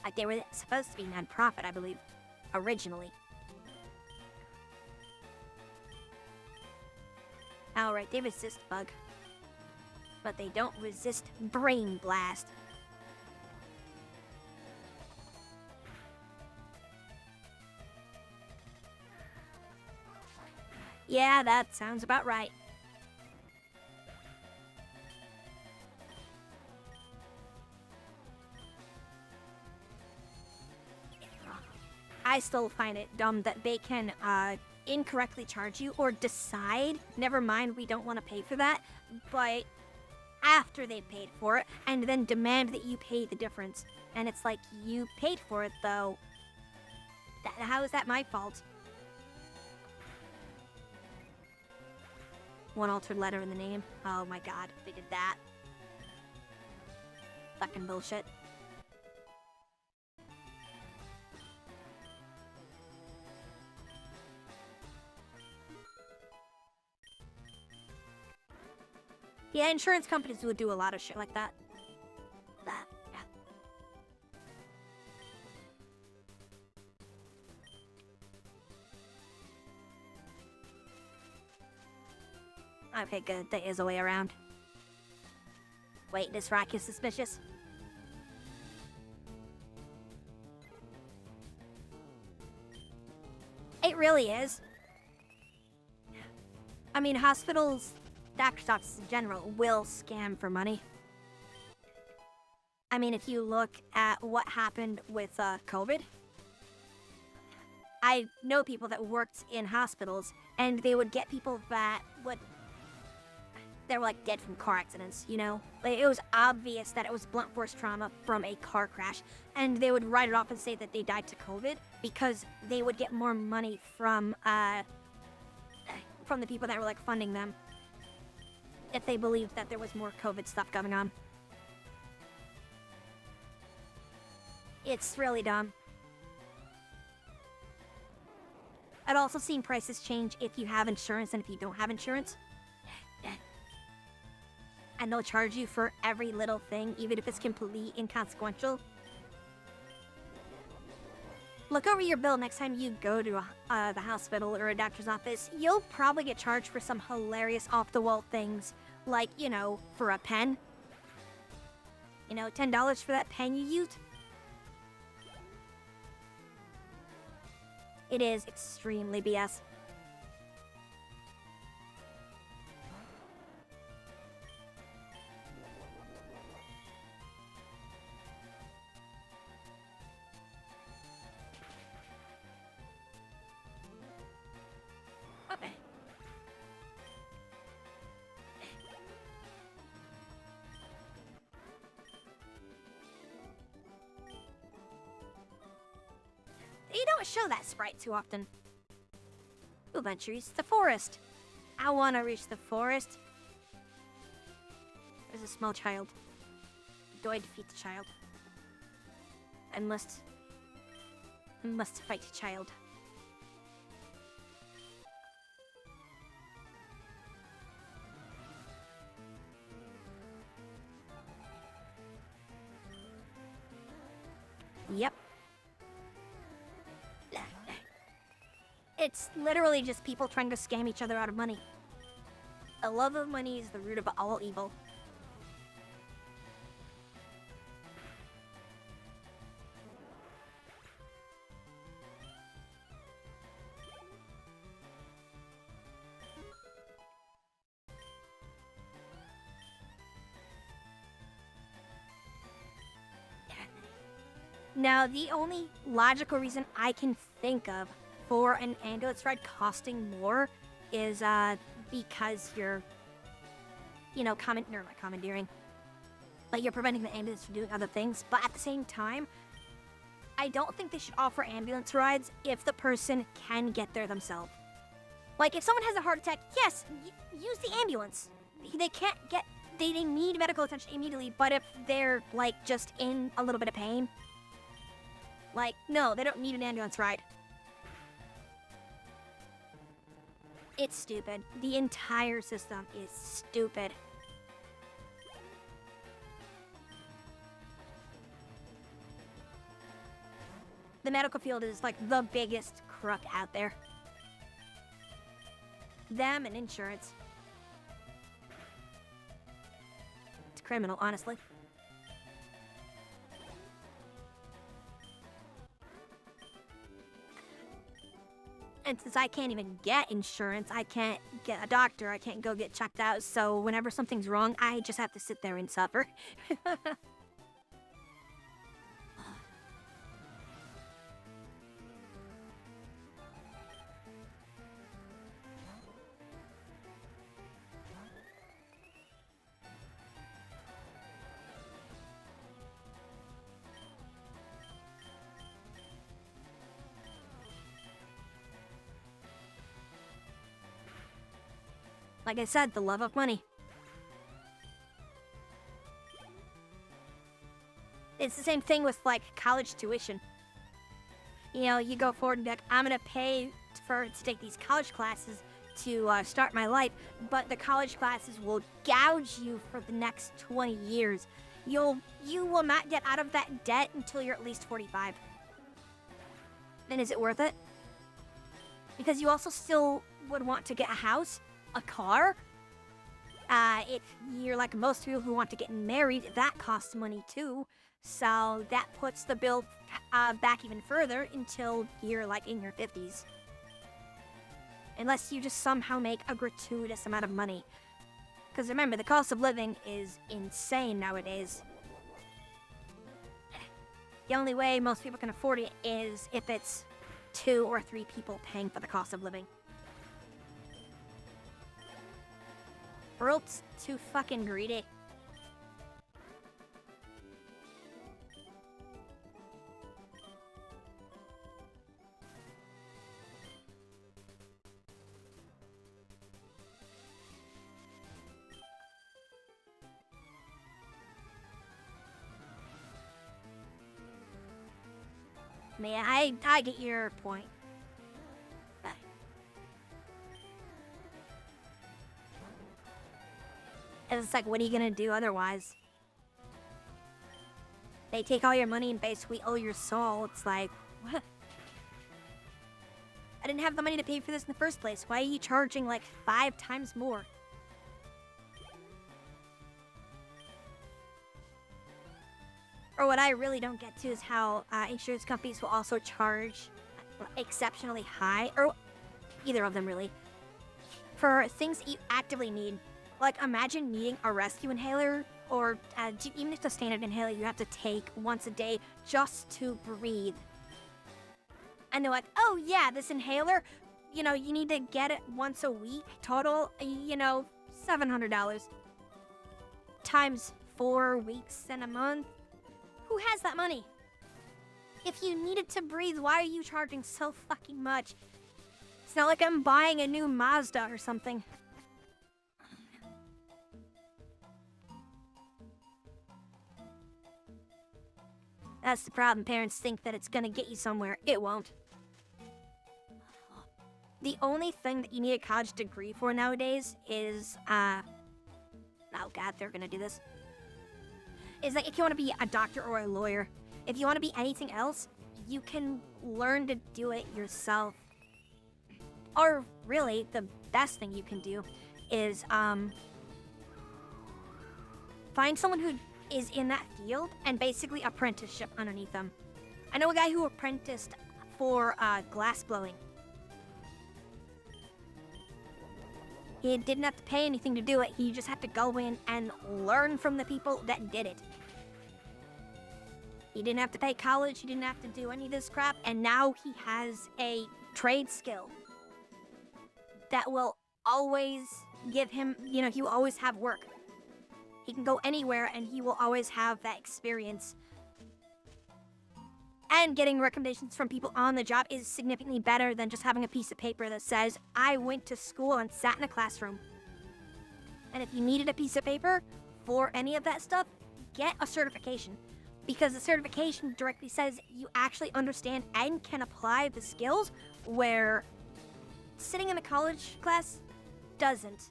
Like, they were supposed to be non-profit, I believe, originally. Alright, they resist bug. But they don't resist brain blast. Yeah, that sounds about right. I still find it dumb that they can incorrectly charge you or decide, never mind, we don't want to pay for that, but after they paid for it, and then demand that you pay the difference. And it's like, you paid for it though. How is that my fault? One altered letter in the name. Oh my god, they did that. Fucking bullshit. Yeah, insurance companies would do a lot of shit like that. Okay, good. There is a way around. Wait, this rock is suspicious. It really is. I mean, hospitals, doctor shops in general, will scam for money. I mean, if you look at what happened with COVID, I know people that worked in hospitals, and they would get people that were like dead from car accidents, you know? Like, it was obvious that it was blunt force trauma from a car crash, and they would write it off and say that they died to COVID because they would get more money from the people that were like funding them if they believed that there was more COVID stuff going on. It's really dumb. I've also seen prices change if you have insurance and if you don't have insurance. And they'll charge you for every little thing, even if it's completely inconsequential. Look over your bill next time you go to the hospital or a doctor's office. You'll probably get charged for some hilarious off-the-wall things, like, you know, for a pen. You know, $10 for that pen you used. It is extremely BS. Okay. You don't show that sprite too often. Ooh, let's reach the forest. I want to reach the forest. There's a small child. Do I defeat the child? I must fight the child. Yep. It's literally just people trying to scam each other out of money. A love of money is the root of all evil. Now, the only logical reason I can think of for an ambulance ride costing more is because you're, you know, not commandeering, but you're preventing the ambulance from doing other things. But at the same time, I don't think they should offer ambulance rides if the person can get there themselves. Like, if someone has a heart attack, yes, use the ambulance. They can't get, they need medical attention immediately, but if they're, like, just in a little bit of pain, like, no, they don't need an ambulance ride. It's stupid. The entire system is stupid. The medical field is like the biggest crook out there. Them and insurance. It's criminal, honestly. And since I can't even get insurance, I can't get a doctor, I can't go get checked out, so whenever something's wrong, I just have to sit there and suffer. Like I said, the love of money. It's the same thing with, like, college tuition. You know, you go forward and be like, I'm gonna pay to take these college classes to start my life, but the college classes will gouge you for the next 20 years. You will not get out of that debt until you're at least 45. Then is it worth it? Because you also still would want to get a house, a car. If you're like most people who want to get married, that costs money too. So that puts the bill back even further until you're like in your 50s. Unless you just somehow make a gratuitous amount of money. Because remember, the cost of living is insane nowadays. The only way most people can afford it is if it's 2 or 3 people paying for the cost of living. World's too fucking greedy. Man, I get your point. It's like, what are you gonna do otherwise? They take all your money and basically owe your soul. It's like, what? I didn't have the money to pay for this in the first place. Why are you charging like 5 times more? Or what I really don't get to is how insurance companies will also charge exceptionally high, or either of them really, for things that you actively need. Like, imagine needing a rescue inhaler, or even if it's a standard inhaler you have to take once a day just to breathe. And they're like, oh yeah, this inhaler, you know, you need to get it once a week. Total, you know, $700. Times 4 weeks and a month. Who has that money? If you needed to breathe, why are you charging so fucking much? It's not like I'm buying a new Mazda or something. That's the problem. Parents think that it's gonna get you somewhere. It won't. The only thing that you need a college degree for nowadays is, oh god, they're gonna do this. Is like, if you want to be a doctor or a lawyer, if you want to be anything else, you can learn to do it yourself. Or really, the best thing you can do is find someone who is in that field and basically apprenticeship underneath them. I know a guy who apprenticed for glass blowing. He didn't have to pay anything to do it. He just had to go in and learn from the people that did it. He didn't have to pay college. He didn't have to do any of this crap. And now he has a trade skill that will always give him, you know, he will always have work. He can go anywhere and he will always have that experience. And getting recommendations from people on the job is significantly better than just having a piece of paper that says, I went to school and sat in a classroom. And if you needed a piece of paper for any of that stuff, get a certification. Because the certification directly says you actually understand and can apply the skills, where sitting in a college class doesn't.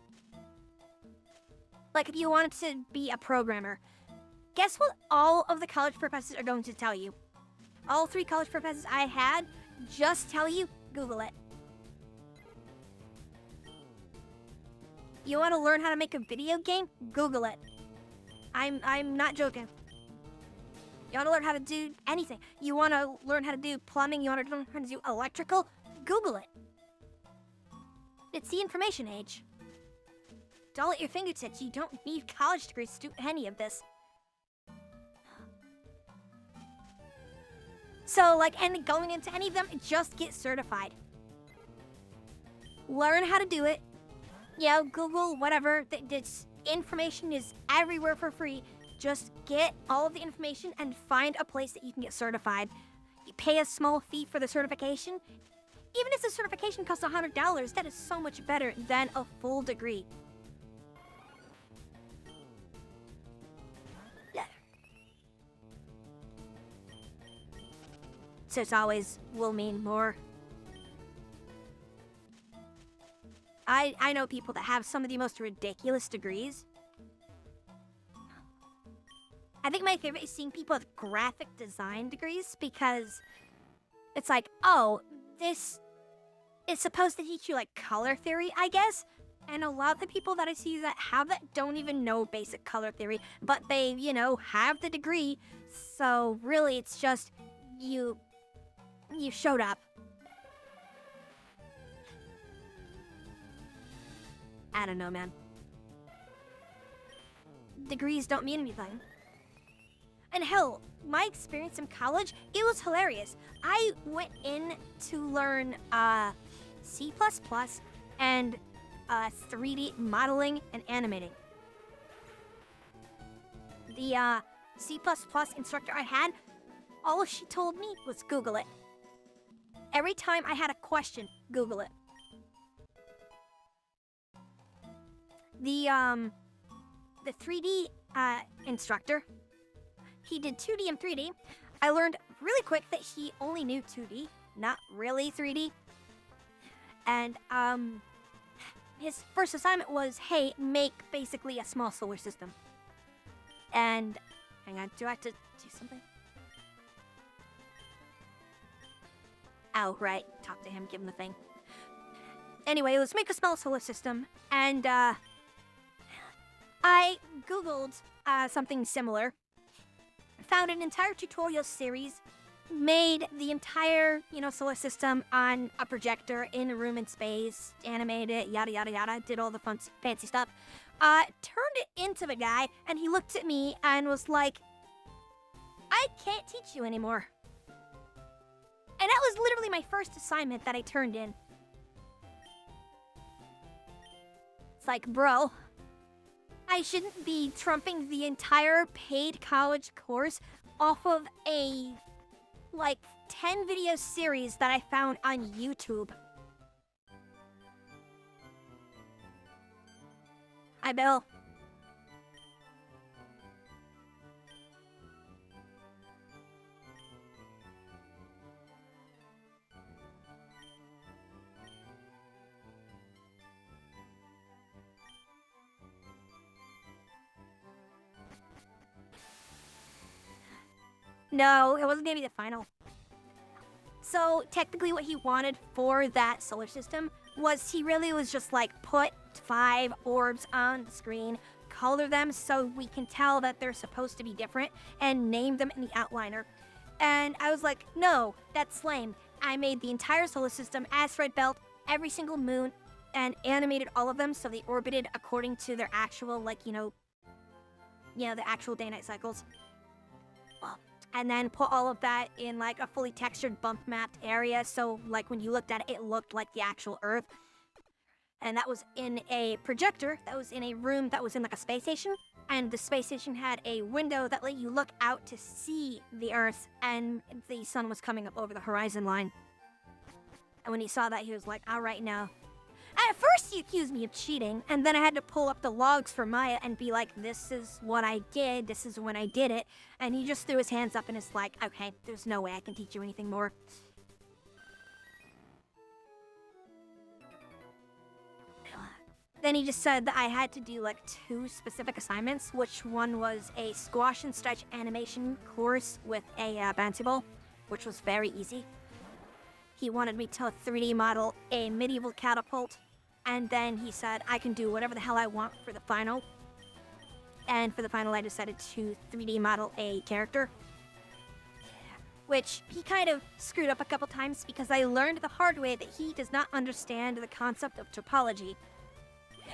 Like, if you wanted to be a programmer, guess what all of the college professors are going to tell you? All 3 college professors I had just tell you, Google it. You want to learn how to make a video game? Google it. I'm not joking. You want to learn how to do anything. You want to learn how to do plumbing. You want to learn how to do electrical. Google it. It's the information age. It's all at your fingertips. You don't need college degrees to do any of this. So, like, and going into any of them, just get certified. Learn how to do it. You know, Google, whatever. This information is everywhere for free. Just get all of the information and find a place that you can get certified. You pay a small fee for the certification. Even if the certification costs $100, that is so much better than a full degree. So it's always will mean more. I know people that have some of the most ridiculous degrees. I think my favorite is seeing people with graphic design degrees, because it's like, oh, this is supposed to teach you like color theory, I guess. And a lot of the people that I see that have that don't even know basic color theory, but they, you know, have the degree. So really, it's just you showed up. I don't know, man. Degrees don't mean anything. And hell, my experience in college, it was hilarious. I went in to learn C++ and 3D modeling and animating. The C++ instructor I had, all she told me was Google it. Every time I had a question, Google it. The 3D instructor, he did 2D and 3D. I learned really quick that he only knew 2D, not really 3D. And his first assignment was, hey, make basically a small solar system. And hang on, do I have to do something? Oh, right. Talk to him, give him the thing. Anyway, let's make a small solar system. And I Googled something similar, found an entire tutorial series, made the entire, solar system on a projector in a room in space, animated it, yada, yada, yada, did all the fancy stuff. Turned it into the guy, and he looked at me and was like, I can't teach you anymore. And that was literally my first assignment that I turned in. It's like, bro, I shouldn't be trumping the entire paid college course off of a, 10 video series that I found on YouTube. Hi, Bill. No, it wasn't gonna be the final. So, technically what he wanted for that solar system was he really was just put 5 orbs on the screen, color them so we can tell that they're supposed to be different, and name them in the outliner. And I was like, no, that's lame. I made the entire solar system, asteroid belt, every single moon, and animated all of them so they orbited according to their actual, the actual day-night cycles. And then put all of that in a fully textured bump mapped area, so when you looked at it, it looked like the actual Earth. And that was in a projector that was in a room that was in a space station, and the space station had a window that let you look out to see the Earth, and the sun was coming up over the horizon line. And when he saw that, he was like, all right, now. At first, he accused me of cheating, and then I had to pull up the logs for Maya and be like, this is what I did, this is when I did it. And he just threw his hands up and is like, okay, there's no way I can teach you anything more. Then he just said that I had to do 2 specific assignments, which one was a squash and stretch animation course with a bouncy ball, which was very easy. He wanted me to 3D model a medieval catapult, and then he said I can do whatever the hell I want for the final. And for the final, I decided to 3D model a character, which he kind of screwed up a couple times because I learned the hard way that he does not understand the concept of topology,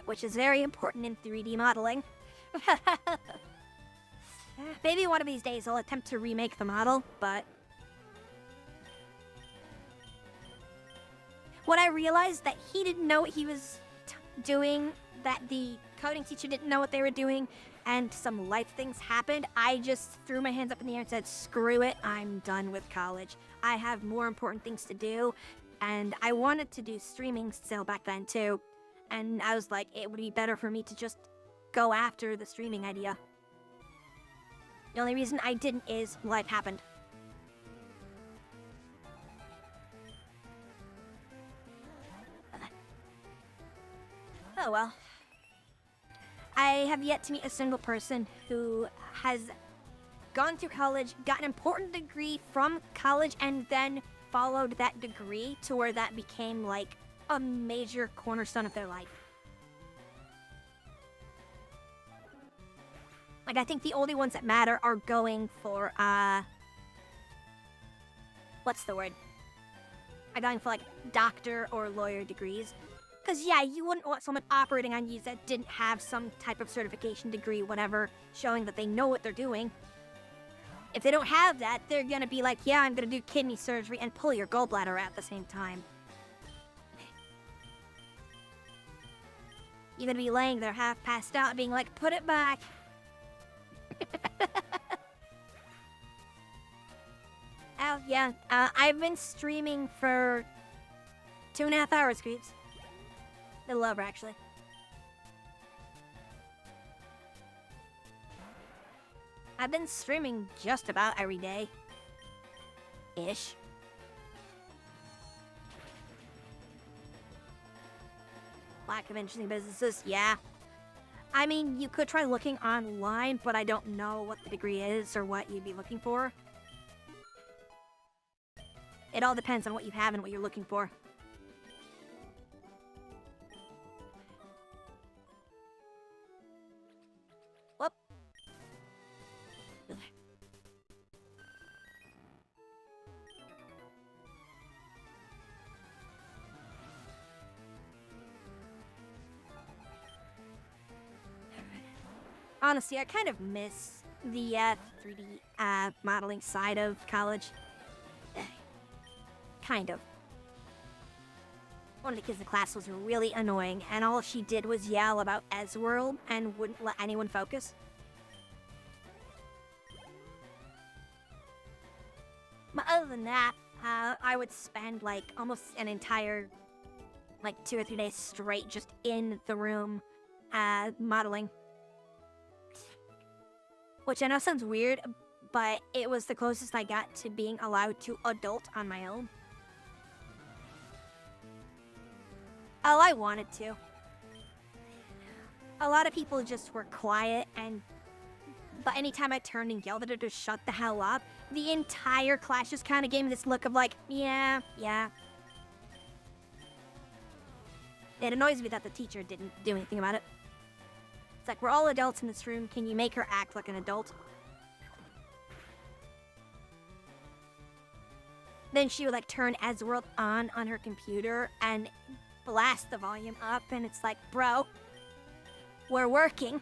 which is very important in 3D modeling. Maybe one of these days I'll attempt to remake the model, but when I realized that he didn't know what he was doing, that the coding teacher didn't know what they were doing, and some life things happened, I just threw my hands up in the air and said, screw it, I'm done with college. I have more important things to do, and I wanted to do streaming still back then too. And I was like, it would be better for me to just go after the streaming idea. The only reason I didn't is life happened. Oh well. I have yet to meet a single person who has gone through college, got an important degree from college, and then followed that degree to where that became a major cornerstone of their life. I think the only ones that matter are going for, what's the word? Are going for, doctor or lawyer degrees. Because, yeah, you wouldn't want someone operating on you that didn't have some type of certification degree, whatever, showing that they know what they're doing. If they don't have that, they're gonna be like, yeah, I'm gonna do kidney surgery and pull your gallbladder at the same time. You're gonna be laying there half passed out being like, put it back. Oh, yeah. I've been streaming for 2.5 hours, creeps. A little over, actually. I've been streaming just about every day. Ish. Lack of interesting businesses, yeah. I mean, you could try looking online, but I don't know what the degree is or what you'd be looking for. It all depends on what you have and what you're looking for. Whoop. Honestly, I kind of miss the 3D modeling side of college. Kind of. One of the kids in the class was really annoying, and all she did was yell about Ezworld and wouldn't let anyone focus. But other than that, I would spend like almost an entire, like 2 or 3 days straight just in the room modeling. Which I know sounds weird, but it was the closest I got to being allowed to adult on my own. Oh, I wanted to. A lot of people just were quiet, but anytime I turned and yelled at her to shut the hell up, the entire class just kind of gave me this look of like, yeah. It annoys me that the teacher didn't do anything about it. It's like, we're all adults in this room, can you make her act like an adult? Then she would like turn Ezworld on her computer and blast the volume up, and it's like, bro, we're working.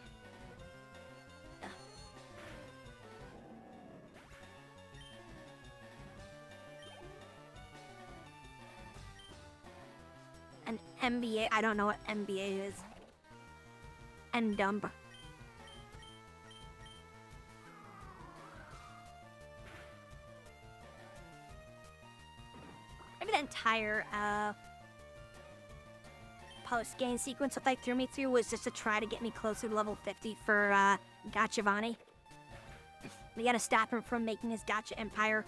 An MBA, I don't know what MBA is. And dumb. Maybe the entire post-game sequence that they threw me through was just to try to get me closer to level 50 for Gachevani. We gotta stop him from making his Gacha empire.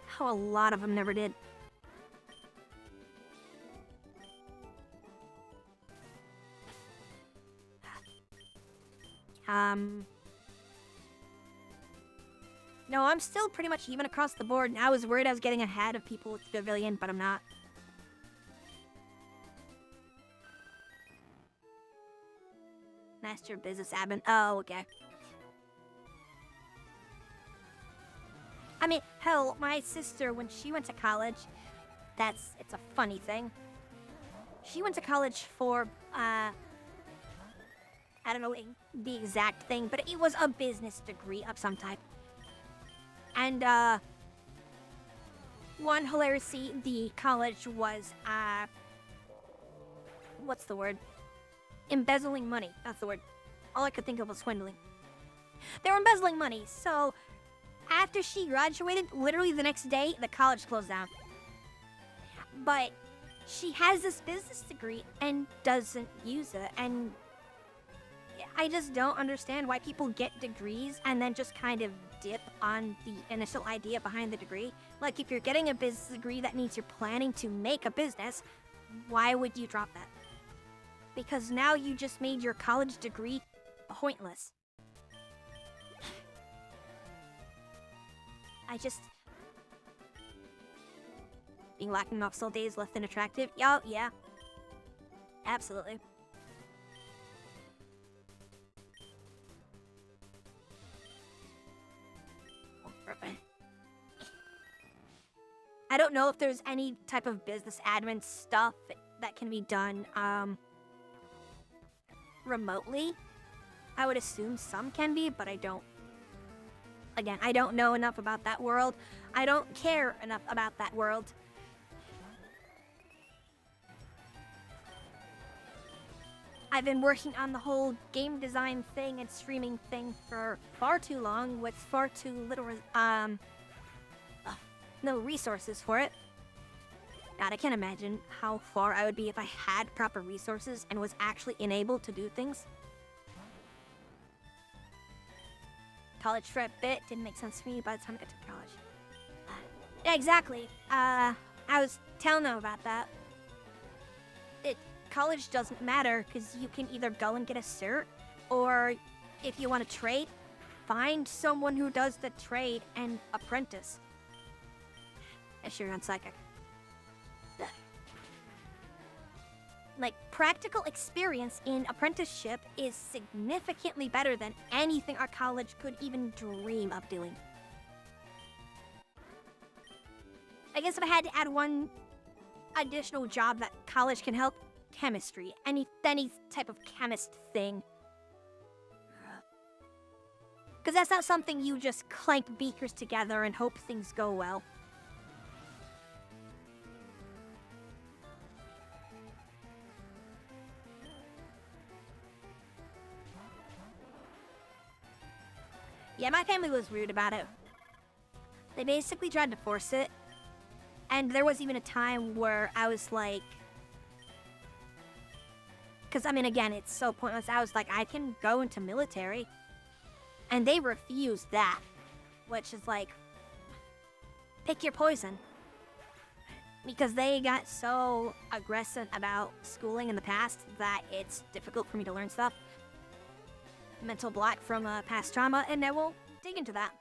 How a lot of them never did. No, I'm still pretty much even across the board. I was worried I was getting ahead of people with Pavilion, but I'm not. Master Business Admin. Oh, okay. I mean, hell, my sister, when she went to college, it's a funny thing. She went to college for, I don't know the exact thing, but it was a business degree of some type. And, one hilarity, the college was, what's the word? Embezzling money. That's the word. All I could think of was swindling. They were embezzling money, so after she graduated, literally the next day, the college closed down. But she has this business degree and doesn't use it, and I just don't understand why people get degrees and then just kind of dip on the initial idea behind the degree. Like, if you're getting a business degree, that means you're planning to make a business. Why would you drop that? Because now you just made your college degree pointless. Being lacking off soul days left than attractive? Yeah. Absolutely. I don't know if there's any type of business admin stuff that can be done remotely. I would assume some can be, but I don't. Again, I don't know enough about that world. I don't care enough about that world. I've been working on the whole game design thing and streaming thing for far too long with far too little, no resources for it. God, I can't imagine how far I would be if I had proper resources and was actually enabled to do things. College for a bit didn't make sense to me by the time I got to college. Yeah, exactly. I was telling them about that. College doesn't matter because you can either go and get a cert, or if you want to trade, find someone who does the trade and apprentice. If you're on psychic. Like, practical experience in apprenticeship is significantly better than anything our college could even dream of doing. I guess if I had to add one additional job that college can help, chemistry. Any type of chemist thing. Because that's not something you just clank beakers together and hope things go well. Yeah, my family was weird about it. They basically tried to force it. And there was even a time where I was like... Because, I mean, again, it's so pointless. I was like, I can go into military. And they refused that. Which is like, pick your poison. Because they got so aggressive about schooling in the past that it's difficult for me to learn stuff. Mental block from past trauma, and I won't dig into that.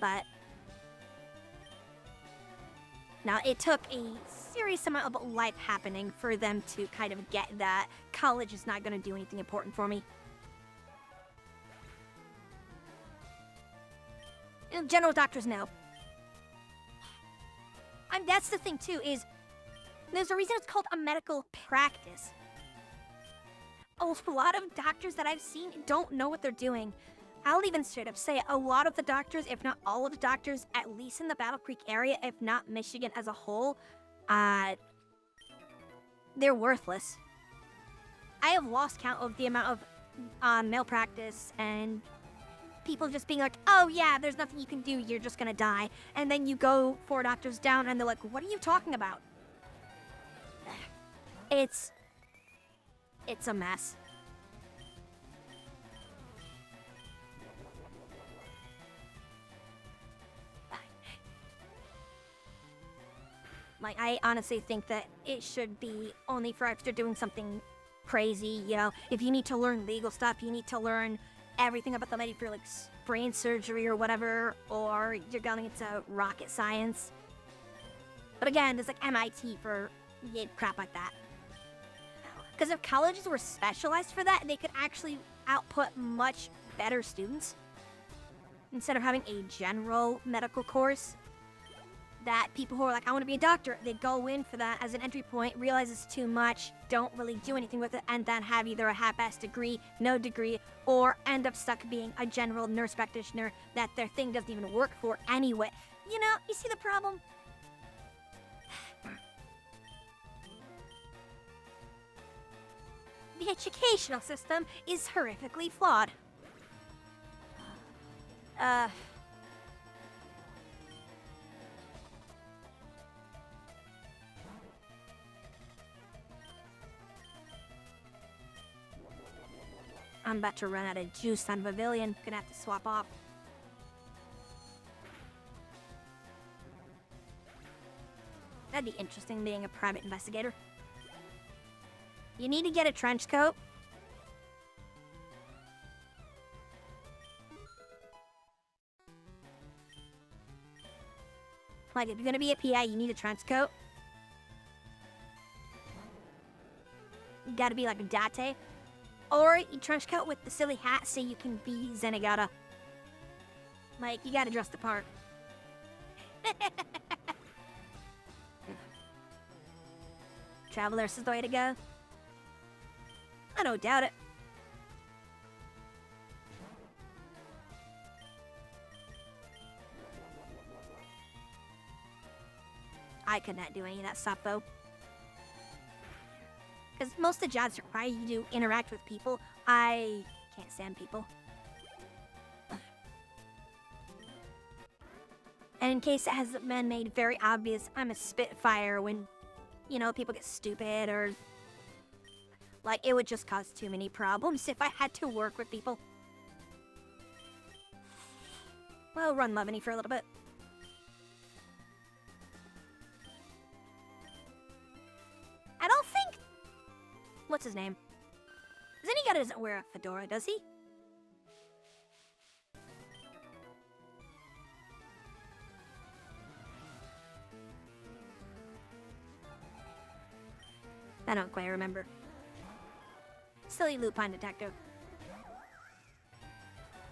But... Now, it took a serious amount of life happening for them to kind of get that college is not going to do anything important for me. General doctors know. That's the thing, too, is there's a reason it's called a medical practice. A lot of doctors that I've seen don't know what they're doing. I'll even straight up say a lot of the doctors, if not all of the doctors, at least in the Battle Creek area, if not Michigan as a whole, they're worthless. I have lost count of the amount of malpractice and people just being like, oh yeah, there's nothing you can do, you're just gonna die. And then you go 4 doctors down and they're like, what are you talking about? It's a mess. Like, I honestly think that it should be only for if you're doing something crazy, you know. If you need to learn legal stuff, you need to learn everything about the med for, like, brain surgery or whatever, or you're going into rocket science. But again, there's, like, MIT for crap like that. Because if colleges were specialized for that, they could actually output much better students. Instead of having a general medical course. That people who are like, I want to be a doctor, they go in for that as an entry point, realize it's too much, don't really do anything with it, and then have either a half-ass degree, no degree, or end up stuck being a general nurse practitioner that their thing doesn't even work for anyway. You know, you see the problem? The educational system is horrifically flawed. I'm about to run out of juice on Pavilion. Gonna have to swap off. That'd be interesting, being a private investigator. You need to get a trench coat. Like, if you're gonna be a PI, you need a trench coat. You gotta be like a Date. Or you trench coat with the silly hat so you can be Zenigata. Like, you gotta dress the part. Travelers is the way to go. I don't doubt it. I could not do any of that stuff, though. Because most of the jobs require you to interact with people. I can't stand people. And in case it hasn't been made very obvious, I'm a Spitfire when, you know, people get stupid or... Like, it would just cause too many problems if I had to work with people. Well, run Legendry for a little bit. I don't think... What's his name? Zenigata doesn't wear a fedora, does he? I don't quite remember. Silly Lupin detective.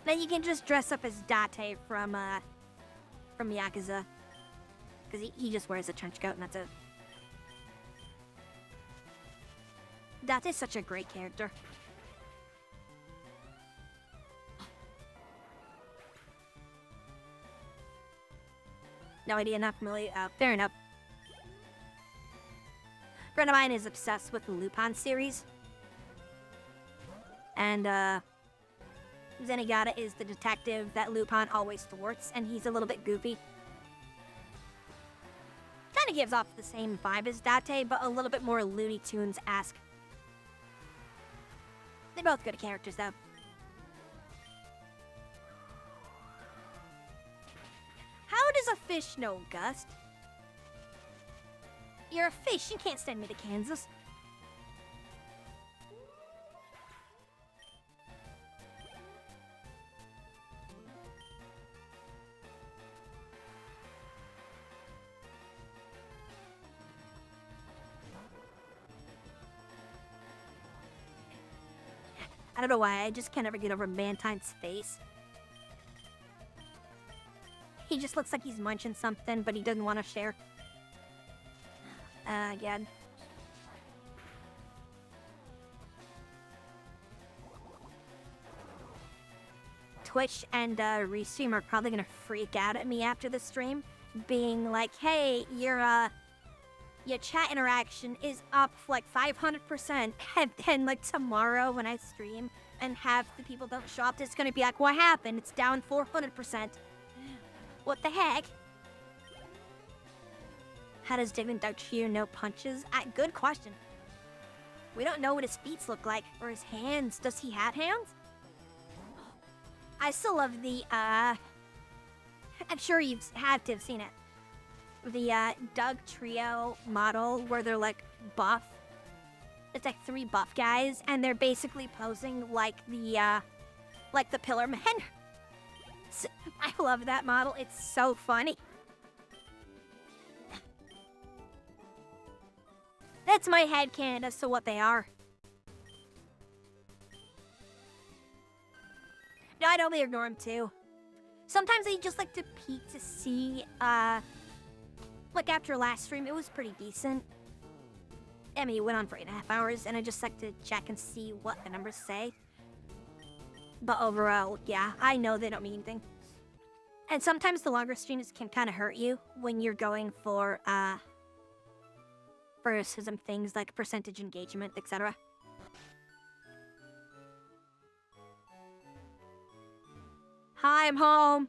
Then you can just dress up as Date from Yakuza. Because he just wears a trench coat and that's it. Date's such a great character. No idea, not familiar. Fair enough. A friend of mine is obsessed with the Lupin series. And, Zenigata is the detective that Lupin always thwarts, and he's a little bit goofy. Kinda gives off the same vibe as Date, but a little bit more Looney Tunes-esque. They're both good characters, though. How does a fish know Gust? You're a fish, you can't send me to Kansas. I don't know why, I just can't ever get over Mantine's face. He just looks like he's munching something, but he doesn't want to share. Again. Twitch and Restream are probably gonna freak out at me after the stream, being like, hey, your chat interaction is up like 500%, and then like tomorrow when I stream and half the people don't show up, it's gonna be like, what happened? It's down 400%. What the heck? How does Digman Dugtrio know punches? Good question. We don't know what his feet look like, or his hands. Does he have hands? I still love the, I'm sure you have to have seen it. The, Doug Trio model where they're, like, buff. It's like 3 buff guys, and they're basically posing like the Pillar Men. So, I love that model. It's so funny. That's my headcanon as to what they are. No, I totally ignore them too. Sometimes I just like to peek to see, like after last stream, it was pretty decent. I mean, it went on for 8.5 hours, and I just like to check and see what the numbers say. But overall, yeah, I know they don't mean anything. And sometimes the longer streams can kind of hurt you when you're going for some things like percentage engagement, etc. Hi, I'm home.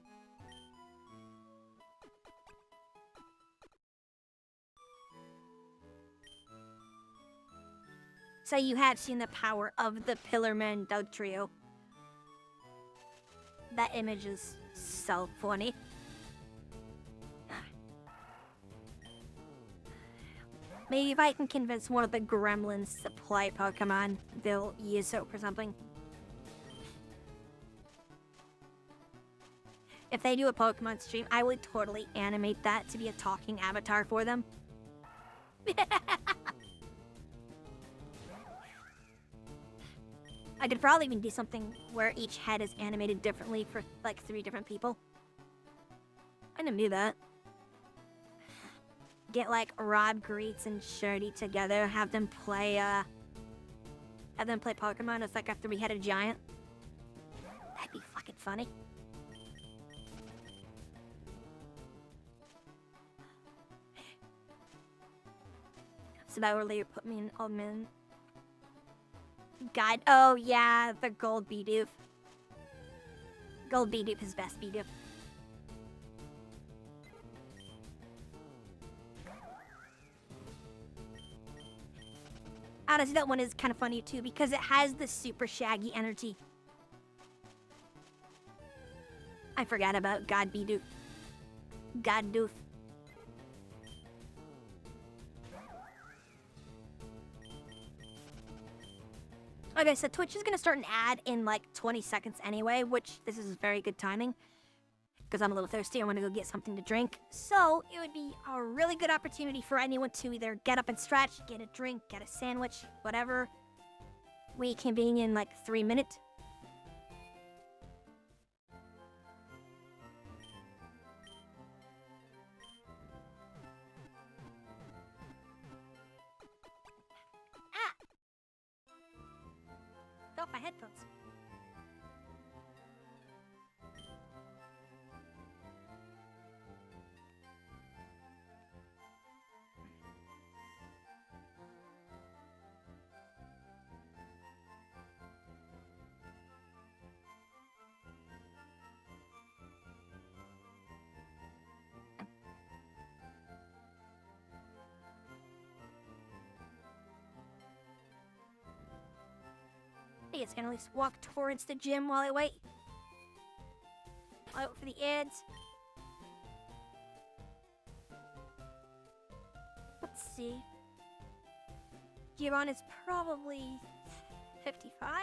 So you have seen the power of the Pillarman Doug Trio. That image is so funny. Maybe if I can convince one of the gremlins to play Pokemon, they'll use it for something. If they do a Pokemon stream, I would totally animate that to be a talking avatar for them. I could probably even do something where each head is animated differently for like 3 different people. I didn't do that. Get like Rob Greets and Shirty together, have them play Pokemon as like a 3-headed giant. That'd be fucking funny. that will later put me in admin. God, oh yeah, the gold Bidoof. Gold Bidoof is best Bidoof. Honestly, that one is kind of funny too because it has the super shaggy energy. I forgot about God Bidoof. God Doof. Okay, so Twitch is gonna start an ad in like 20 seconds anyway, which this is very good timing. Because I'm a little thirsty, I want to go get something to drink. So, it would be a really good opportunity for anyone to either get up and stretch, get a drink, get a sandwich, whatever. We convene in like 3 minutes. Ah! Fell off my headphones. I guess I can at least walk towards the gym while I wait. I'll wait for the ads. Let's see. Giron is probably 55.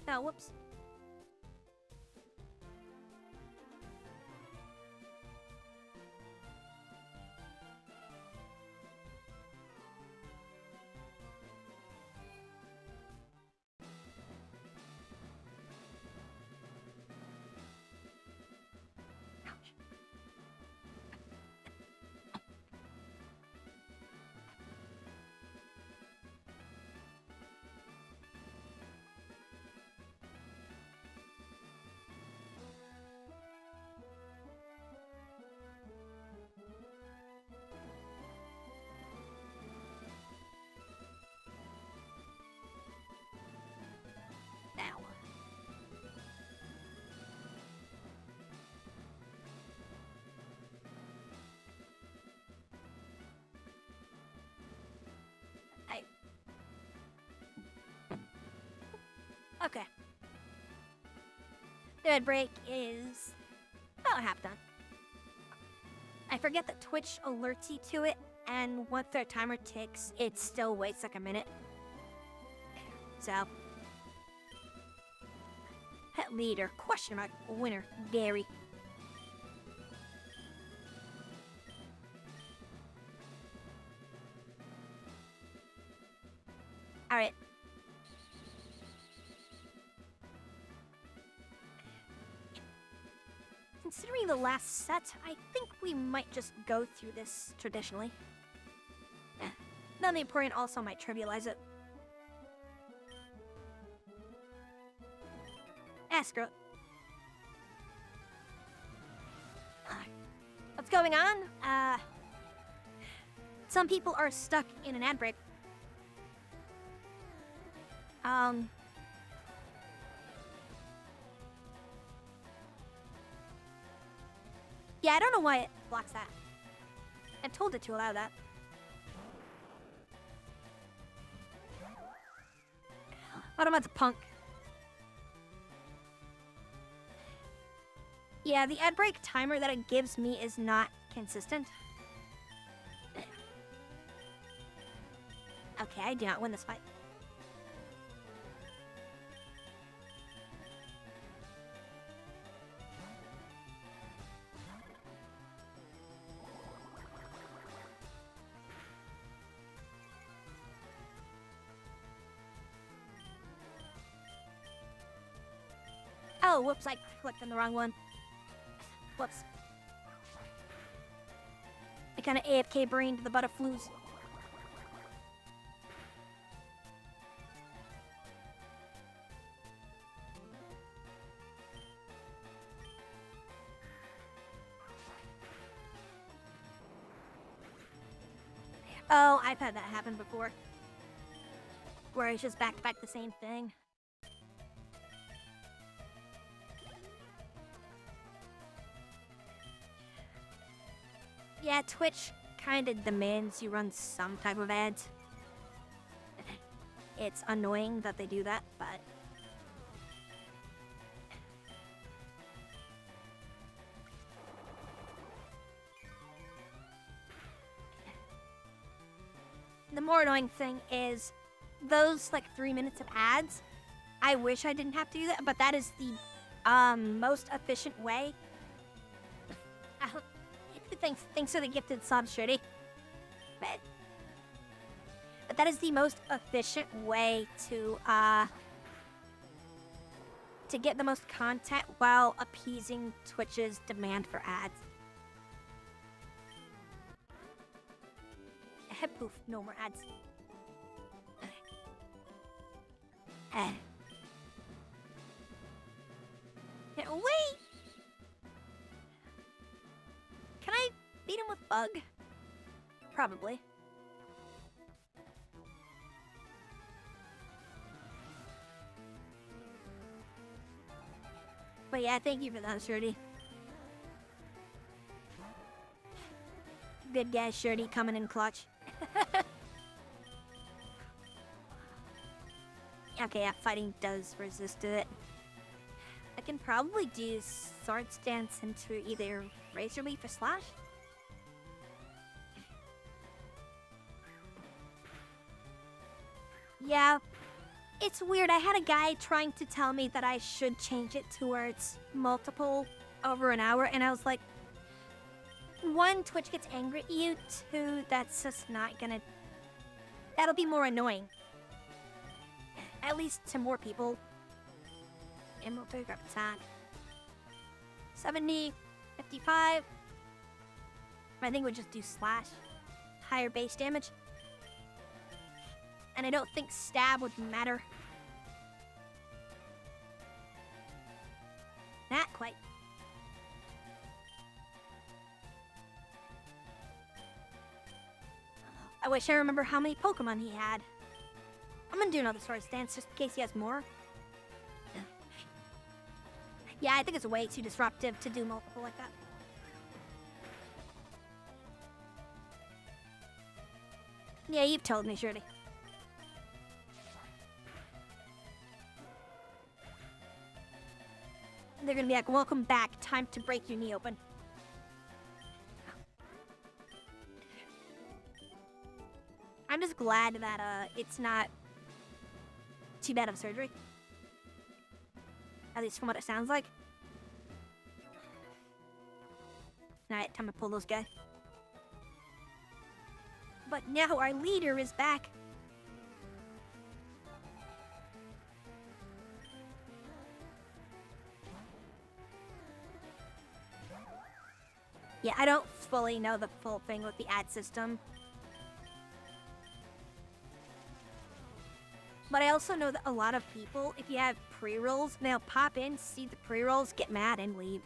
Oh, whoops. Now. Okay. Third break is about half done. I forget that Twitch alerts you to it, and once their timer ticks, it still waits like a minute. So, pet leader, question mark, winner, Gary. Alright. Considering the last set, I think we might just go through this traditionally. Then the important also might trivialize it. Screw it. What's going on? Some people are stuck in an ad break. Yeah, I don't know why it blocks that. I told it to allow that. What about the punk? Yeah, the ad break timer that it gives me is not consistent. Okay, I do not win this fight. Oh, whoops, I clicked on the wrong one. Whoops. I kinda AFK brained the butterflies. Oh, I've had that happen before. Where it's just back-to-back the same thing. Yeah, Twitch kind of demands you run some type of ads. It's annoying that they do that, but... The more annoying thing is those, like, 3 minutes of ads. I wish I didn't have to do that, but that is the most efficient way. Thanks for the gifted sub, Shirty. But that is the most efficient way to get the most content while appeasing Twitch's demand for ads. Poof, no more ads. Wait! Can I beat him with Bug? Probably. But yeah, thank you for that, Shirty. Good guy, Shirty, coming in clutch. Okay, yeah, fighting does resist it. I can probably do Sword Stance into either Razor Leaf or Slash. Yeah, it's weird. I had a guy trying to tell me that I should change it to where it's multiple over an hour, and I was like, 1, Twitch gets angry at you. 2, that's just not gonna... That'll be more annoying. At least to more people. Emerald grab attack. 70, 55. I think we'll just do Slash. Higher base damage. And I don't think stab would matter. Not quite. I wish I remember how many Pokemon he had. I'm gonna do another Sword Stance just in case he has more. Yeah, I think it's way too disruptive to do multiple like that. Yeah, you've told me, Shirley. They're gonna be like, welcome back, time to break your knee open. I'm just glad that it's not too bad of surgery. At least from what it sounds like. Alright, time to pull those guys. But now our leader is back. Yeah, I don't fully know the full thing with the ad system. But I also know that a lot of people, if you have pre-rolls, they'll pop in, see the pre-rolls, get mad, and leave.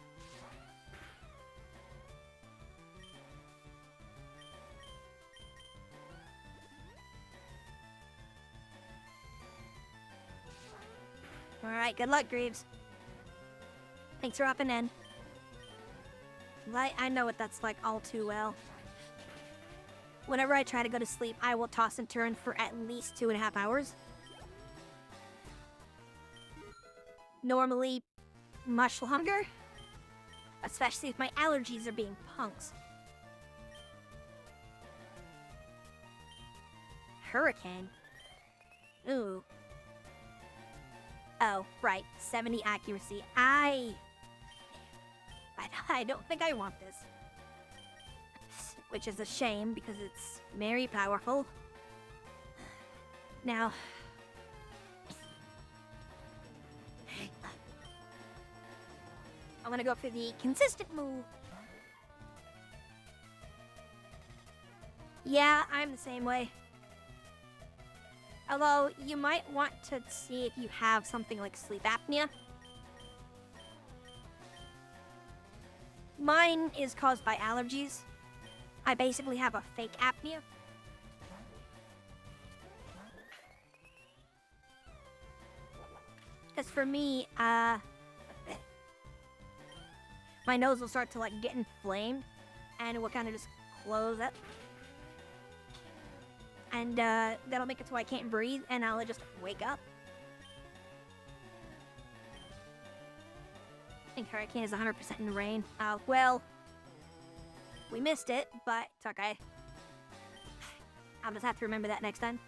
Alright, good luck, Greaves. Thanks for hopping in. I know what that's like all too well. Whenever I try to go to sleep, I will toss and turn for at least 2.5 hours. Normally, much longer. Especially if my allergies are being punks. Hurricane? Ooh. Oh, right. 70 accuracy. I don't think I want this. Which is a shame, because it's very powerful. Now... I'm gonna go for the consistent move. Yeah, I'm the same way. Although, you might want to see if you have something like sleep apnea. Mine is caused by allergies. I basically have a fake apnea. Because for me, my nose will start to like get inflamed, and it will kind of just close up. And that'll make it so I can't breathe, and I'll just wake up. I think Hurricane is 100% in rain. Well, we missed it, but it's okay. I'll just have to remember that next time.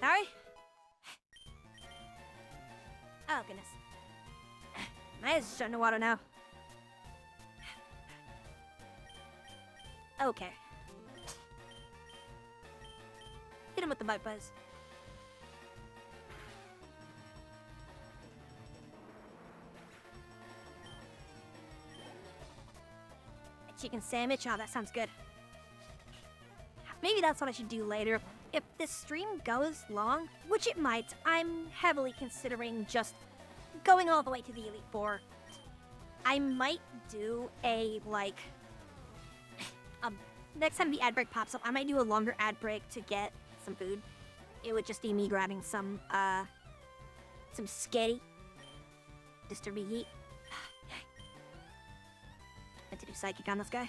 Sorry? Oh, goodness. My eyes are starting to water now. Okay. Hit him with the bite buzz. A chicken sandwich? Oh, that sounds good. Maybe that's what I should do later. If this stream goes long, which it might, I'm heavily considering just going all the way to the Elite Four. I might do a, like, next time the ad break pops up, I might do a longer ad break to get some food. It would just be me grabbing some sketty, just to reheat. And to do psychic on this guy.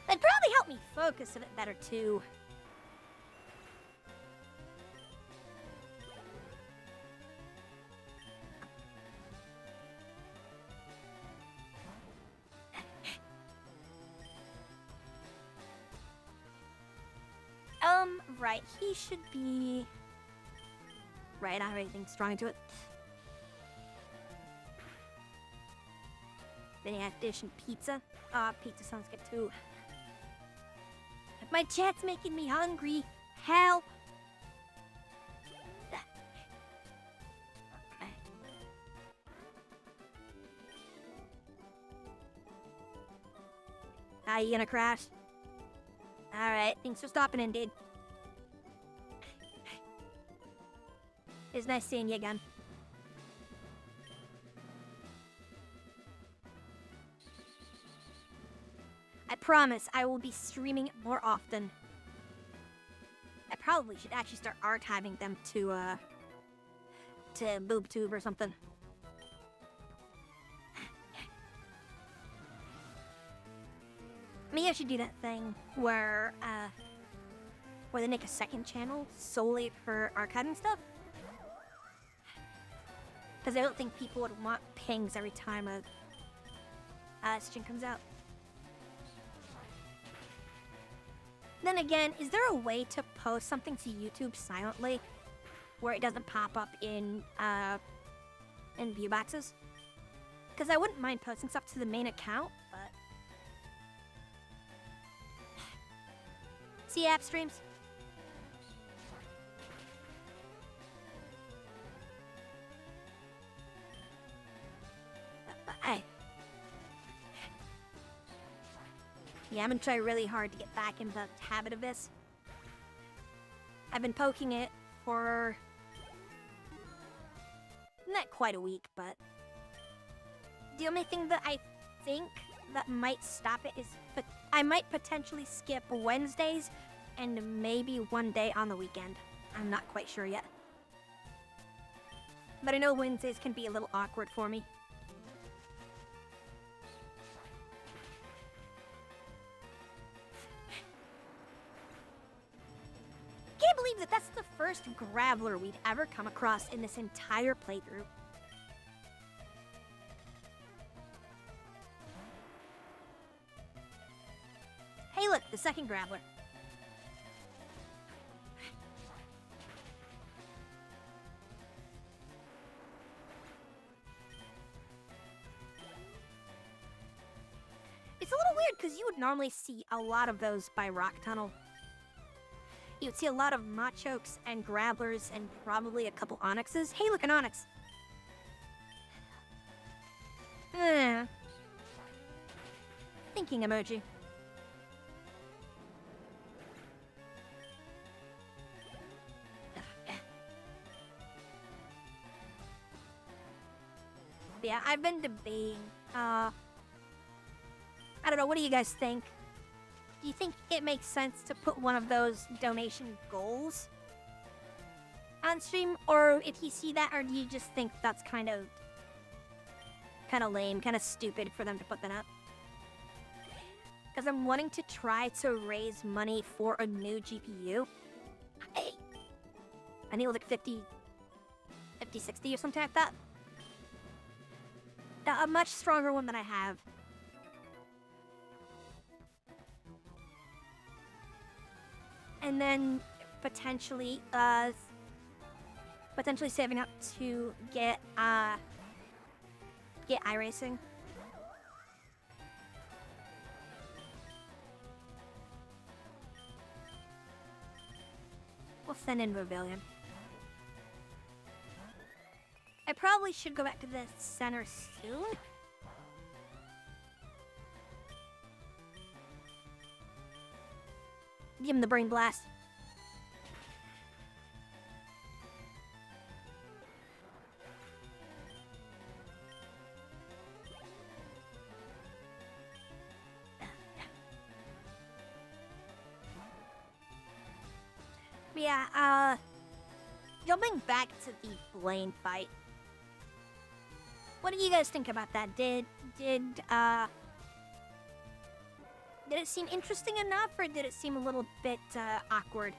That'd probably help me focus a bit better, too. Right, he should be... Right, I don't have anything strong to it. Then you have dish and pizza. Pizza sounds good too. My chat's making me hungry. Help! You gonna crash? Alright, thanks for stopping in, dude. It's nice seeing you again. I promise I will be streaming more often. I probably should actually start archiving them to BoobTube or something. Maybe I should do that thing where they make a second channel solely for archiving stuff. Because I don't think people would want pings every time a stream comes out. Then again, is there a way to post something to YouTube silently where it doesn't pop up in view boxes? Because I wouldn't mind posting stuff to the main account, but... See app streams? Yeah, I'm gonna try really hard to get back into the habit of this. I've been poking it for... not quite a week, but... The only thing that I think that might stop it is... But I might potentially skip Wednesdays and maybe one day on the weekend. I'm not quite sure yet. But I know Wednesdays can be a little awkward for me. Can't believe that that's the first Graveler we'd ever come across in this entire playthrough. Hey look, the second Graveler. It's a little weird because you would normally see a lot of those by Rock Tunnel. You would see a lot of Machokes and Gravelers and probably a couple Onyxes. Hey, look, an Onyx! Thinking emoji. Yeah, I've been debating, I don't know, what do you guys think? Do you think it makes sense to put one of those donation goals on stream? Or if you see that, or do you just think that's kind of lame, kind of stupid for them to put that up? Because I'm wanting to try to raise money for a new GPU. I need like 50, 60 or something like that. A much stronger one than I have. And then potentially saving up to get iRacing. We'll send in Rebellion. I probably should go back to the center soon. Give him the brain blast. Yeah, jumping back to the Blaine fight. What do you guys think about that? Did it seem interesting enough, or did it seem a little bit awkward?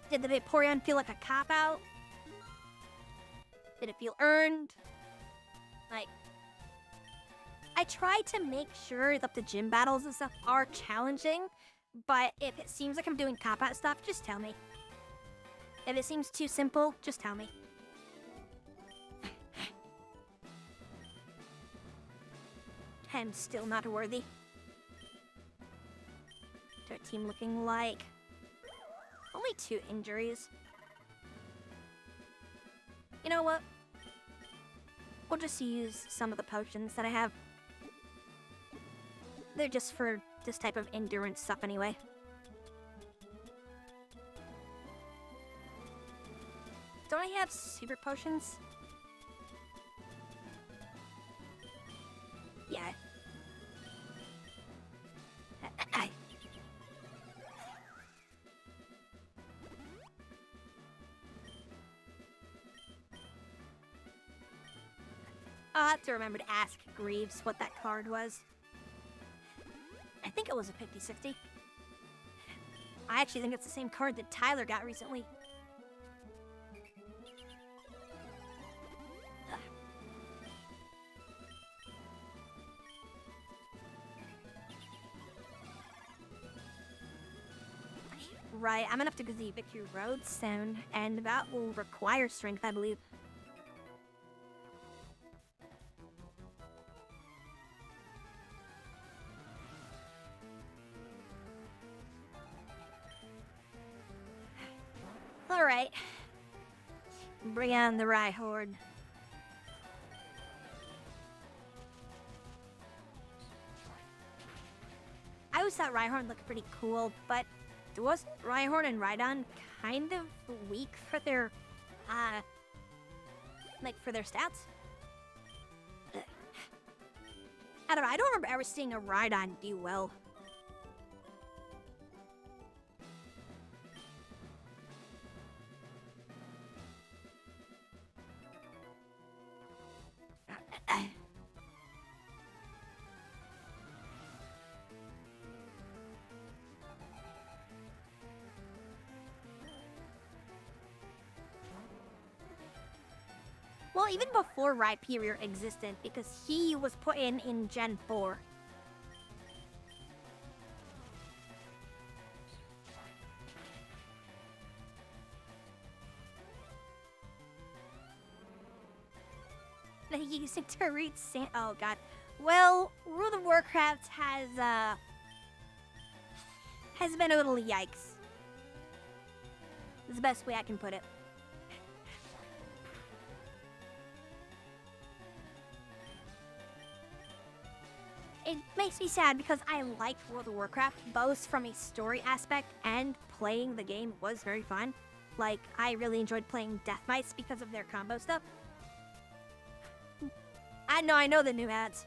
Did the Vaporeon feel like a cop-out? Did it feel earned? Like, I try to make sure that the gym battles and stuff are challenging, but if it seems like I'm doing cop-out stuff, just tell me. If it seems too simple, just tell me. 10 still not worthy. Their team looking like only 2 injuries. You know what? We'll just use some of the potions that I have. They're just for this type of endurance stuff anyway. Don't I have super potions? Yeah. I'll have to remember to ask Greaves what that card was. I think it was a 50-60. I actually think it's the same card that Tyler got recently. Right, I'm gonna have to go to the Victory Road soon, and that will require strength, I believe. Alright. Bring on the Rhyhorn. I always thought Rhyhorn looked pretty cool, but wasn't Rhyhorn and Rhydon kind of weak for their, for their stats? I don't know, I don't remember ever seeing a Rhydon do well. Well, even before Rhyperior existed, because he was put in Gen 4. Using to read oh god. Well, World of Warcraft has been a little yikes. That's the best way I can put it. It makes me sad because I liked World of Warcraft, both from a story aspect and playing the game was very fun. Like, I really enjoyed playing Death Mice because of their combo stuff. I know the new ads.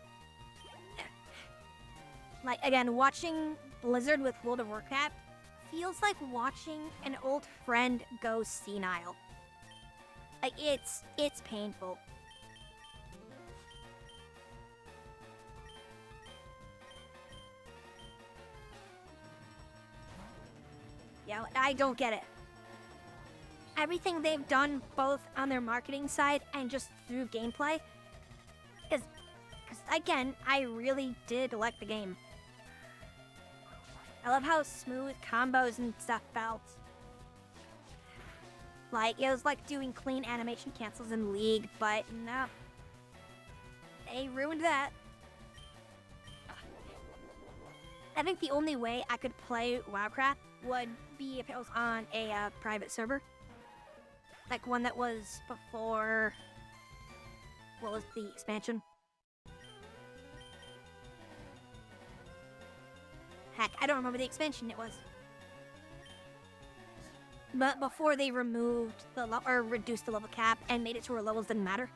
Like, again, watching Blizzard with World of Warcraft feels like watching an old friend go senile. Like, it's painful. Yeah, I don't get it. Everything they've done, both on their marketing side and just through gameplay, is, again, I really did like the game. I love how smooth combos and stuff felt. Like, it was like doing clean animation cancels in League, but no. They ruined that. I think the only way I could play WoWcraft would be if it was on a private server. Like one that was before... What was the expansion? Heck, I don't remember the expansion it was. But before they removed or reduced the level cap and made it to where levels didn't matter.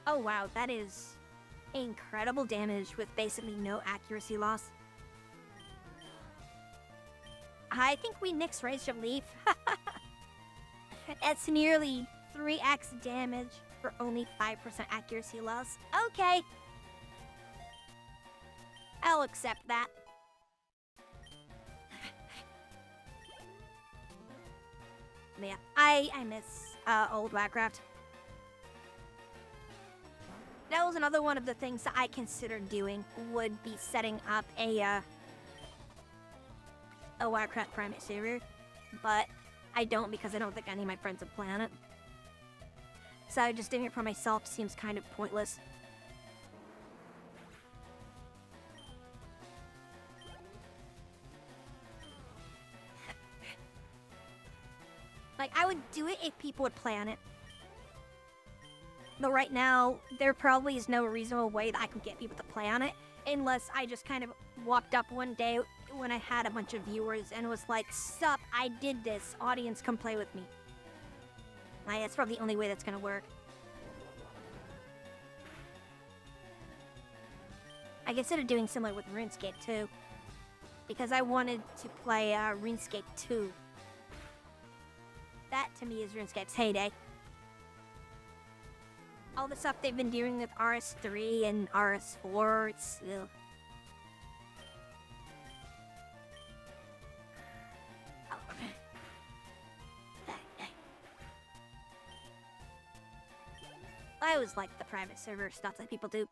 Oh wow, that is incredible damage with basically no accuracy loss. I think we nixed Rage of Leaf. That's nearly 3x damage for only 5% accuracy loss. Okay. I'll accept that. Yeah, I miss old Warcraft. That was another one of the things that I considered doing, would be setting up a Warcraft private server, but I don't because I don't think any of my friends would play on it. So just doing it for myself seems kind of pointless. Like, I would do it if people would play on it. But right now, there probably is no reasonable way that I could get people to play on it, unless I just kind of walked up one day when I had a bunch of viewers and was like, sup, I did this, audience, come play with me. Like, that's probably the only way that's gonna work. I considered doing similar with RuneScape too, because I wanted to play RuneScape 2. That, to me, is RuneScape's heyday. All the stuff they've been doing with RS3 and RS4, it's... Ugh. I always like the private server stuff that people do.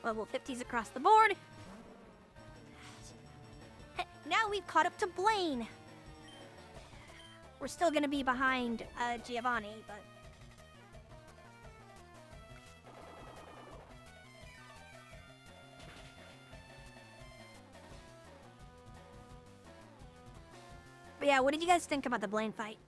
Level 50s across the board. Now we've caught up to Blaine. We're still gonna be behind Giovanni, but... But yeah, what did you guys think about the Blaine fight?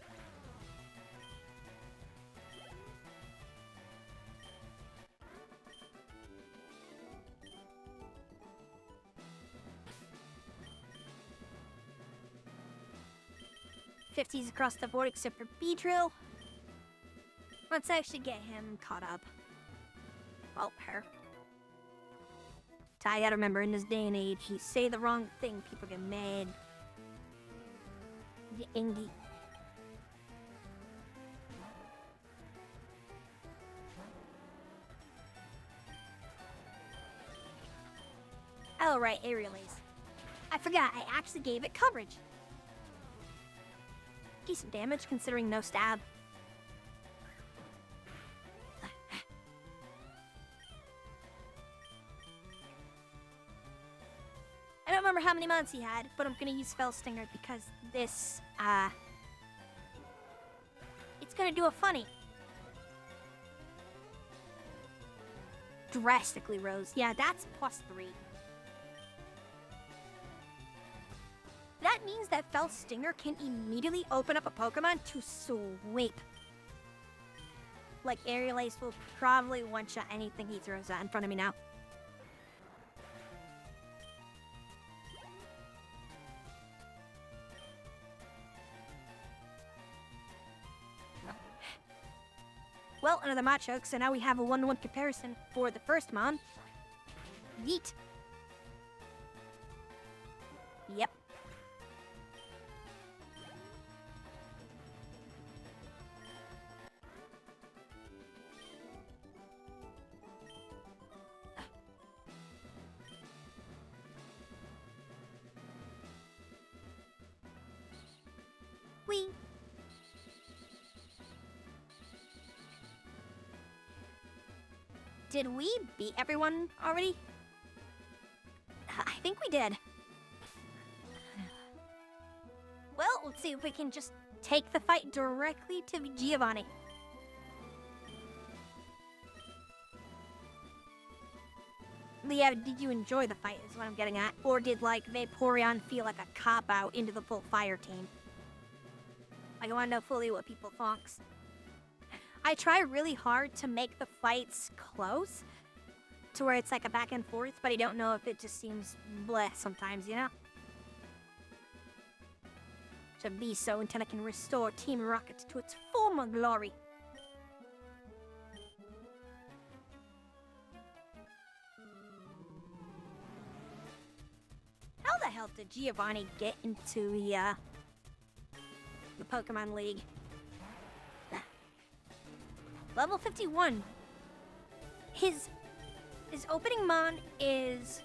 '50s across the board except for B-Drill. Let's actually get him caught up. Well, her. I gotta remember, in this day and age, you say the wrong thing, people get mad. Get angry. Oh, right, aerial ace. I forgot, I actually gave it coverage. Decent damage considering no stab. I don't remember how many months he had, but I'm gonna use Fell Stinger because this, it's gonna do a funny. Drastically rose. Yeah, that's +3. That means that Fell Stinger can immediately open up a Pokemon to sweep. Like, Aerial Ace will probably one-shot anything he throws out in front of me now. Well, another Machoke, so now we have a 1-to-1 comparison for the first Mon. Yeet. Yep. Whee! Did we beat everyone already? I think we did. Well, let's see if we can just take the fight directly to Giovanni. Yeah, did you enjoy the fight is what I'm getting at? Or did, like, Vaporeon feel like a cop-out into the full fire team? Like, I want to know fully what people think. I try really hard to make the fights close, to where it's like a back and forth, but I don't know if it just seems bleh sometimes, you know? To be so until I can restore Team Rocket to its former glory. How the hell did Giovanni get into the Pokemon League? Level 51. His opening Mon is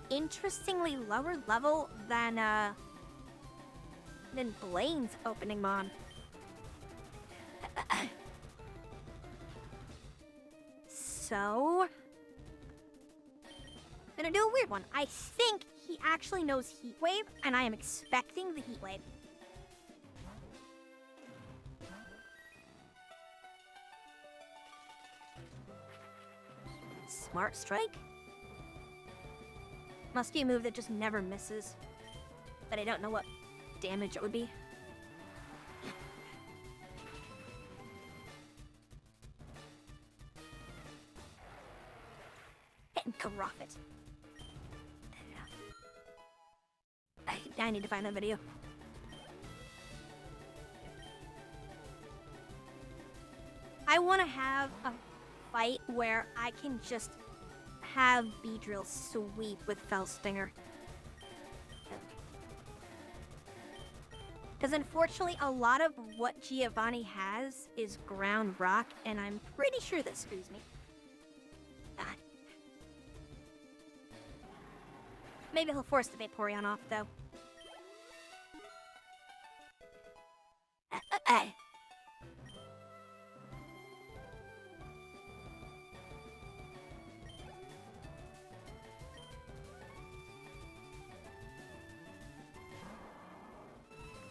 interestingly lower level than Blaine's opening Mon. So, I'm gonna do a weird one. I think he actually knows Heat Wave, and I am expecting the Heat Wave. Smart Strike? Must be a move that just never misses. But I don't know what damage it would be. And Karofit. I need to find that video. I want to have a fight where I can just have Beedrill sweep with Fell Stinger. Because unfortunately, a lot of what Giovanni has is ground rock, and I'm pretty sure that screws me. Maybe he'll force the Vaporeon off, though.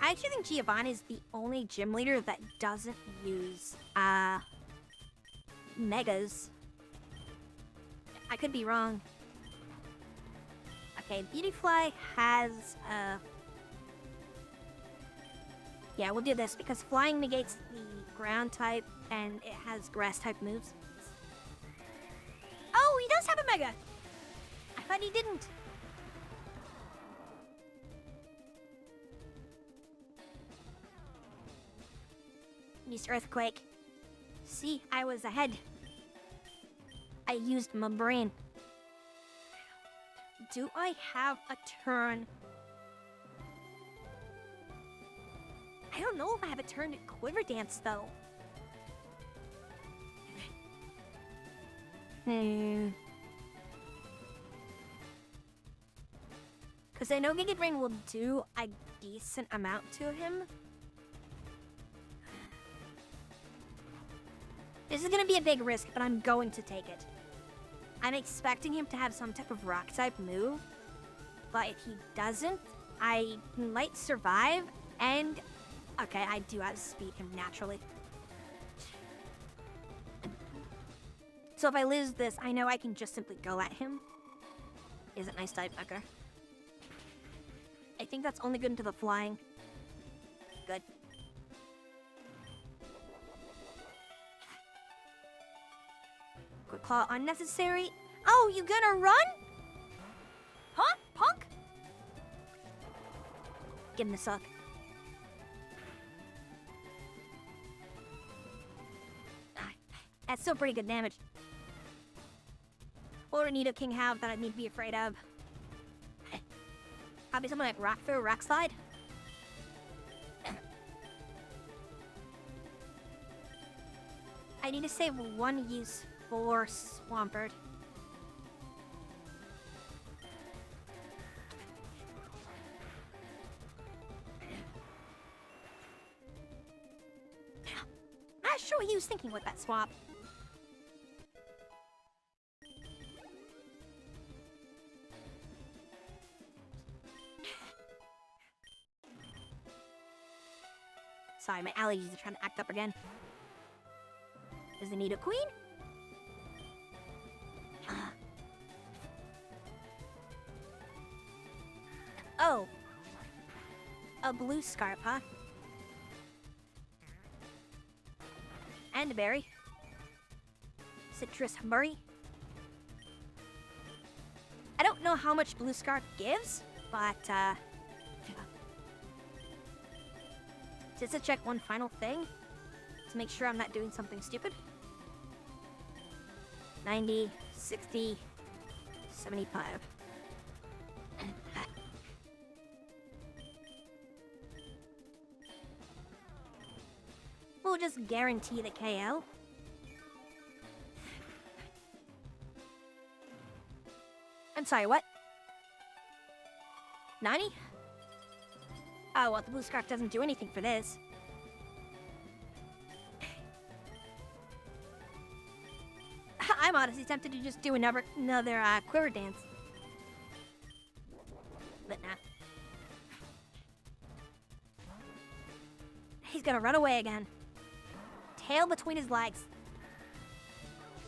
I actually think Giovanni is the only gym leader that doesn't use, Megas. I could be wrong. Okay, Beautyfly has, yeah, we'll do this because flying negates the ground type and it has grass type moves. Oh, he does have a Mega! I thought he didn't. Used Earthquake. See, I was ahead. I used my brain. Do I have a turn? I don't know if I have a turn to Quiver Dance, though. Because I know Giga Drain will do a decent amount to him. This is going to be a big risk, but I'm going to take it. I'm expecting him to have some type of rock-type move, but if he doesn't, I might survive, and... Okay, I do outspeed him naturally. So if I lose this, I know I can just simply go at him. Isn't nice type fucker. I think that's only good into the flying. Good. Quick Claw unnecessary. Oh, you gonna run? Huh? Punk? Give him a suck. That's still pretty good damage. What would Nido King have that I need to be afraid of? Probably something like Rock Throw, Rock Slide. I need to save one use for Swampert. Not sure what he was thinking with that swap. Sorry, my allergies are trying to act up again. Does it need a queen? Oh. A blue scarp, huh? And a berry. Citrus Murray. I don't know how much blue scarp gives, but just to check one final thing to make sure I'm not doing something stupid. 90, 60, 75. We'll just guarantee the KO. I'm sorry, what? 90? Oh, well, the blue scarf doesn't do anything for this. I'm honestly tempted to just do another quiver dance. But nah. He's gonna run away again. Tail between his legs.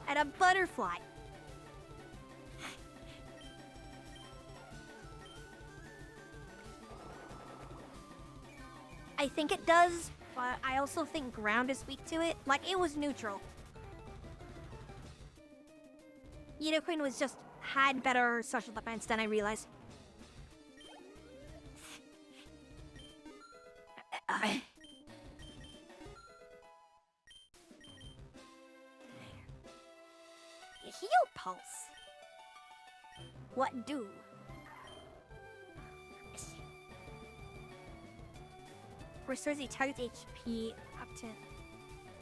And a butterfly. I think it does, but I also think ground is weak to it. Like, it was neutral. Nidoqueen was just had better social defense than I realized. Heal Pulse. What do? Restores a target's HP up to...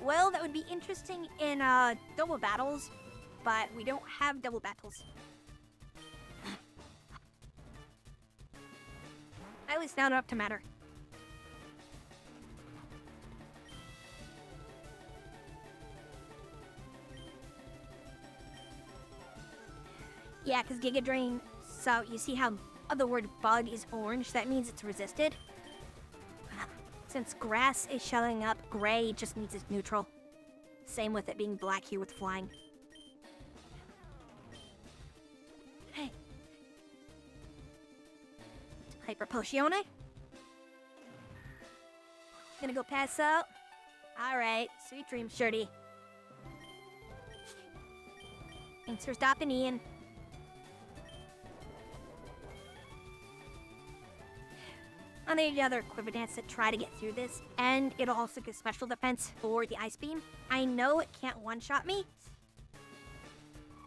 Well, that would be interesting in double battles, but we don't have double battles. At least now enough to matter. Yeah, because Giga Drain, so you see how the word bug is orange? That means it's resisted. Since grass is shelling up, gray just means it's neutral. Same with it being black here with flying. Hey. Hyper Potione. Gonna go pass out. Alright, sweet dreams, Shirty. Thanks for stopping, Ian. On the other quiver dance to try to get through this, and it'll also get special defense for the ice beam. I know it can't one-shot me,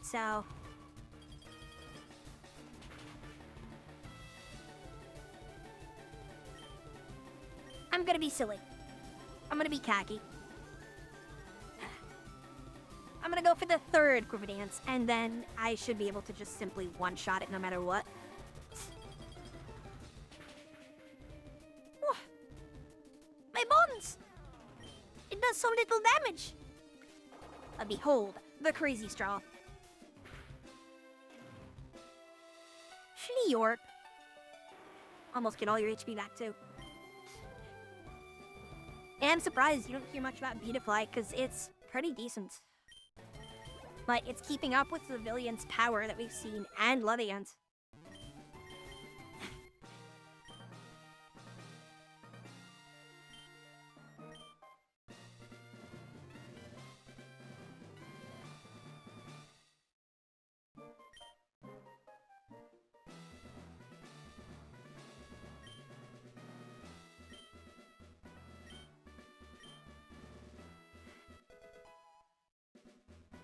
so I'm gonna be silly. I'm gonna be cocky. I'm gonna go for the third quiver dance, and then I should be able to just simply one-shot it no matter what. My bones! It does so little damage! Behold, the crazy straw. Schneeorp. Almost get all your HP back, too. And I'm surprised you don't hear much about Beautifly, because it's pretty decent. Like, it's keeping up with Civilian's power that we've seen, and Levian's.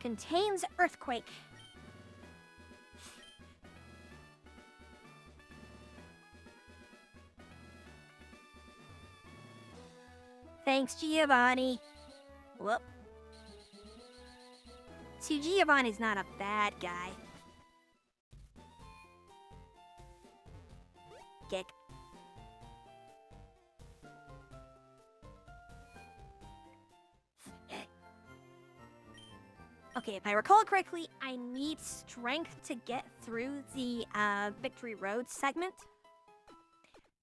contains Earthquake. Thanks, Giovanni. Whoop. See, Giovanni's not a bad guy. Gick. Okay, if I recall correctly, I need strength to get through the Victory Road segment.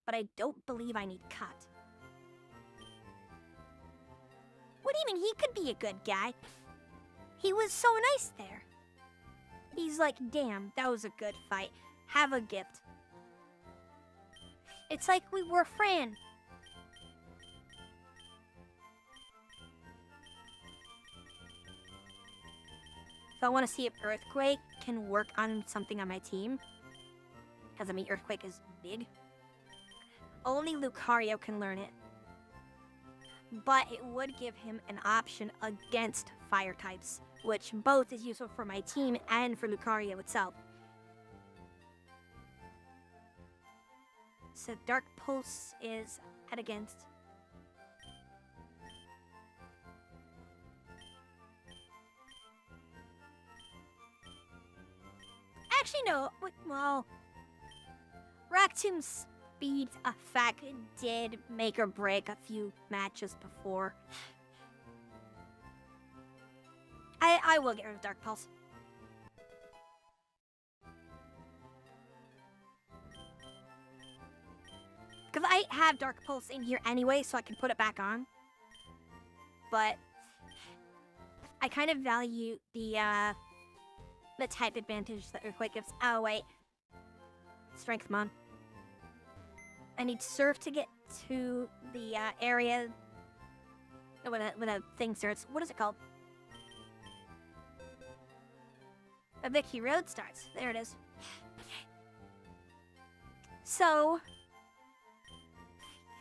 But I don't believe I need cut. What do you mean? He could be a good guy. He was so nice there. He's like, damn, that was a good fight. Have a gift. It's like we were friends. So I want to see if Earthquake can work on something on my team. Because, I mean, Earthquake is big. Only Lucario can learn it. But it would give him an option against fire types, which both is useful for my team and for Lucario itself. So Dark Pulse is at against. Actually, no. Well, Rock Tomb's speed effect did make or break a few matches before. I will get rid of Dark Pulse. Because I have Dark Pulse in here anyway, so I can put it back on. But I kind of value the type advantage that Earthquake gives. Oh, wait. Strength Mon. I need Surf to get to the area when a thing starts. What is it called? A Victory Road starts. There it is. So,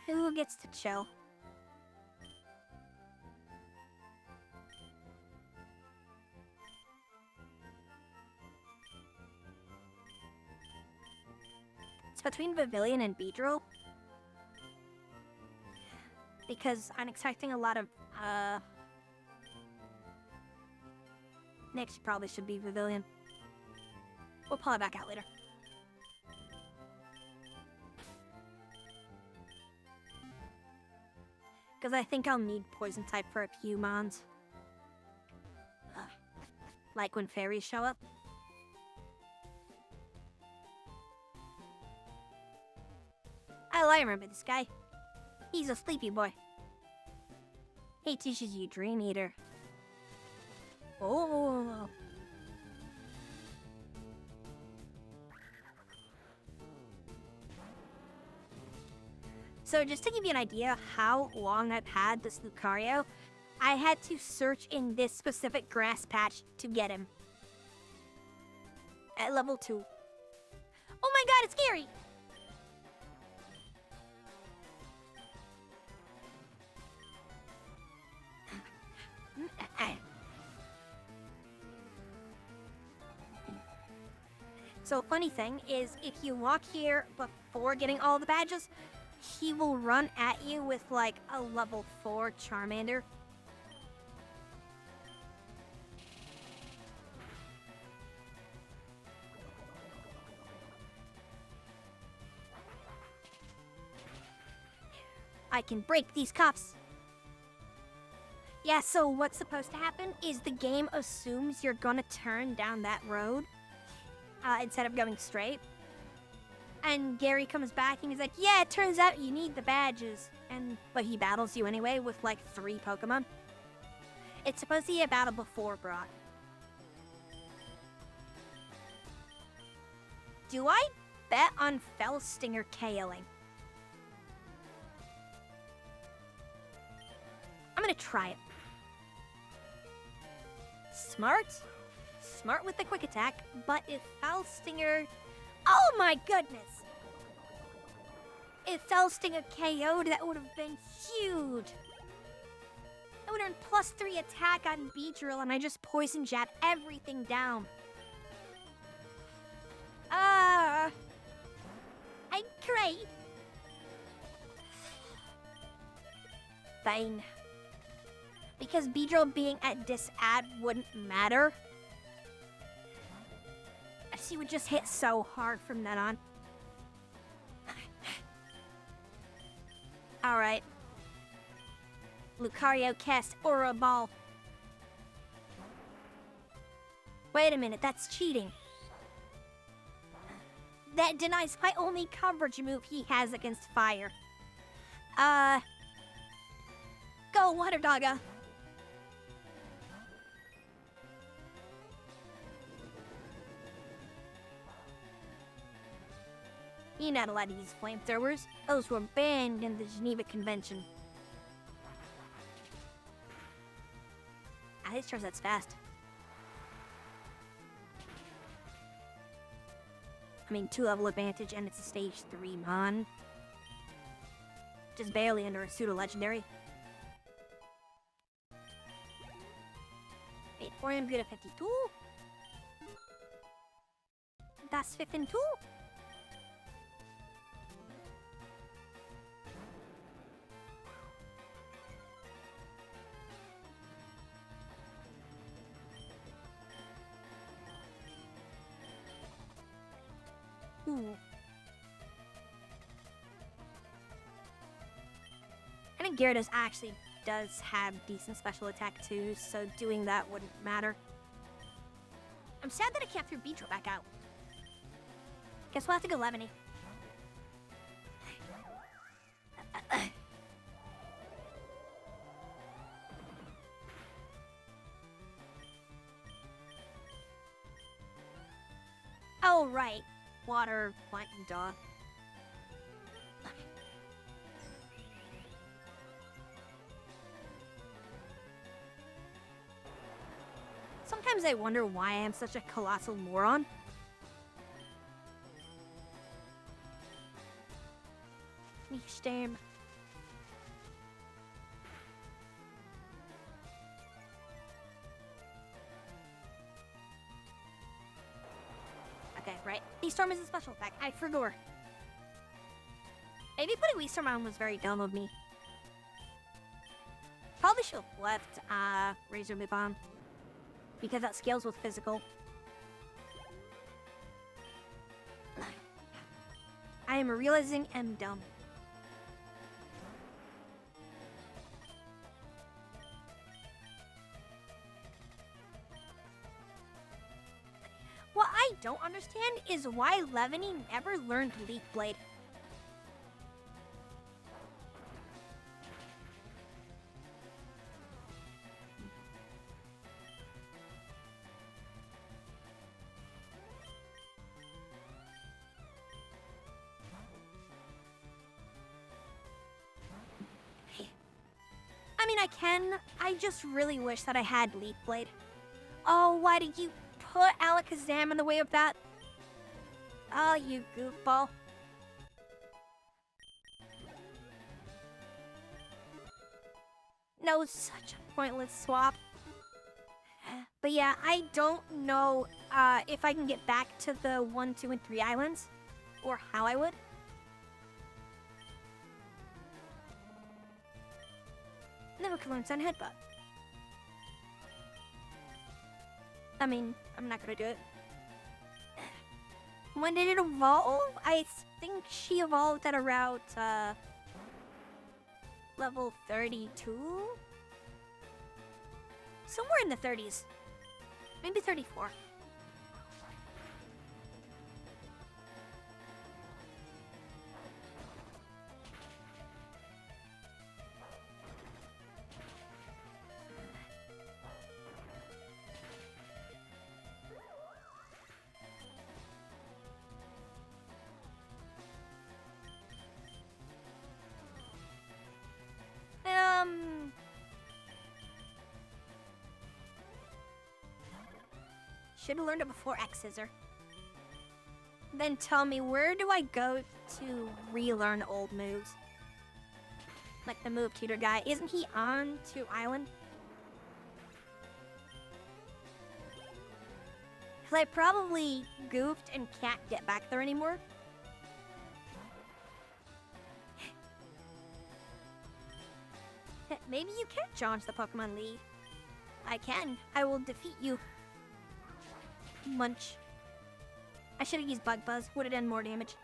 who gets to chill? It's between Pavilion and Beedrill. Because I'm expecting a lot of, next probably should be Pavilion. We'll pull it back out later. Because I think I'll need Poison type for a few mons. Like when fairies show up. Oh, I remember this guy. He's a sleepy boy. He teaches you Dream Eater. Oh. So just to give you an idea how long I've had this Lucario, I had to search in this specific grass patch to get him. At level 2. Oh my god, it's scary! So funny thing is, if you walk here before getting all the badges, he will run at you with like a level 4 Charmander. I can break these cuffs. Yeah, so what's supposed to happen is the game assumes you're gonna turn down that road instead of going straight. And Gary comes back and he's like, yeah, it turns out you need the badges. But he battles you anyway with like 3 Pokemon. It's supposed to be a battle before Brock. Do I bet on Fell Stinger KOing? I'm gonna try it. Smart with the quick attack, but if Foul Stinger... Oh my goodness! If Foul Stinger KO'd, that would have been huge! I would earn +3 attack on Beedrill, and I just poison jab everything down. I'm great. Fine. Because Beedrill being at disad wouldn't matter. She would just hit so hard from then on. Alright. Lucario cast Overhaul. Wait a minute, that's cheating. That denies my only coverage move he has against fire. Go, Water Dogga. You're not allowed to use flamethrowers. Those were banned in the Geneva Convention. At least that's fast. I mean, 2-level advantage, and it's a stage 3 mon. Just barely under a pseudo-legendary. Wait, 4 am good at 52. That's 52. Ooh. I think Gyarados actually does have decent special attack too, so doing that wouldn't matter. I'm sad that I can't throw Beedrill back out. Guess we'll have to go Lemony. Oh, right. Water, plant, and dog. Sometimes I wonder why I am such a colossal moron. Stem. Okay, right. Storm is a special attack. I forgot. Maybe putting Storm on was very dumb of me. Probably should have left Razor Whip on, because that scales with physical. I am realizing I'm dumb. What I don't understand is why Lemony never learned Leaf Blade. I mean, I can. I just really wish that I had Leaf Blade. Oh, why did you put Alakazam in the way of that? Oh, you goofball. No, such a pointless swap. But yeah, I don't know if I can get back to the 1, 2, and 3 islands, or how I would. Never could learn Sun Headbutt. I mean, I'm not gonna do it. When did it evolve? I think she evolved at around level 32? Somewhere in the 30s. Maybe 34. Should have learned it before X Scissor. Then tell me, where do I go to relearn old moves? Like the move tutor guy. Isn't he on to Island? Because I probably goofed and can't get back there anymore. Maybe you can challenge the Pokemon League. I can. I will defeat you. Munch. I should have used Bug Buzz. Would have done more damage.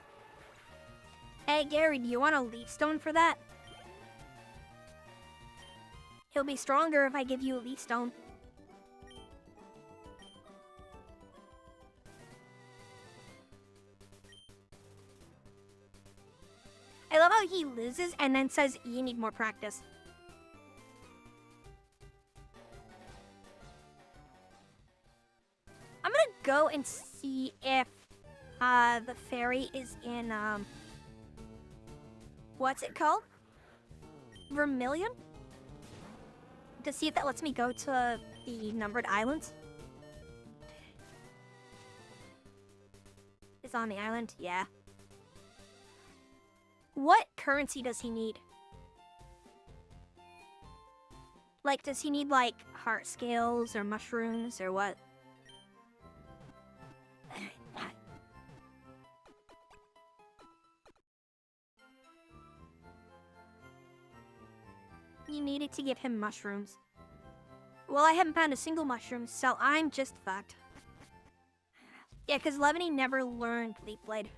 Hey, Gary, do you want a Leaf Stone for that? He'll be stronger if I give you a Leaf Stone. I love how he loses and then says, you need more practice. I'm gonna go and see if the fairy is in, what's it called? Vermilion? To see if that lets me go to the numbered islands. It's on the island? Yeah. What currency does he need? Like, does he need, like, heart scales or mushrooms or what? You needed to give him mushrooms. Well, I haven't found a single mushroom, so I'm just fucked. Yeah, because Levany never learned Leaf Blade.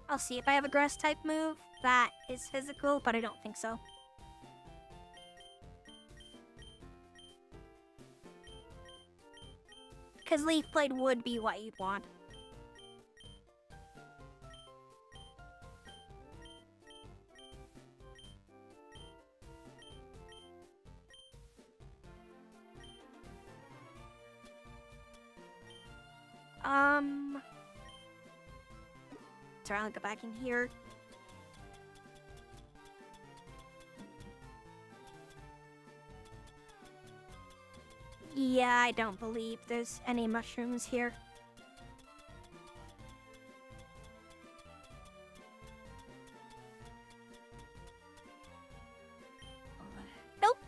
I'll see if I have a grass type move that is physical, but I don't think so. Because Leaf Blade would be what you'd want. Sorry, I'll go back in here. Yeah, I don't believe there's any mushrooms here. Nope.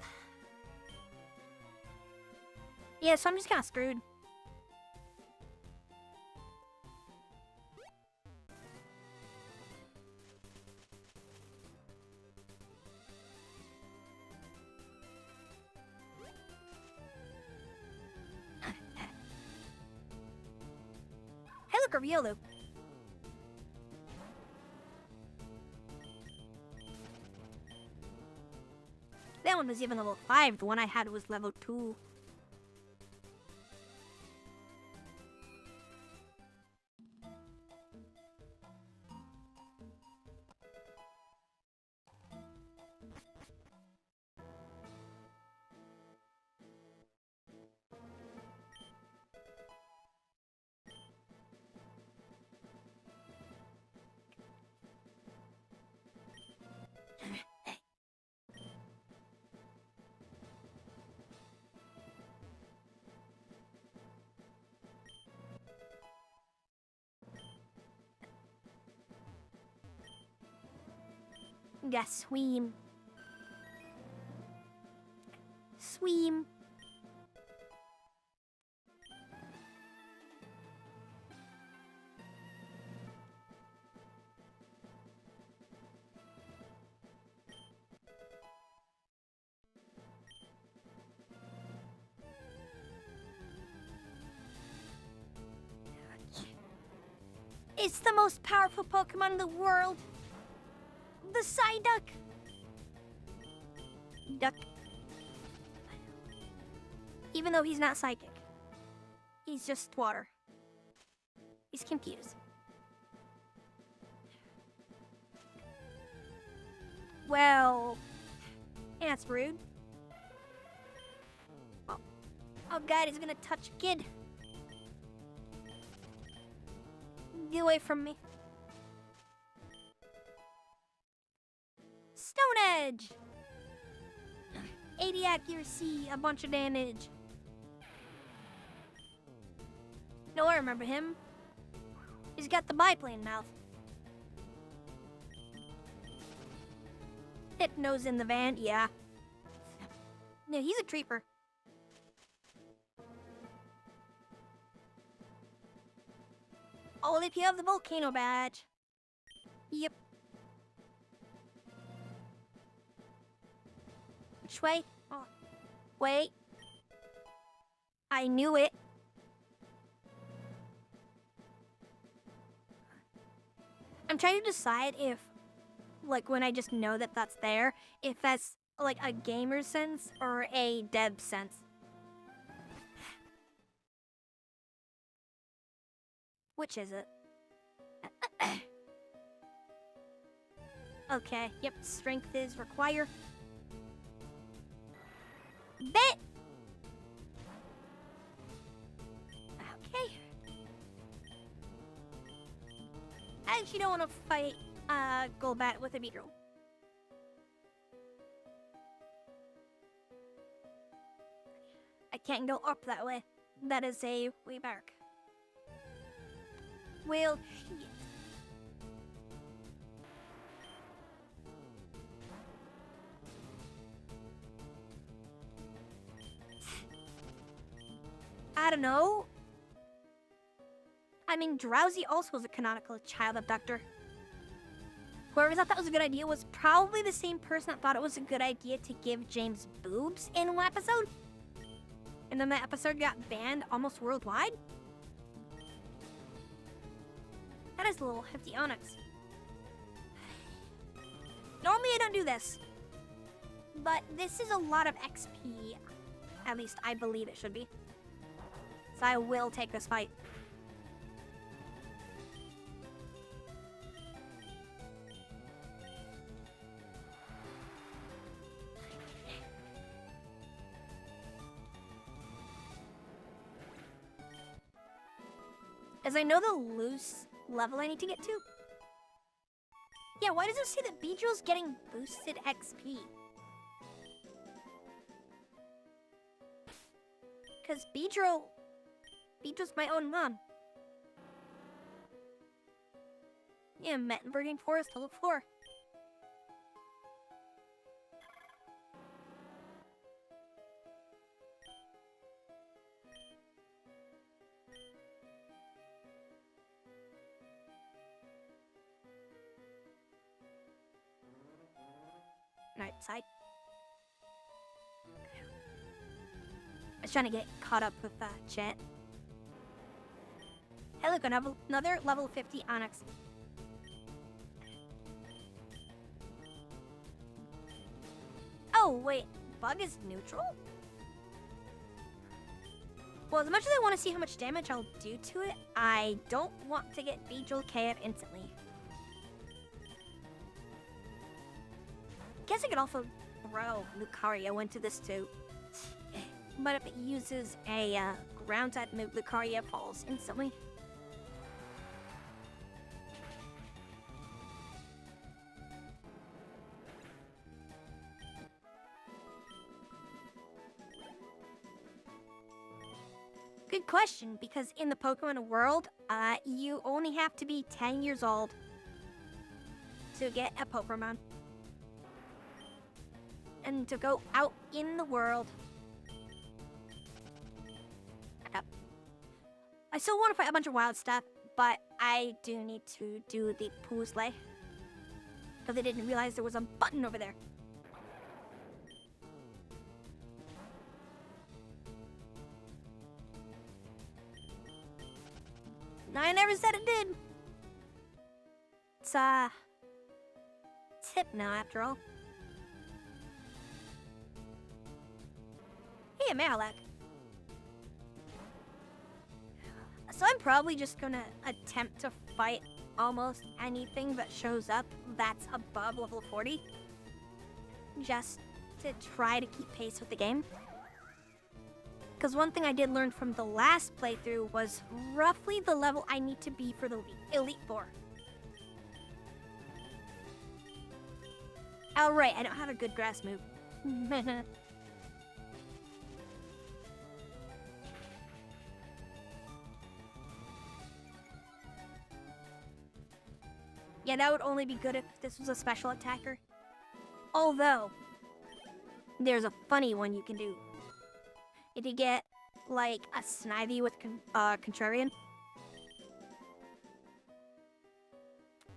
Yeah, so I'm just kind of screwed. Riolu. That one was even level 5. The one I had was level 2. Yeah, swim. Swim. It's the most powerful Pokemon in the world. The Psyduck. Duck. Even though he's not psychic. He's just water. He's confused. Well, that's rude. Oh God, he's gonna touch a kid. Get away from me. Stone Edge! 80 accuracy, a bunch of damage. No, I remember him. He's got the biplane mouth. Hypno's in the van, yeah. No, he's a creeper. Only if you have the volcano badge. Yep. Which way? Oh, wait. I knew it. I'm trying to decide if, like, when I just know that that's there, if that's, like, a gamer sense or a dev sense. Which is it? Okay, yep, strength is required. Bet! Okay. I actually don't want to fight Golbat with a Beedrill. I can't go up that way. That is a way back. Well, shit. I don't know. I mean, Drowsy also was a canonical child abductor. Whoever thought that was a good idea was probably the same person that thought it was a good idea to give James boobs in one episode. And then that episode got banned almost worldwide. That is a little hefty Onyx. Normally I don't do this. But this is a lot of XP. At least I believe it should be. So I will take this fight. As I know the loose level I need to get to. Yeah, why does it say that Beedrill's getting boosted XP? Because Beedrill's my own mom. Yeah, Mettenberging Forest, level 4. Right side. I was trying to get caught up with chat. Hey, look, another level 50 Onyx. Oh, wait. Bug is neutral? Well, as much as I want to see how much damage I'll do to it, I don't want to get Beedrill KF instantly. Guess I could also throw Lucario into this too. But if it uses a ground type move, Lucario falls instantly. Good question, because in the Pokemon world, you only have to be 10 years old to get a Pokemon. And to go out in the world. Yep. I still want to fight a bunch of wild stuff, but I do need to do the Puzzle. Because I didn't realize there was a button over there. I never said it did. It's tip now, after all. Hey, a Marowak. So I'm probably just gonna attempt to fight almost anything that shows up that's above level 40. Just to try to keep pace with the game. Because one thing I did learn from the last playthrough was roughly the level I need to be for the Elite Four. Oh, right, I don't have a good grass move. Yeah, that would only be good if this was a special attacker. Although, there's a funny one you can do. If you get, like, a Snivy with Contrarian.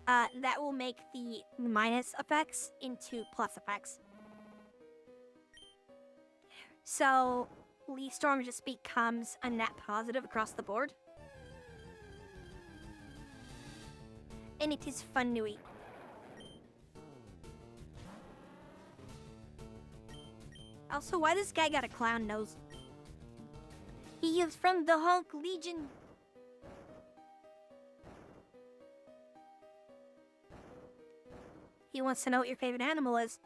that will make the minus effects into plus effects. So, Leaf Storm just becomes a net positive across the board. And it is fun to eat. Also, why this guy got a clown nose? He is from the Hulk Legion. He wants to know what your favorite animal is.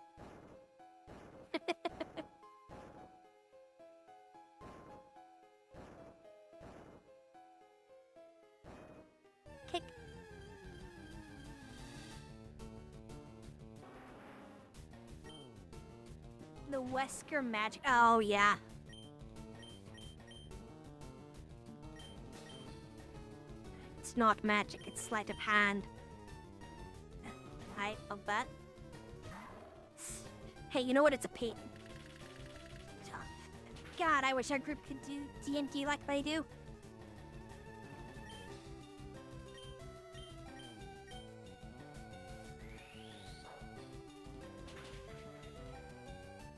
Kick. The Wesker magic. Oh, yeah. It's not magic, it's sleight of hand. I love that. Hey, you know what? It's a pain. God, I wish our group could do D&D like they do.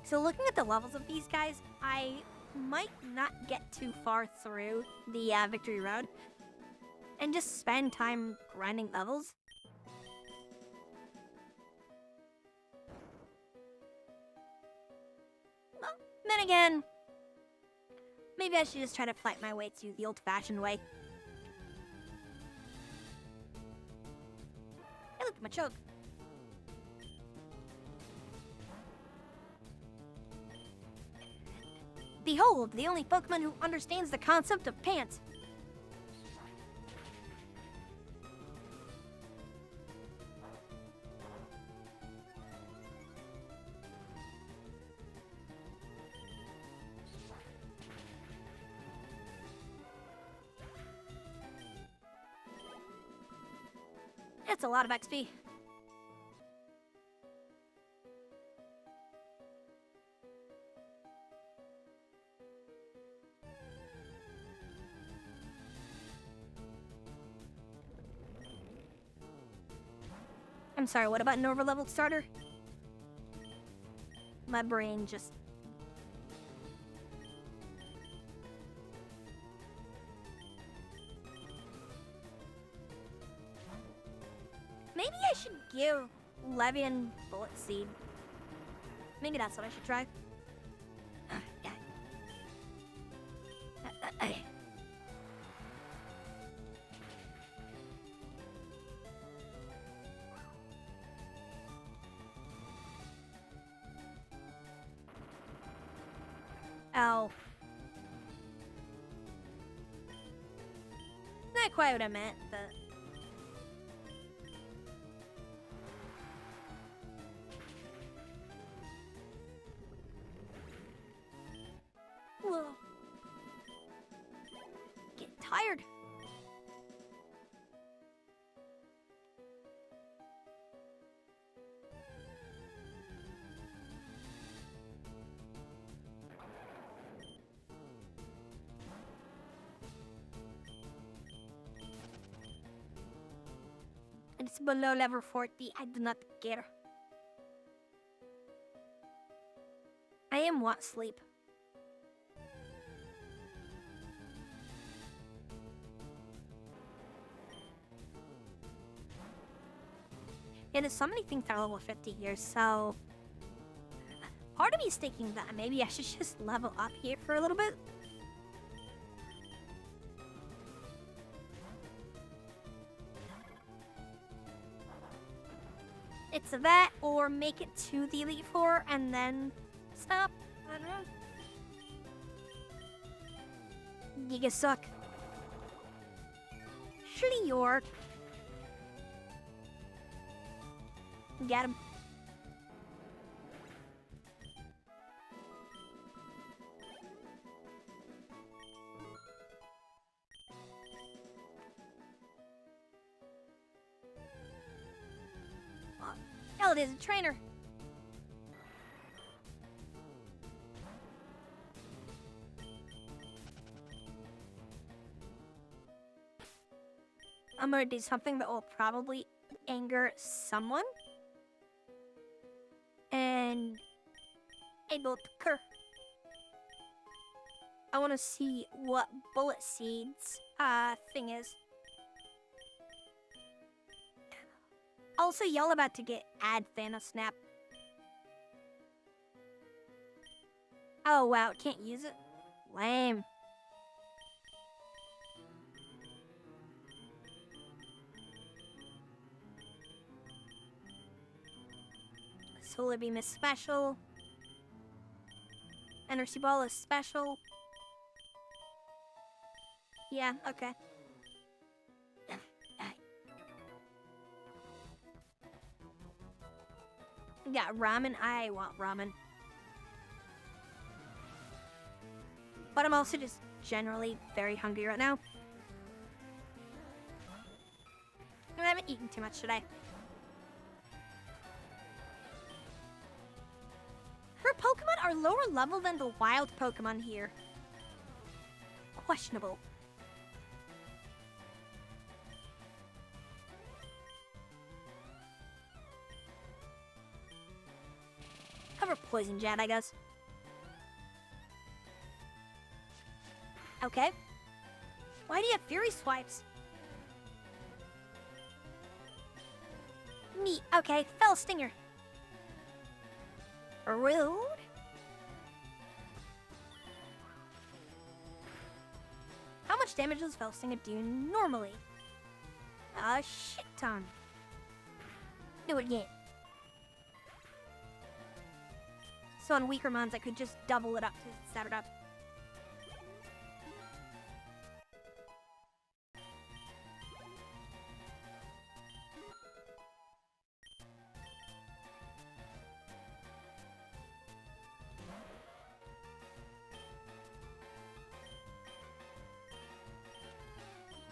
So looking at the levels of these guys, I might not get too far through the Victory Road and just spend time grinding levels. Well, then again, maybe I should just try to fight my way through the old-fashioned way. Hey, look at my choke. Behold, the only Pokemon who understands the concept of pants. That's a lot of XP. I'm sorry, what about an overleveled starter? My brain just... Maybe I should give Levian Bullet Seed. Maybe that's what I should try. Yeah. Oh. Not quite what I meant, but... Whoa. Get tired. It's below level 40. I do not care. I am want sleep. Yeah, there's so many things that are level 50 here, so... Part of me is thinking that maybe I should just level up here for a little bit. It's that, or make it to the Elite Four and then stop. I don't know. Giga suck. York. Get him. Oh, it is a trainer. I'm gonna do something that will probably anger someone. And able to cur. I want to see what bullet seeds thing is. Also, y'all about to get add Thanos snap. Oh wow, can't use it? Lame. Solar Beam is special. Energy Ball is special. Yeah, okay. Yeah, ramen. I want ramen. But I'm also just generally very hungry right now. I haven't eaten too much today. Her Pokemon are lower level than the wild Pokemon here. Questionable. Cover Poison Jet, I guess. Okay. Why do you have Fury Swipes? Neat. Okay, Fell Stinger. Rude. How much damage does Fell Stinger do normally? A shit ton. Do it again. So on weaker mons, I could just double it up to set it up.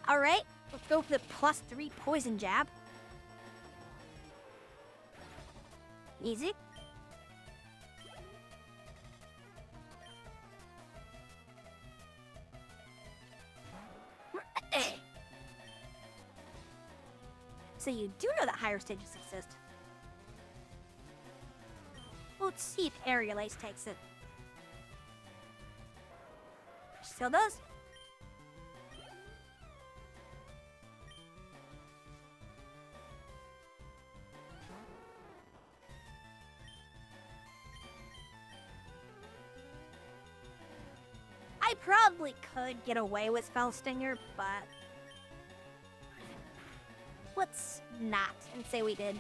Alright, let's go for the +3 Poison Jab. Easy. So you do know that higher stages exist. Well, let's see if Aerial Ace takes it. Still does. I probably could get away with Fell Stinger, but let's not and say we did.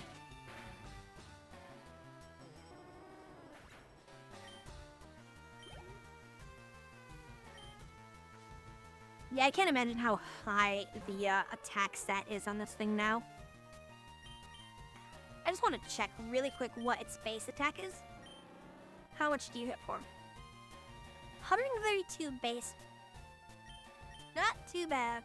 Yeah, I can't imagine how high the attack stat is on this thing now. I just want to check really quick what its base attack is. How much do you hit for? 132 base. Not too bad.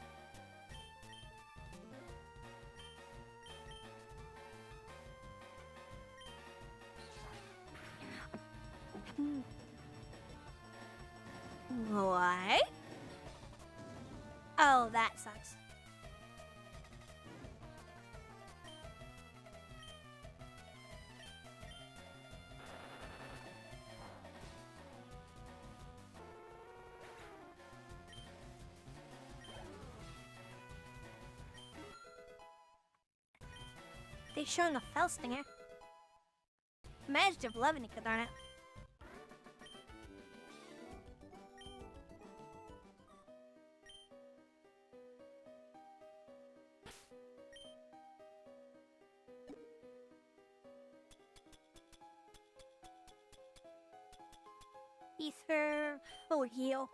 What? Oh, that sucks. They're showing a Fell Stinger. Magic of Legendry, darn it. Ether will heal.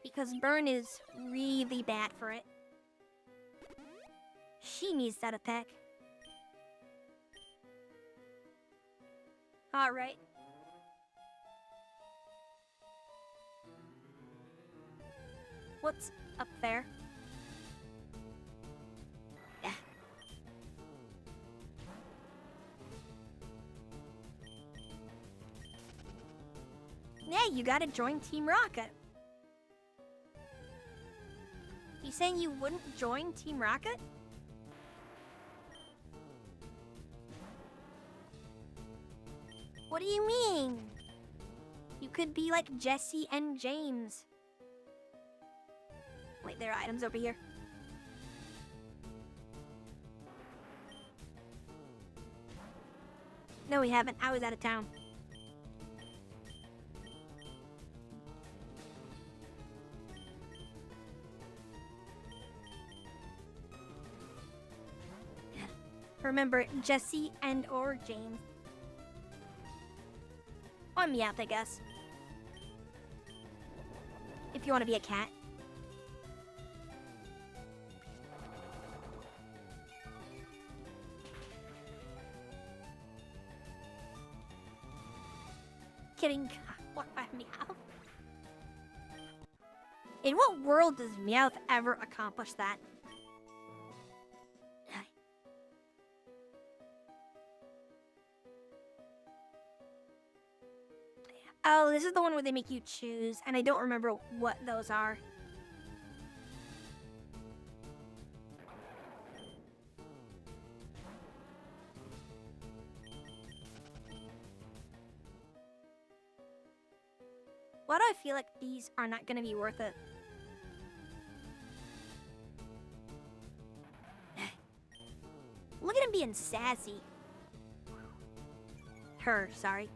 Because burn is really bad for it. She needs that attack. Alright. What's up there? Yeah. Yeah, you gotta join Team Rocket. You saying you wouldn't join Team Rocket? do you mean? You could be like Jesse and James. Wait, there are items over here. No, we haven't. I was out of town. Remember, Jesse and or James. Or Meowth, I guess. If you want to be a cat. Kidding. What by Meowth? In what world does Meowth ever accomplish that? Oh, this is the one where they make you choose, and I don't remember what those are. Why do I feel like these are not going to be worth it? Look at him being sassy. Her, sorry.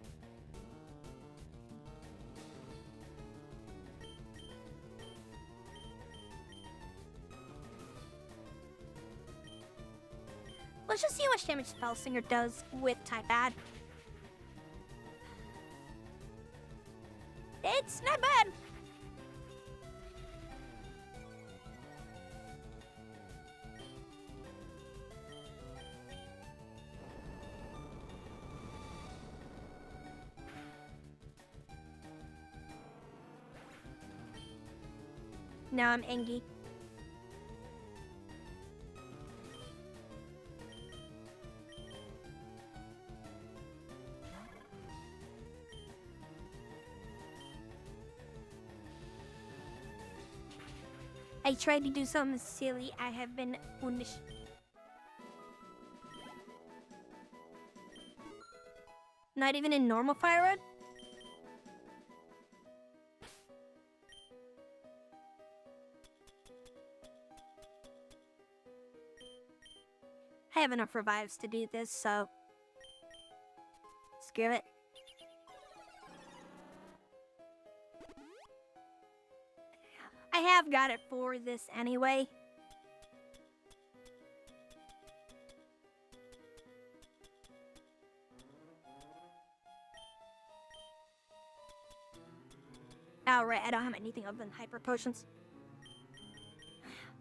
Let's just see how much damage Spellsinger does with type add. It's not bad. Now I'm angry. I tried to do something silly. I have been punished. Not even in normal Firered? I have enough revives to do this, so screw it. I have got it for this anyway. Oh, right, I don't have anything other than hyper potions.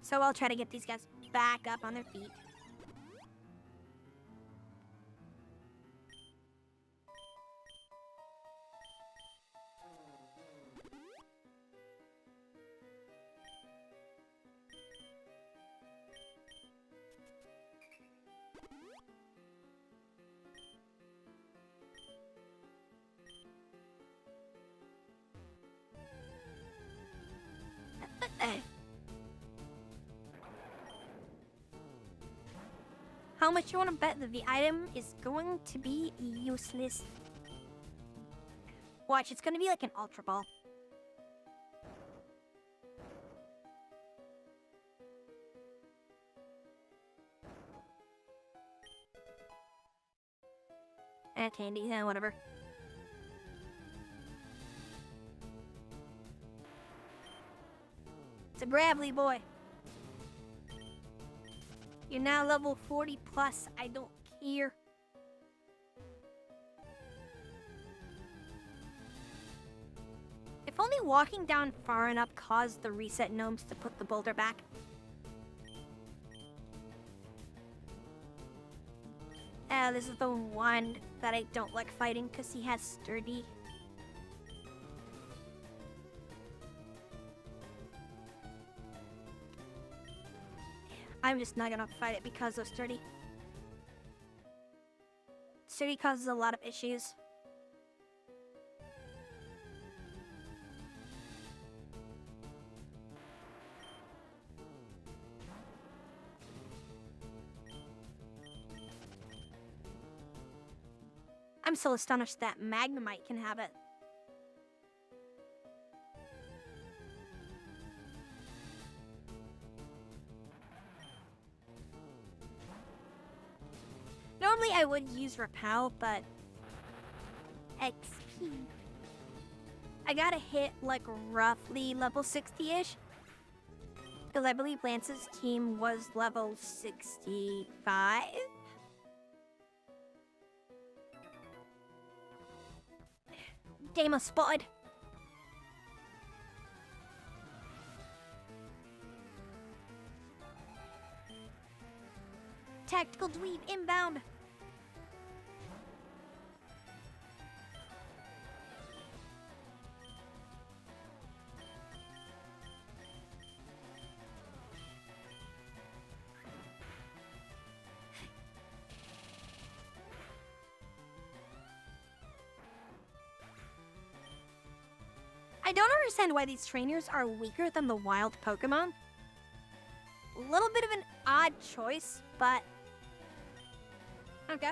So I'll try to get these guys back up on their feet. How much you want to bet that the item is going to be useless? Watch, it's going to be like an Ultra Ball. Handy, yeah, whatever. It's a gravelly boy. You're now level 40 plus. I don't care. If only walking down far enough caused the reset gnomes to put the boulder back. This is the one that I don't like fighting because he has sturdy. I'm just not gonna fight it because of sturdy. Sturdy causes a lot of issues. I'm so astonished that Magnemite can have it. Normally I would use Repel, but XP. I gotta hit like roughly level 60-ish. Because I believe Lance's team was level 65. Dama spotted. Tactical dweeb inbound. I don't understand why these trainers are weaker than the wild Pokemon. A little bit of an odd choice, but okay.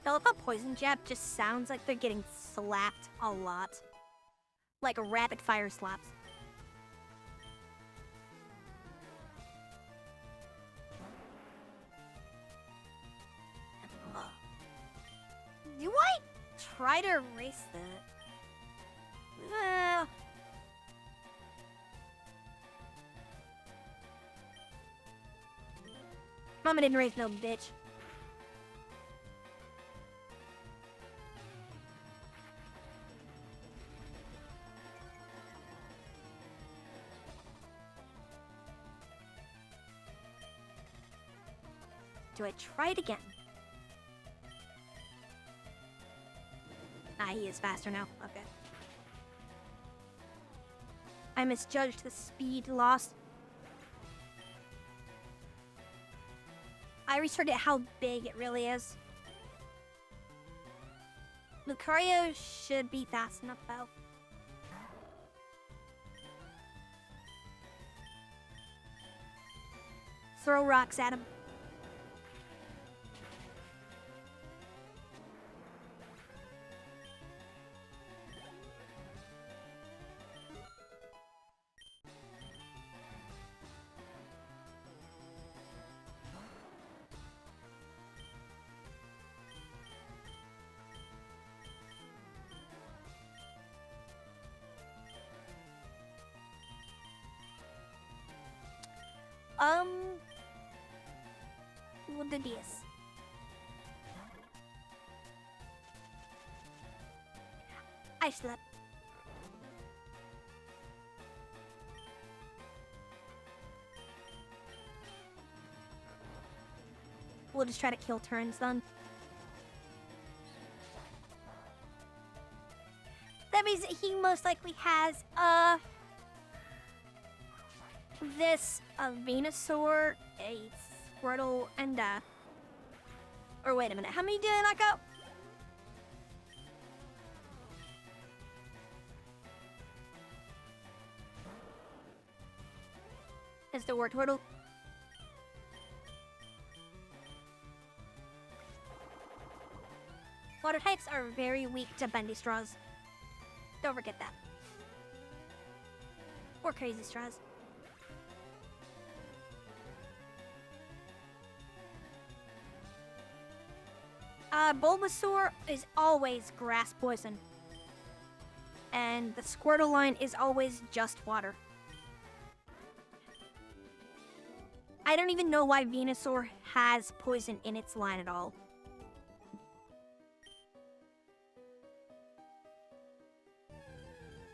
I love how Poison Jab just sounds like they're getting slapped a lot. Like rapid fire slaps. Do I try to erase that? Mama didn't raise no bitch. Do I try it again? Ah, he is faster now. Okay. I misjudged the speed loss. I researched how big it really is. Lucario should be fast enough though. Throw rocks at him. We'll do this. I slept. We'll just try to kill turns then. That means that he most likely has this Venusaur, a Squirtle, and or wait a minute, how many did I knock out? Is the Wartortle? Water types are very weak to bendy straws. Don't forget that. Or crazy straws. Bulbasaur is always grass poison. And the Squirtle line is always just water. I don't even know why Venusaur has poison in its line at all.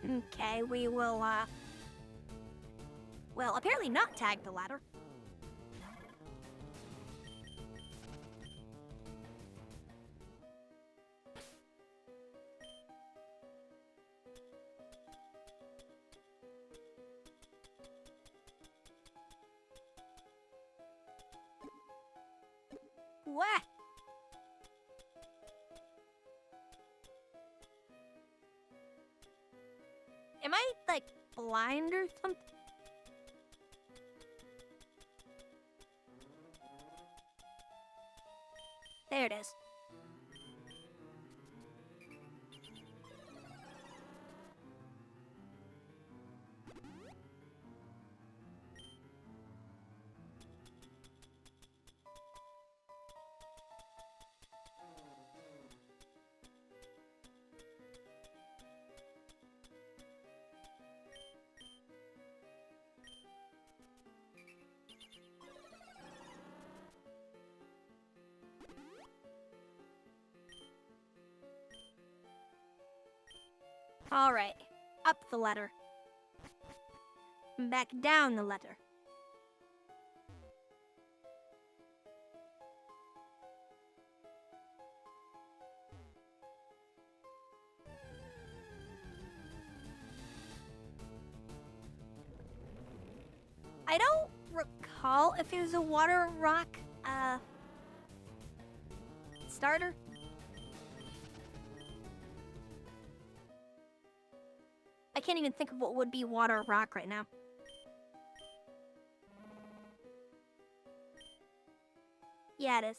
Okay, we will, well, apparently not tag the ladder. What? Am I, like, blind or something? There it is. Alright, up the ladder. Back down the ladder. I don't recall if it was a water rock, starter. I can't even think of what would be water rock right now. Yeah, it is.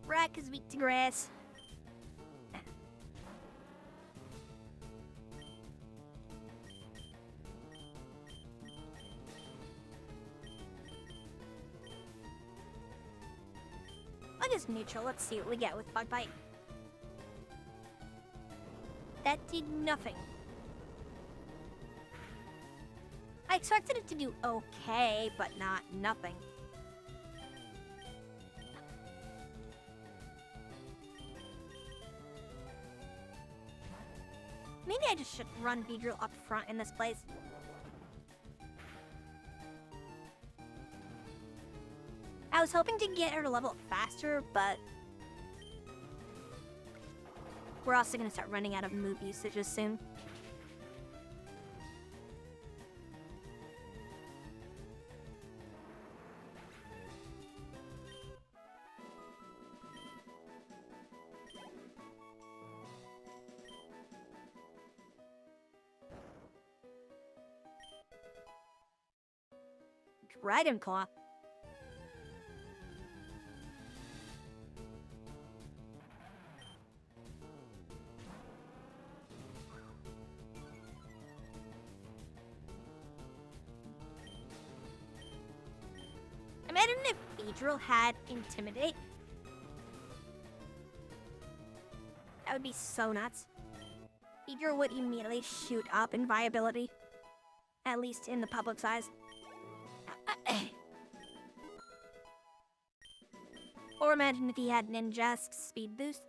Rock is weak to grass. I'll just neutral. Let's see what we get with Bug Bite. That did nothing. I expected it to do okay, but not nothing. Maybe I just should run Beedrill up front in this place. I was hoping to get her to level up faster, but we're also going to start running out of move usages soon. Dragon Claw. Imagine if Beedrill had Intimidate. That would be so nuts. Beedrill would immediately shoot up in viability. At least in the public's eyes. Or imagine if he had Ninjask speed boost.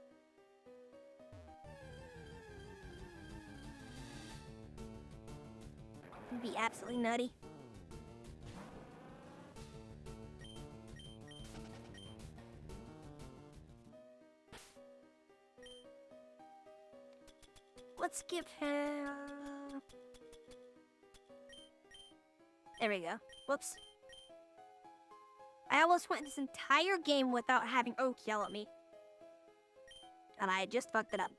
It'd be absolutely nutty. Let's give him... There we go. Whoops. I almost went this entire game without having Oak yell at me. And I just fucked it up.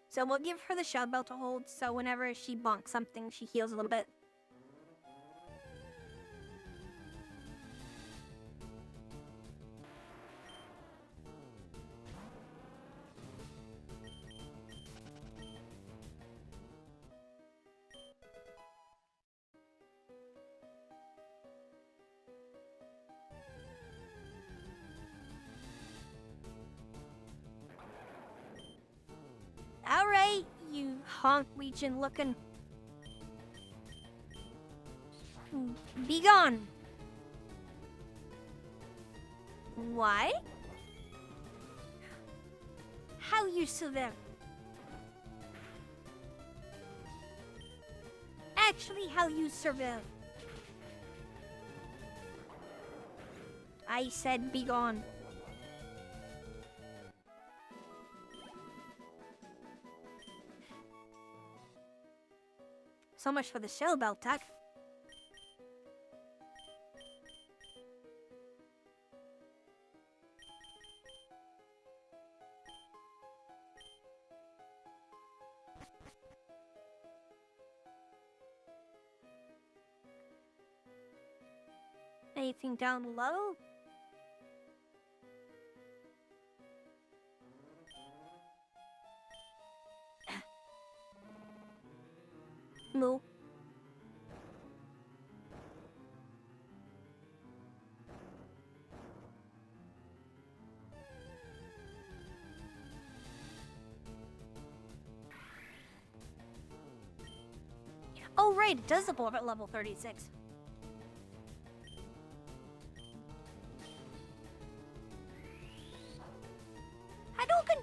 So we'll give her the Shell Bell to hold, so whenever she bonks something, she heals a little bit. Alright, you honk legion looking. Be gone. Why? How you survive? Actually, how you survive? I said be gone. So much for the Shell Bell tech. Anything down low? Moo. Oh, right, it does evolve at level 36. Hadouken!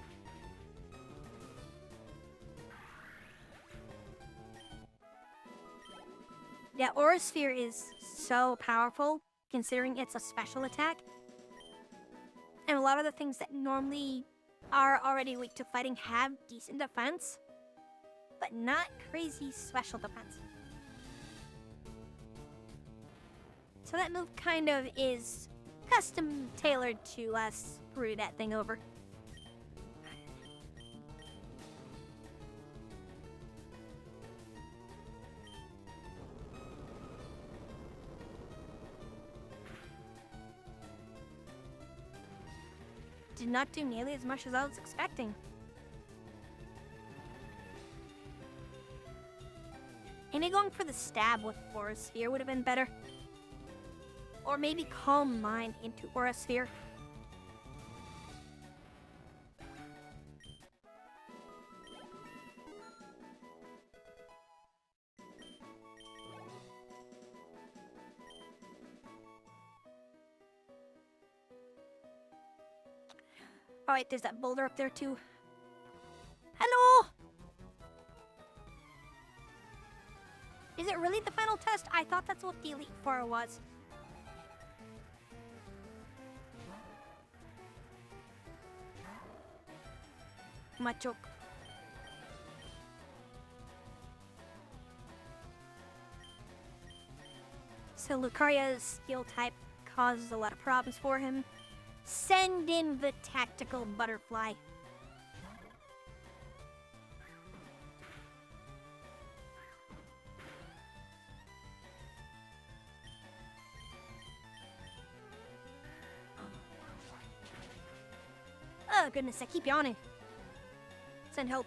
Yeah, Aura Sphere is so powerful, considering it's a special attack. And a lot of the things that normally are already weak to fighting have decent defense, but not crazy special defense. So that move kind of is custom tailored to screw that thing over. Did not do nearly as much as I was expecting. Maybe going for the stab with Aura Sphere would have been better. Or maybe Calm Mind into Aura Sphere. Alright, there's that boulder up there too. Hello! Is it really the final test? I thought that's what the Elite Four was. Machoke. So Lucaria's skill type causes a lot of problems for him. Send in the tactical butterfly. Oh goodness, I keep yawning. Send help.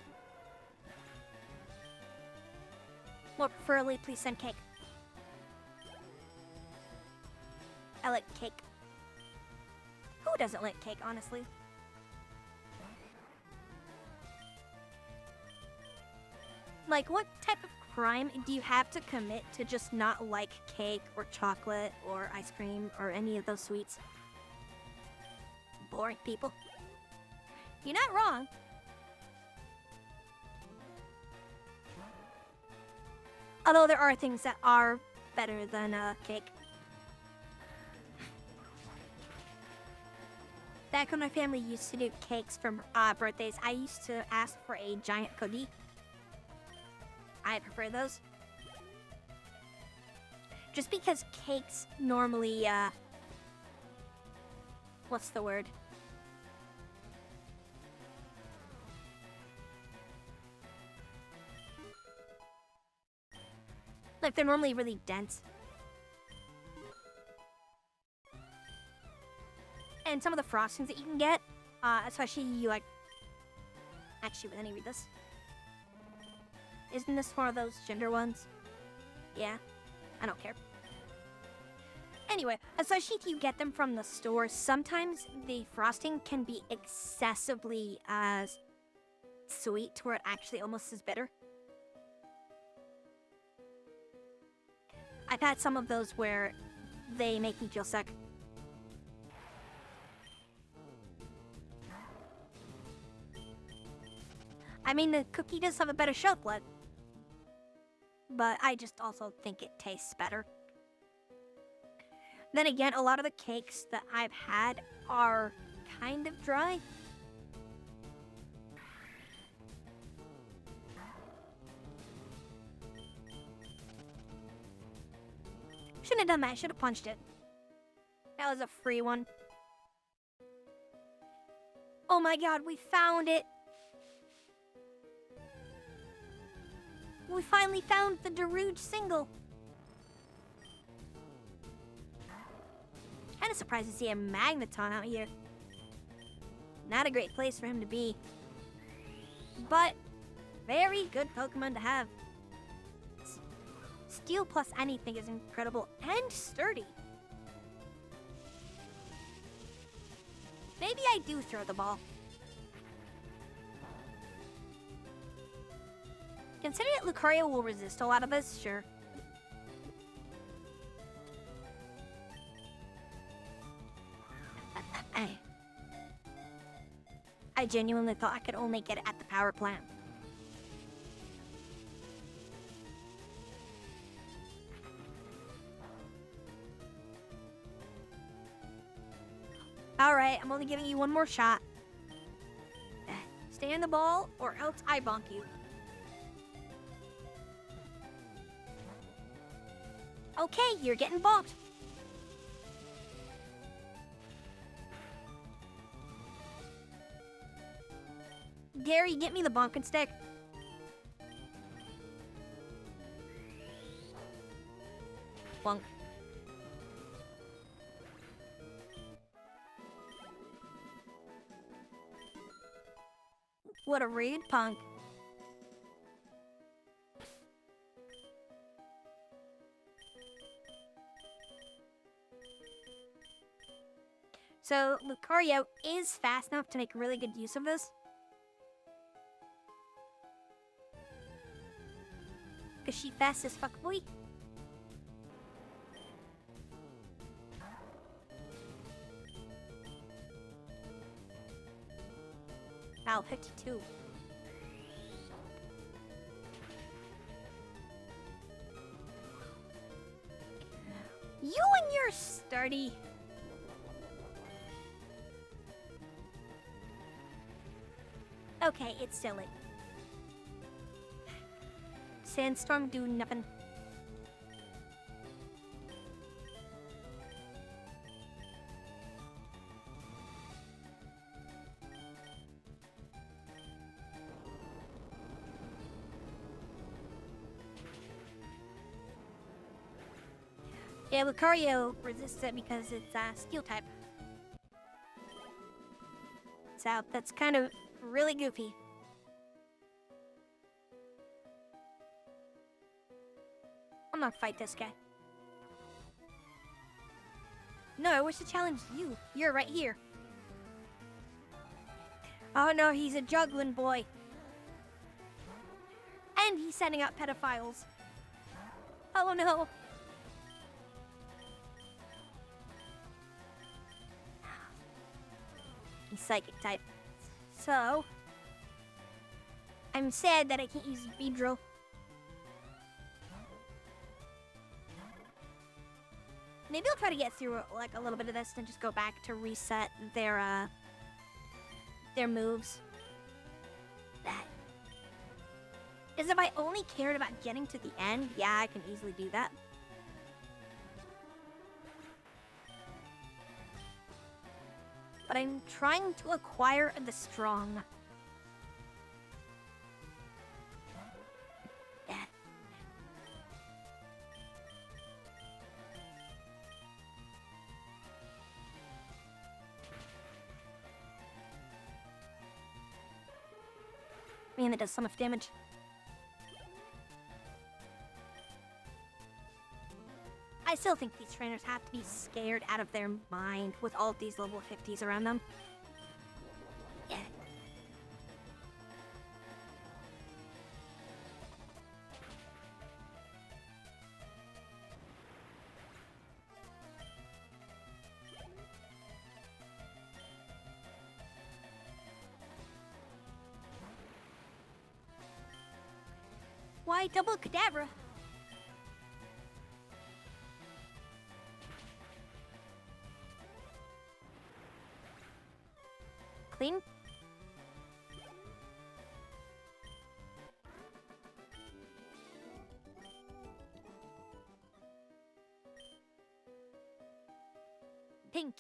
More preferably, please send cake. I like cake. Who doesn't like cake, honestly? Like, what type of crime do you have to commit to just not like cake or chocolate or ice cream or any of those sweets? Boring people. You're not wrong. Although there are things that are better than cake. Back when my family used to do cakes for birthdays, I used to ask for a giant cookie. I prefer those. Just because cakes normally, what's the word? Like, they're normally really dense. And some of the frostings that you can get, especially you like... Actually, let me read this. Isn't this one of those gender ones? Yeah, I don't care. Anyway, especially if you get them from the store, sometimes the frosting can be excessively sweet to where it actually almost is bitter. I've had some of those where they make me feel sick. I mean, the cookie does have a better shelf life, but I just also think it tastes better. Then again, a lot of the cakes that I've had are kind of dry. Shouldn't have done that. I should have punched it. That was a free one. Oh my god, we found it. We finally found the Darude single. surprised to see a Magneton out here. Not a great place for him to be. But very good Pokemon to have. Steel plus anything is incredible and sturdy. Maybe I do throw the ball. Considering that Lucario will resist a lot of this, sure. I genuinely thought I could only get it at the power plant. Alright, I'm only giving you one more shot. Stay in the ball, or else I bonk you. Okay, you're getting bonked. Gary, get me the bonking stick. Bonk. What a rude punk. So, Lucario is fast enough to make really good use of this. Is she fast as fuck, boy? Wow, 52. You and your sturdy. Okay, it's silly. Sandstorm do nothing. Yeah, Lucario resists it because it's steel type. So that's kind of really goofy. I'm not fight this guy. No, I wish to challenge you. You're right here. Oh no, he's a juggling boy. And he's sending out pedophiles. Oh no. He's psychic type. So, I'm sad that I can't use Beedrill. Maybe I'll try to get through like a little bit of this and just go back to reset their moves. As if I only cared about getting to the end, yeah, I can easily do that. But I'm trying to acquire the strong. Man, that does so much damage. I still think these trainers have to be scared out of their mind with all of these level 50s around them. Yeah. Why double Kadabra? Clean. Pink.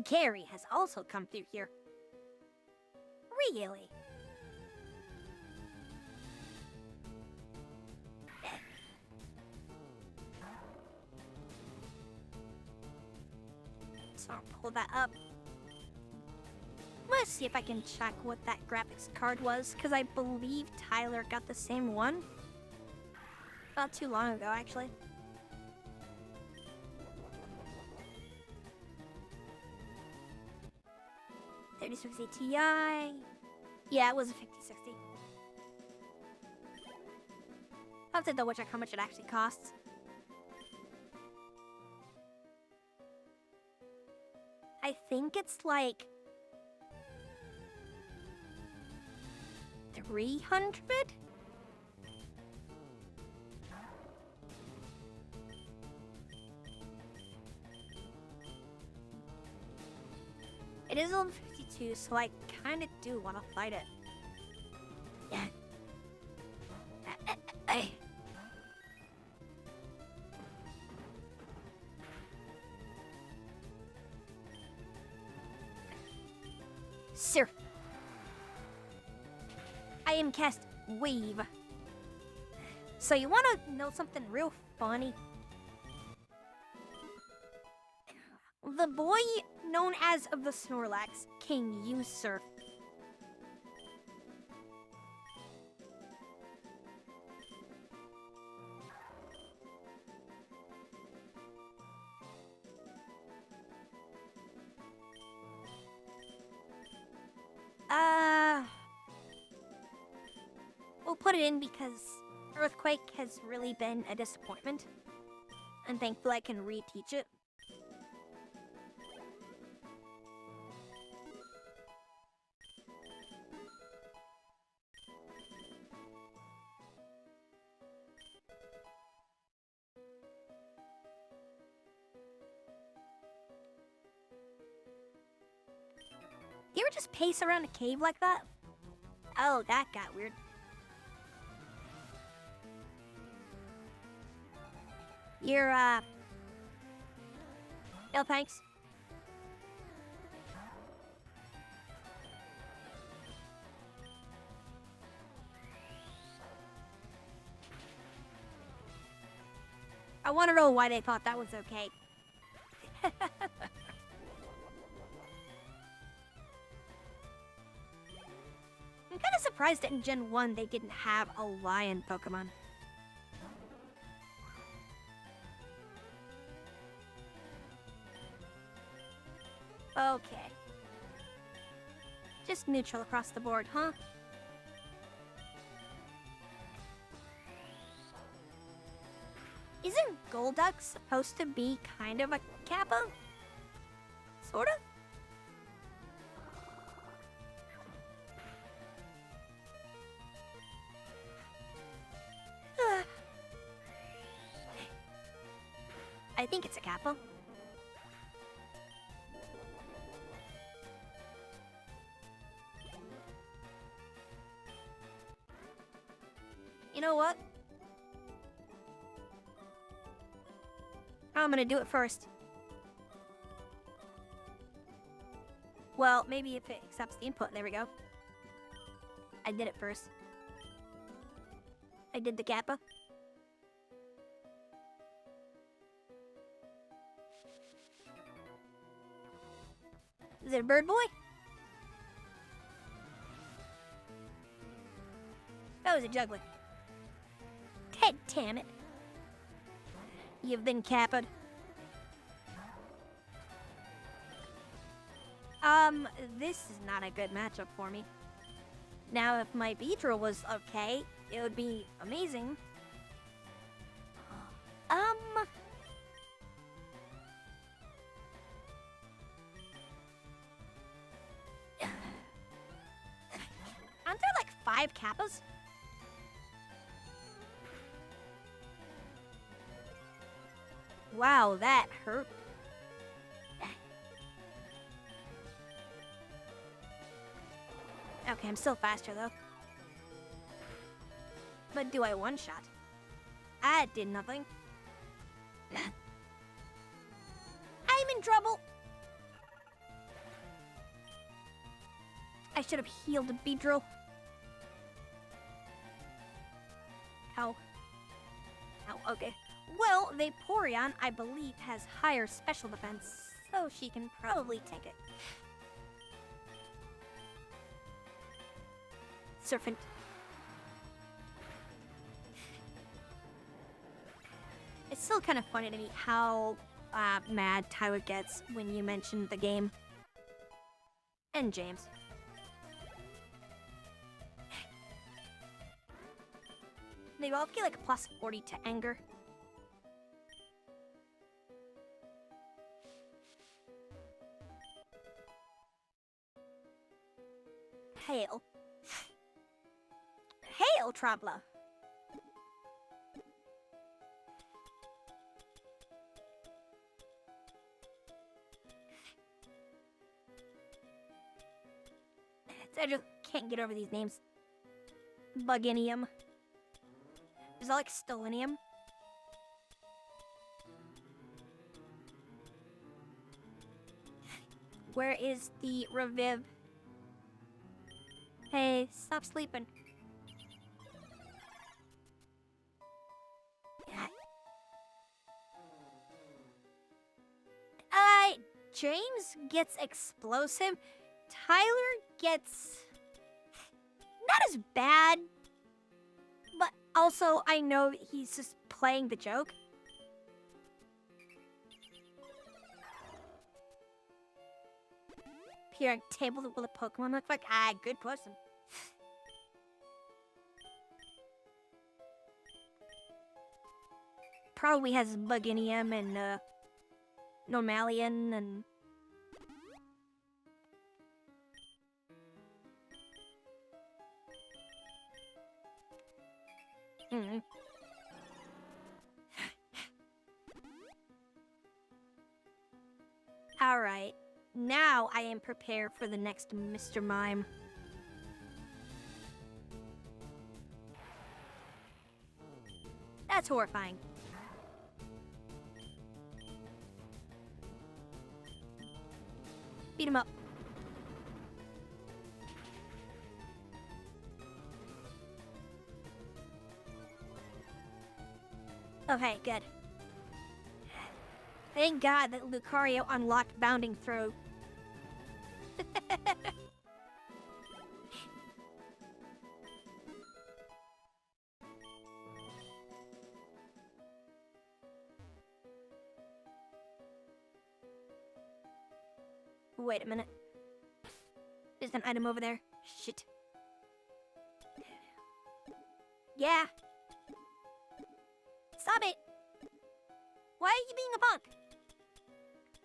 Gary has also come through here. Really? So I'll pull that up. Let's see if I can check what that graphics card was, because I believe Tyler got the same one. Not too long ago, actually. $3060 Ti. Yeah, it was a 5060. I'll have to double check how much it actually costs. I think it's like 300? It is level 52, so I kind of do want to fight it. Yeah. Sir. I am cast Wave. So you want to know something real funny? The boy known as the Snorlax can use Surf. We'll put it in because Earthquake has really been a disappointment. And thankfully I can reteach it. You ever just pace around a cave like that? Oh, that got weird. You're, no thanks. I want to know why they thought that was okay. I'm kind of surprised that in Gen 1 they didn't have a lion Pokemon. Okay. Just neutral across the board, huh? Isn't Golduck supposed to be kind of a Kappa? Sorta? I think it's a Kappa. You know what? I'm gonna do it first. Well, maybe if it accepts the input. There we go. I did it first. I did the Kappa. Is it a bird boy? That was a juggler. God damn it. You've been capped. This is not a good matchup for me. Now, if my Beedrill was okay, it would be amazing. Aren't there like 5 Kappas? Wow, that hurt. Okay, I'm still faster though. But do I one-shot? I did nothing. I'm in trouble. I should have healed a Beedrill. Ow. Ow, okay. Well, Vaporeon, I believe, has higher special defense. so she can probably take it. Serpent. It's still kind of funny to me how mad Tyler gets when you mention the game. And James. They both get like a plus 40 to anger. Hail. Hail, Traveler. I just can't get over these names. Buginium. Is that like Stellinium? Where is the Reviv? Hey, stop sleeping. James gets explosive. Tyler gets not as bad, but also I know he's just playing the joke. Here, table will a Pokemon look like? Ah, good question. Probably has Buginium and Normalian and Alright, now I am prepared for the next Mr. Mime. That's horrifying. Beat him up. Okay, good. Thank God that Lucario unlocked Bounding Throw. Wait a minute. There's an item over there. Shit. Yeah. Stop it! Why are you being a punk?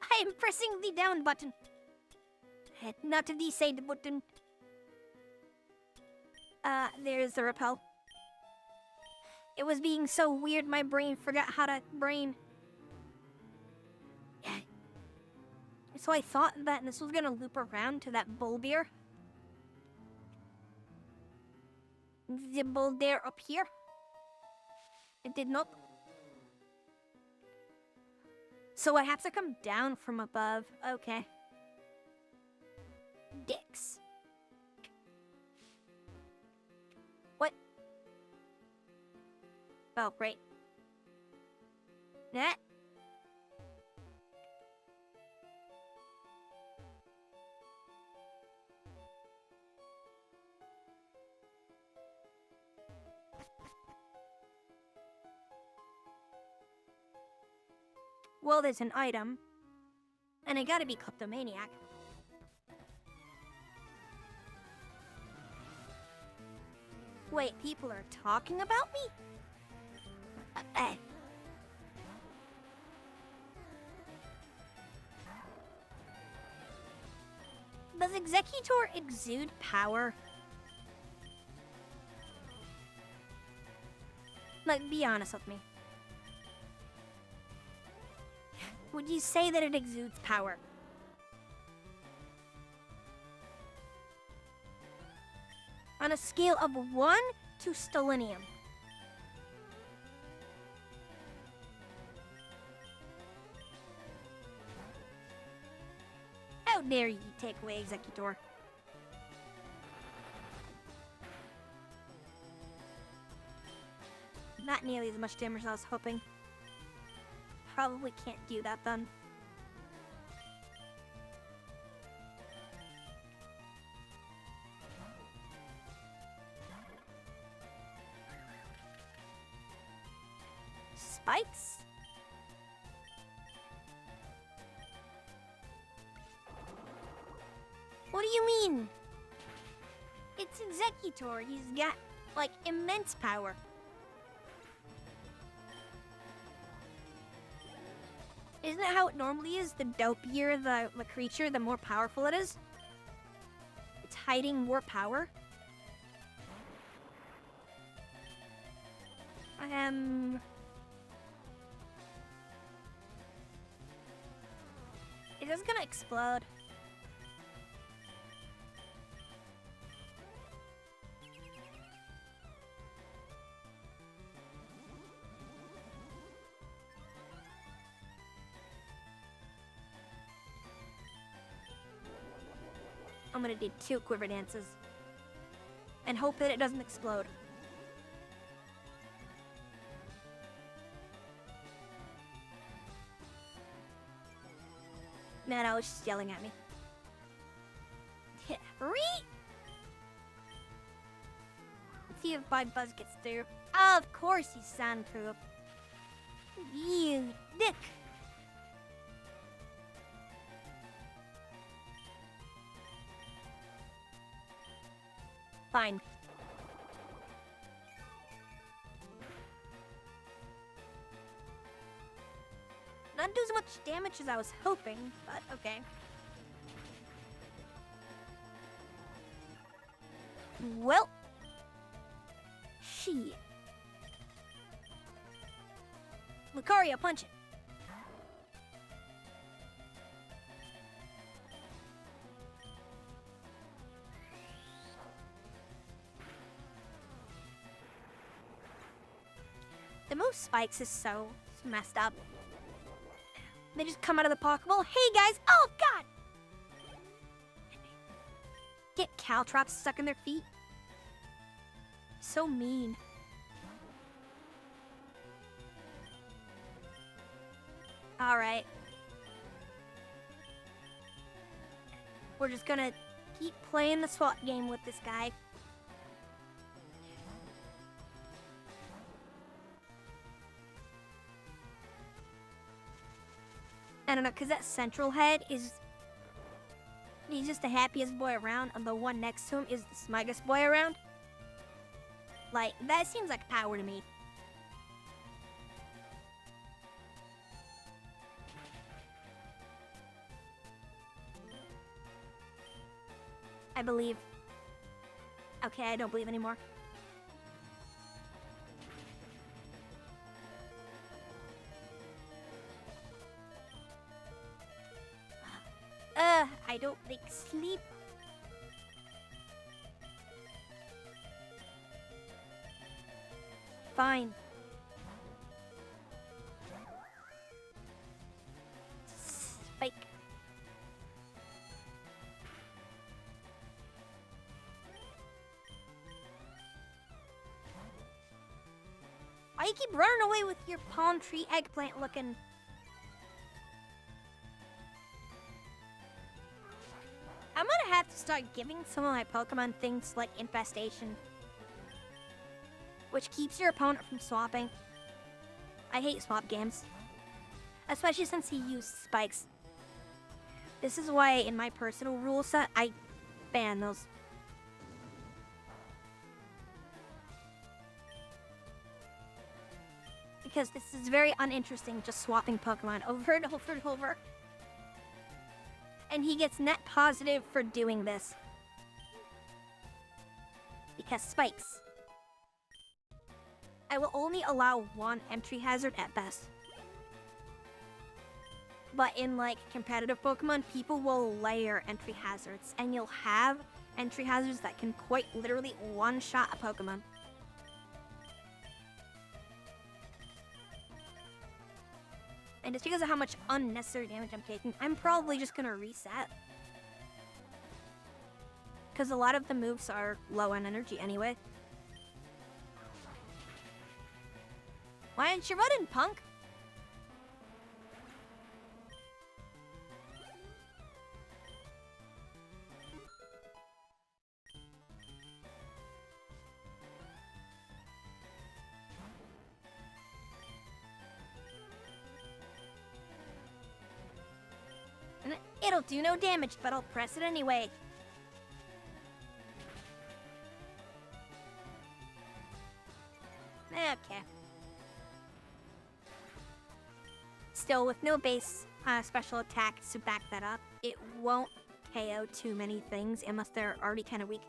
I am pressing the down button. Not the side button. There's the repel. It was being so weird my brain forgot how to brain. So I thought that this was gonna loop around to that Bulbeer. The Bulbeer up here. It did not. So I have to come down from above. Okay. Dicks. What? Oh, great. That. Well, there's an item. And I gotta be kleptomaniac. Wait, people are talking about me? Does Executor exude power? Like, be honest with me. Would you say that it exudes power? On a scale of 1 to Stellinium. How dare you take away Executor? Not nearly as much damage as I was hoping. Probably can't do that then. What do you mean? It's Executor. He's got, like, immense power. Isn't that how it normally is? The dopier the creature, the more powerful it is? It's hiding more power? It is gonna explode. I'm gonna do 2 quiver dances. And hope that it doesn't explode. No, it's just yelling at me. Let's see if my buzz gets through. Oh, of course he's soundproof. You dick. Fine. Not do as much damage as I was hoping, but okay. Well, shit. Lucario, punch it. The move spikes is so messed up. They just come out of the Pokeball. Hey guys! Oh god! Get Caltrops stuck in their feet. So mean. Alright. We're just gonna keep playing the SWAT game with this guy. I don't know, because that central head is... He's just the happiest boy around, and the one next to him is the smuggest boy around. Like, that seems like power to me. I believe. Okay, I don't believe anymore. I don't like sleep. Fine. Spike. Why you keep running away with your palm tree eggplant looking? I'm gonna have to start giving some of my Pokemon things like Infestation, which keeps your opponent from swapping. I hate swap games, especially since he used spikes. This is why in my personal rule set, I ban those. Because this is very uninteresting, just swapping Pokemon over and over and over. And he gets net positive for doing this. Because spikes. I will only allow 1 entry hazard at best. But in like competitive Pokemon, people will layer entry hazards. And you'll have entry hazards that can quite literally one-shot a Pokemon. And just because of how much unnecessary damage I'm taking, I'm probably just gonna reset. Because a lot of the moves are low on energy anyway. Why aren't you running, punk? It'll do no damage, but I'll press it anyway. So with no base special attacks to back that up, it won't KO too many things unless they're already kind of weak.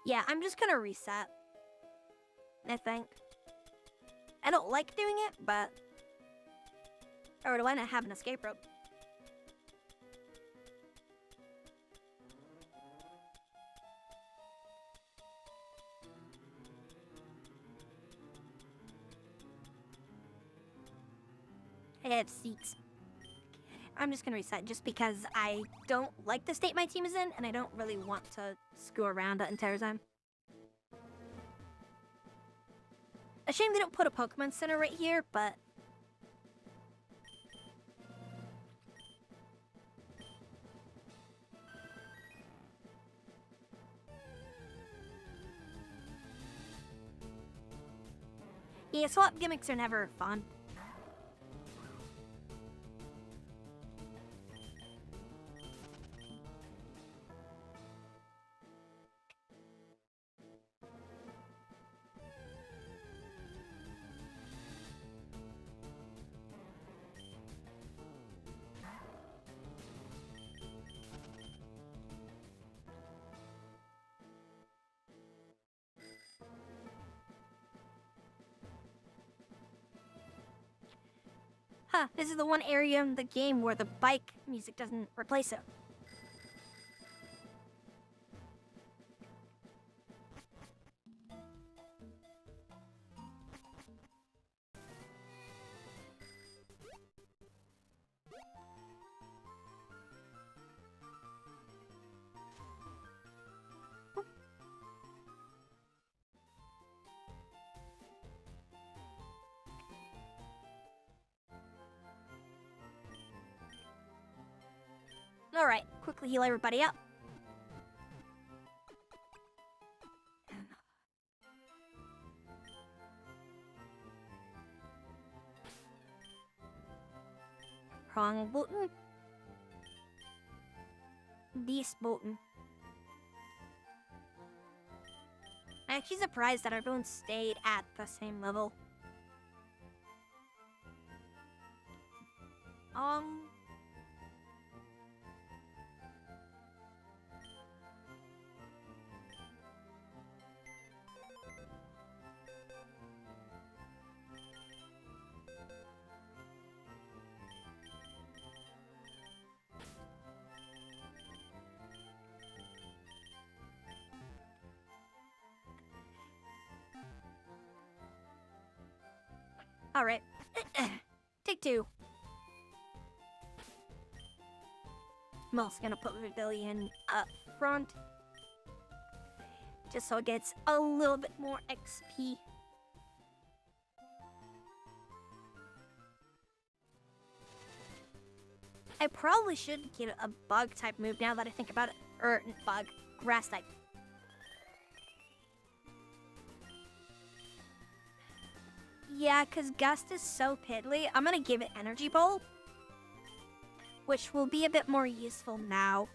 Yeah, I'm just gonna reset, I think. I don't like doing it, but... Or do I not have an escape rope? I have seats. I'm just gonna reset just because I don't like the state my team is in, and I don't really want to screw around that entire time. A shame they don't put a Pokemon Center right here, but... Yeah, swap gimmicks are never fun. Huh, this is the one area in the game where the bike music doesn't replace it. Alright, quickly heal everybody up. Wrong button. This button. I'm actually surprised that everyone stayed at the same level. Alright. Take two. I'm also gonna put Pavilion up front. Just so it gets a little bit more XP. I probably should get a bug type move now that I think about it. Or, bug. Grass type. Yeah, because Gust is so piddly. I'm gonna give it Energy Bowl, which will be a bit more useful now.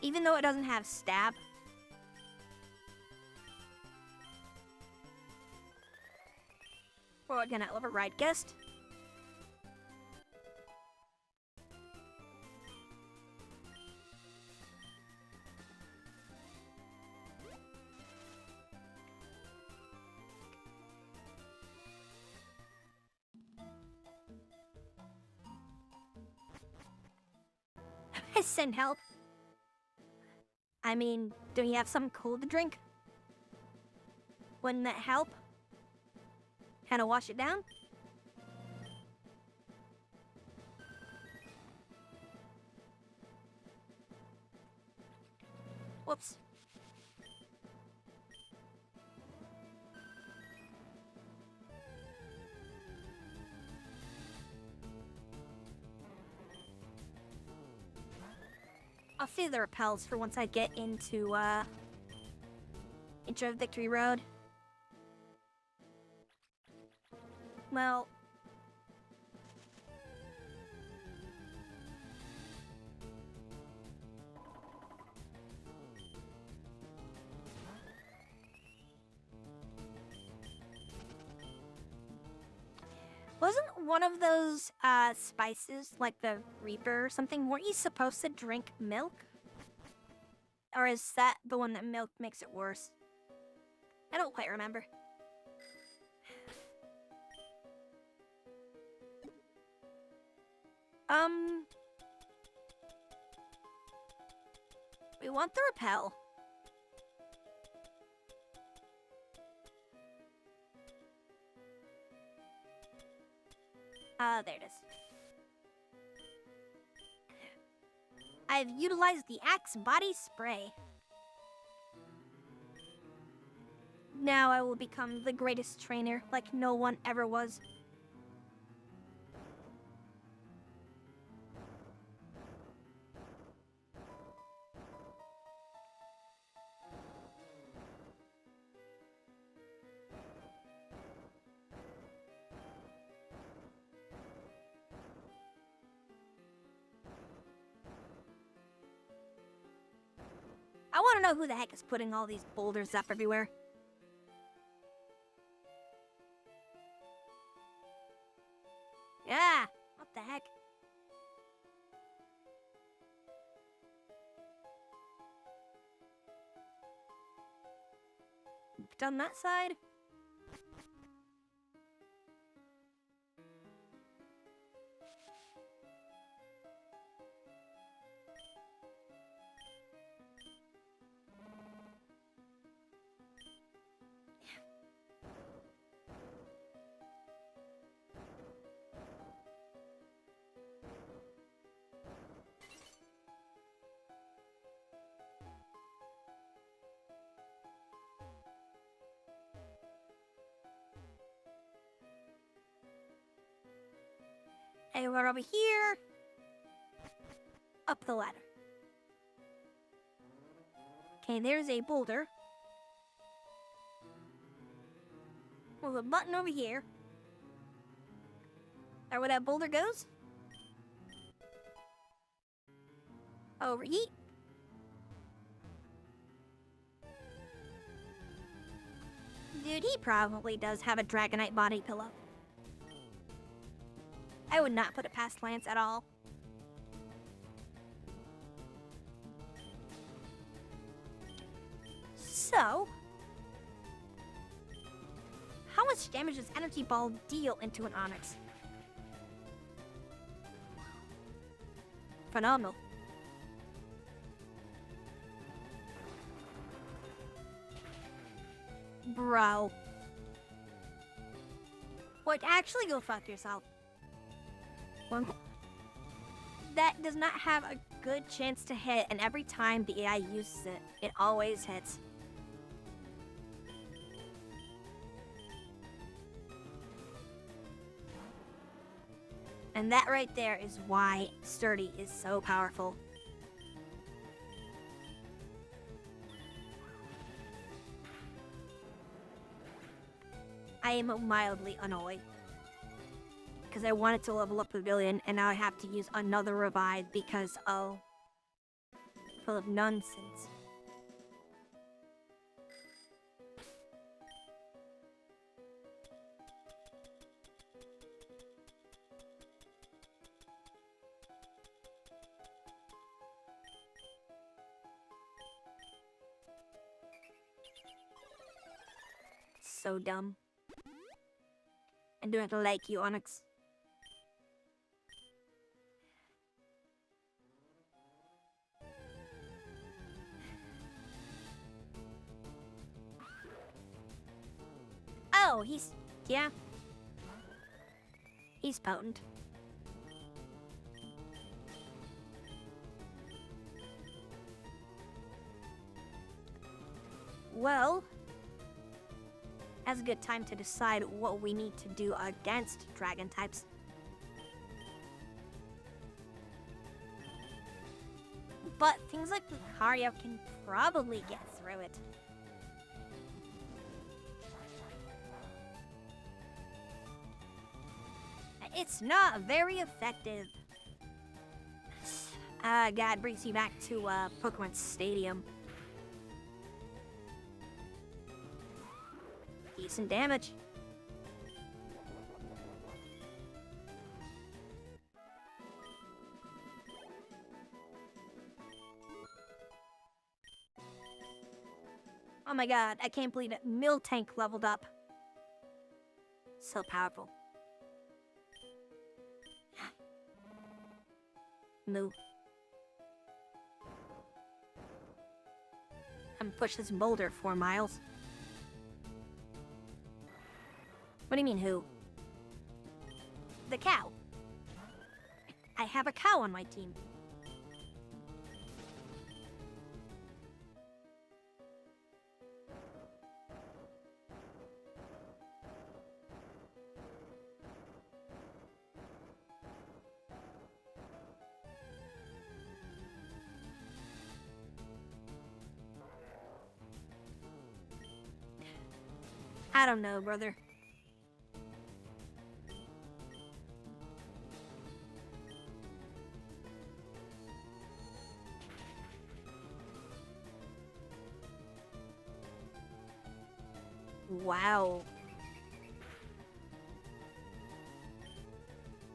Even though it doesn't have Stab. We're gonna override Gust. Send help. I mean, do you have something cool to drink? Wouldn't that help? Kind of wash it down? Whoops. I'll save the repels for once I get into, Intro Victory Road. Well... Wasn't one of those spices, like the Reaper or something, weren't you supposed to drink milk? Or is that the one that milk makes it worse? I don't quite remember. We want the repel. There it is. I've utilized the Axe Body Spray. Now I will become the greatest trainer like no one ever was. I want to know who the heck is putting all these boulders up everywhere. Yeah, what the heck? Done that side. Hey, we're over here. Up the ladder. Okay, there's a boulder. Well, the button over here. There where that boulder goes. Overheat. Dude, he probably does have a Dragonite body pillow. I would not put it past Lance at all. So, how much damage does Energy Ball deal into an Onyx? Phenomenal. Bro. What? Actually, go fuck yourself. One. That does not have a good chance to hit, and every time the AI uses it, it always hits. And that right there is why Sturdy is so powerful. I am mildly annoyed. Because I wanted to level up Pavilion, and now I have to use another revive because, oh, full of nonsense. So dumb. I do not like you, Onyx. Oh, yeah. He's potent. Well, that's a good time to decide what we need to do against dragon types. But things like Lucario can probably get through it. It's not very effective. God, brings you back to Pokemon Stadium. Decent damage. Oh my god, I can't believe it. Miltank leveled up. So powerful. Moo. I'm push this boulder 4 miles. What do you mean, who? The cow. I have a cow on my team. I don't know, brother. Wow.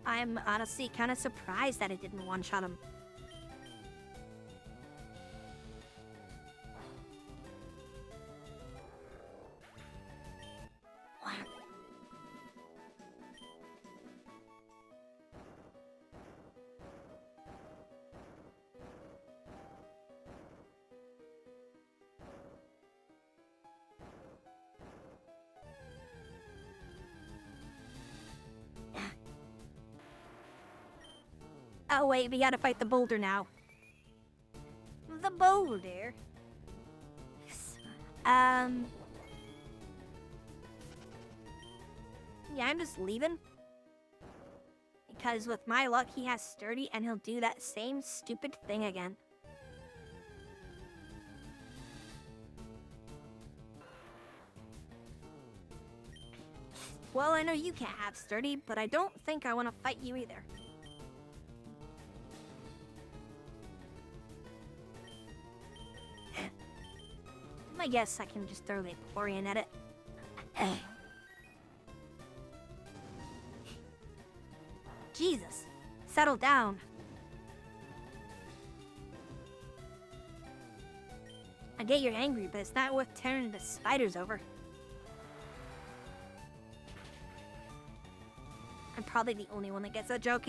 I'm honestly kind of surprised that it didn't one-shot him. Oh wait, we gotta fight the boulder now. The boulder? Yeah, I'm just leaving. Because with my luck, he has sturdy and he'll do that same stupid thing again. Well, I know you can't have sturdy, but I don't think I want to fight you either. I guess I can just throw the Vaporeon at it. Jesus, settle down. I get you're angry, but it's not worth tearing the spiders over. I'm probably the only one that gets that joke.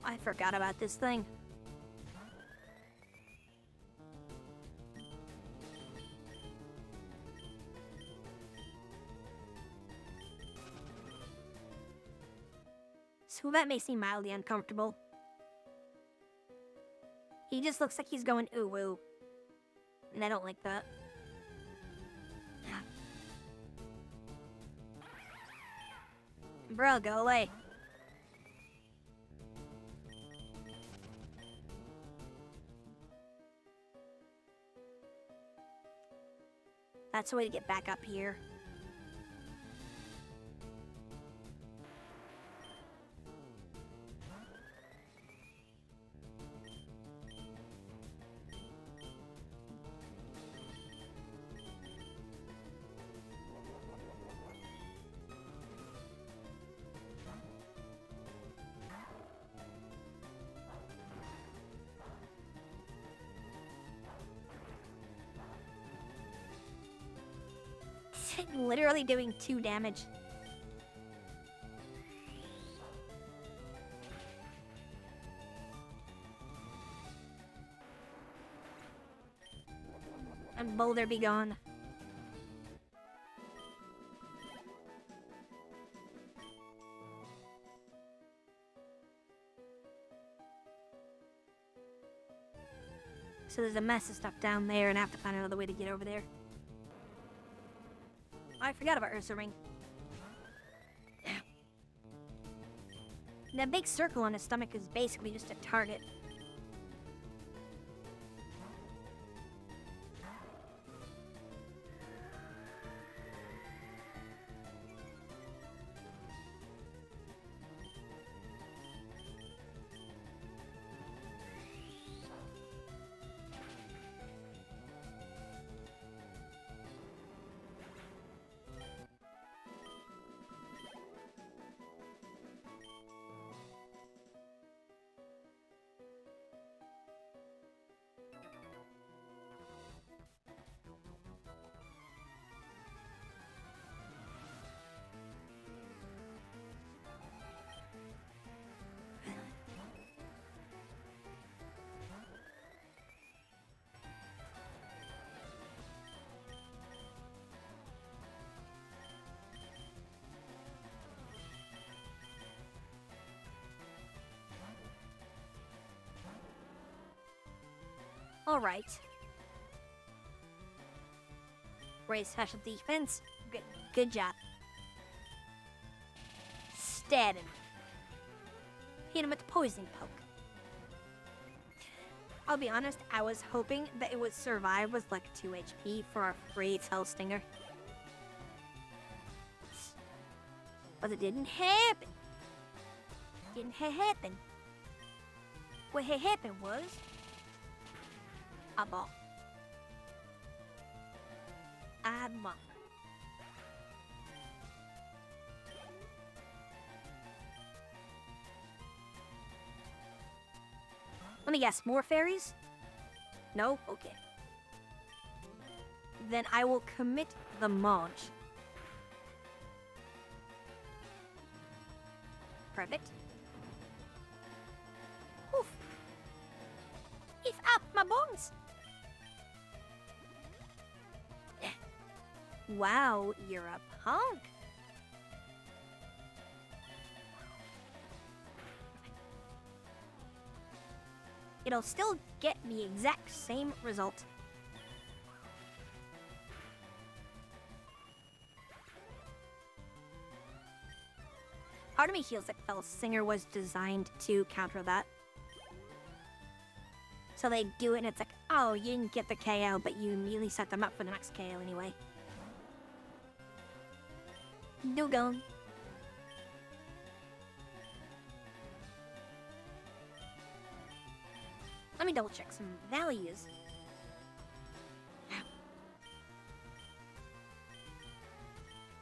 I forgot about this thing. So that may seem mildly uncomfortable. He just looks like he's going ooh woo. And I don't like that. Bro, go away. That's the way to get back up here. Literally doing 2 damage. And Boulder be gone. So there's a mess of stuff down there, and I have to find another way to get over there. I forgot about Ursa Ring. That big circle on his stomach is basically just a target. Alright. Raise special defense. Good job. Stab him. Hit him with the poison poke. I'll be honest, I was hoping that it would survive with like 2 HP for a free tail stinger. But it didn't happen. Didn't happen. What happened was a ball. A ball. Let me guess, more fairies? No? Okay. Then I will commit the Mage. Perfect. Oof. If up my bones. Wow, you're a punk. It'll still get the exact same result. Part of me feels like Fell Singer was designed to counter that. So they do it and it's like, oh, you didn't get the KO, but you immediately set them up for the next KO anyway. Dugong. Let me double check some values.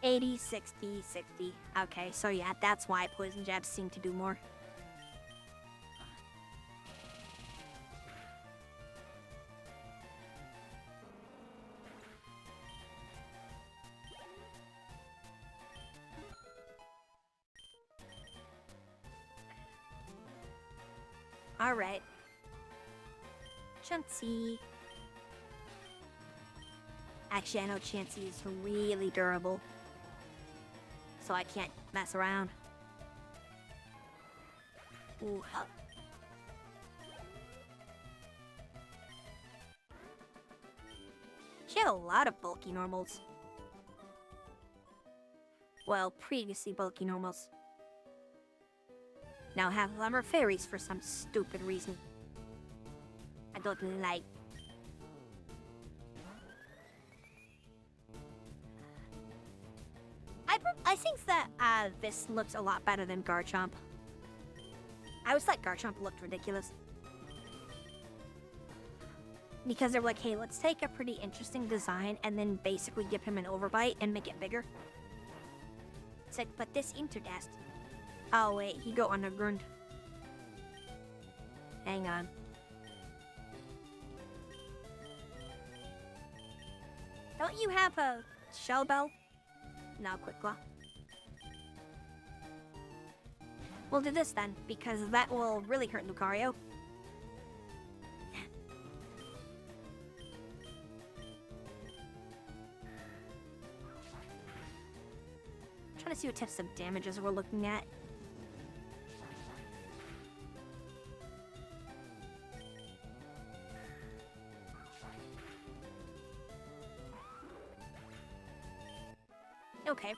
80, 60, 60. Okay, so yeah, that's why poison jabs seem to do more. Alright. Chansey. Actually, I know Chansey is really durable. So I can't mess around. Ooh. She had a lot of bulky normals. Well, previously bulky normals. Now have them are fairies for some stupid reason. I don't like. I think that this looks a lot better than Garchomp. I always thought Garchomp looked ridiculous. Because they're like, hey, let's take a pretty interesting design and then basically give him an overbite and make it bigger. It's like, but this Interdast. Oh wait, he go underground. Hang on. Don't you have a Shell Bell? No, Quick Claw. We'll do this then, because that will really hurt Lucario. Trying to see what types of damages we're looking at. Okay.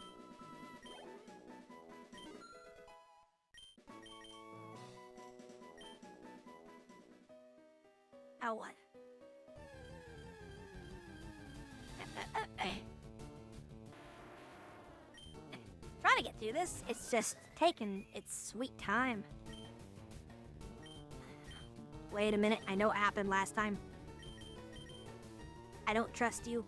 Oh, what? Trying to get through this, it's just taking its sweet time. Wait a minute, I know what happened last time. I don't trust you.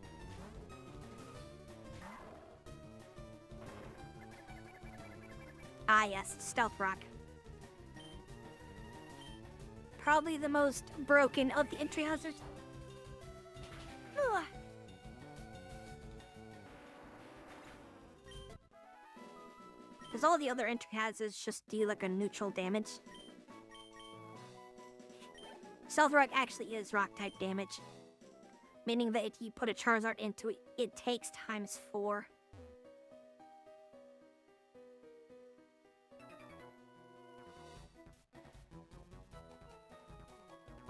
Ah yes, Stealth Rock. Probably the most broken of the entry hazards. Ugh. Because all the other entry hazards just do like a neutral damage. Stealth Rock actually is rock type damage. Meaning that if you put a Charizard into it, it takes ×4.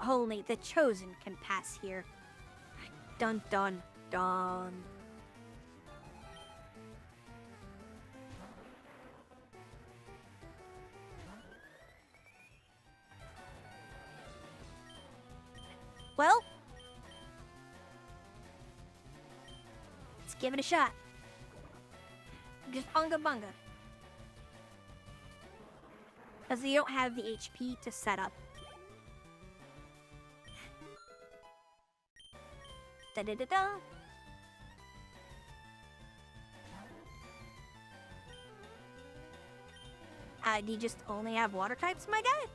Only the chosen can pass here. Dun dun dun. Well, let's give it a shot. Just bunga bunga. Because you don't have the HP to set up. Da da da da. Do you just only have water types, my guy?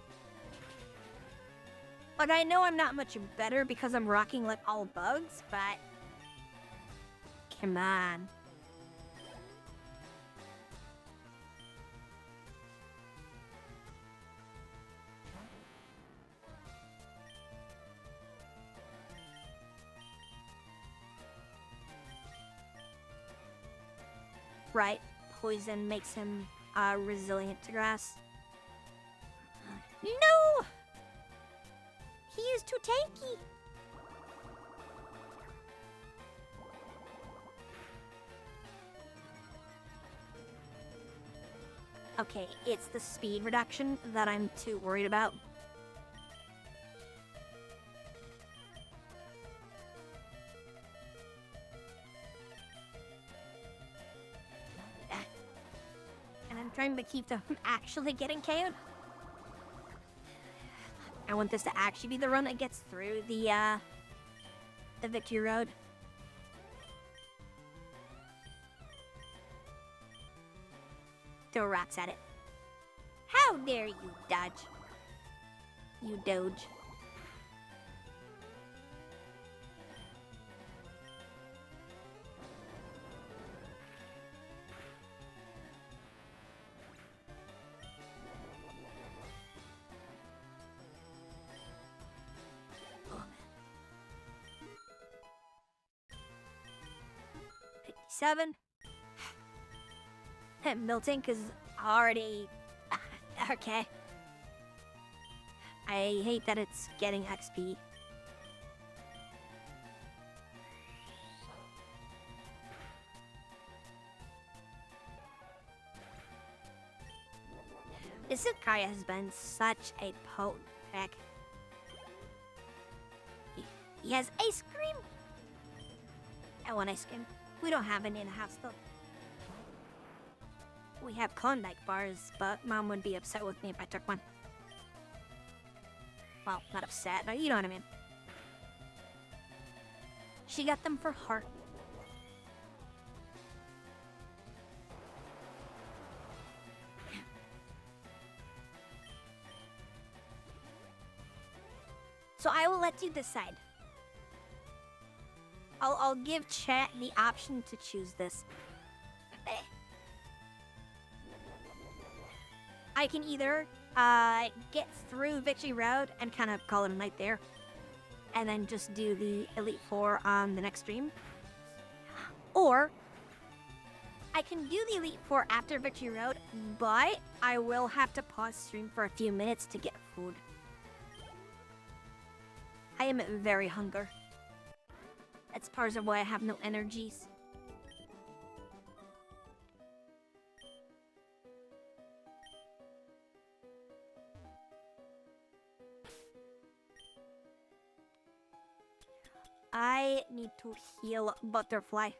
Like, I know I'm not much better because I'm rocking, like, all bugs, but... Come on. Right, poison makes him resilient to grass. No! He is too tanky. Okay, it's the speed reduction that I'm too worried about. And I'm trying to keep them from actually getting KO'd. I want this to actually be the run that gets through the victory road. Throw rocks at it. How dare you dodge? You doge. Seven. Miltank is already... Okay. I hate that it's getting XP. This Sakai has been such a potent pick. He has ice cream. I want ice cream. We don't have any in the house, though. We have Klondike bars, but Mom would be upset with me if I took one. Well, not upset, but you know what I mean. She got them for her. So I will let you decide. I'll give chat the option to choose this. I can either get through Victory Road and kind of call it a night there, and then just do the Elite Four on the next stream. Or I can do the Elite Four after Victory Road, but I will have to pause stream for a few minutes to get food. I am very hungry. That's part of why I have no energies. to heal Butterfly.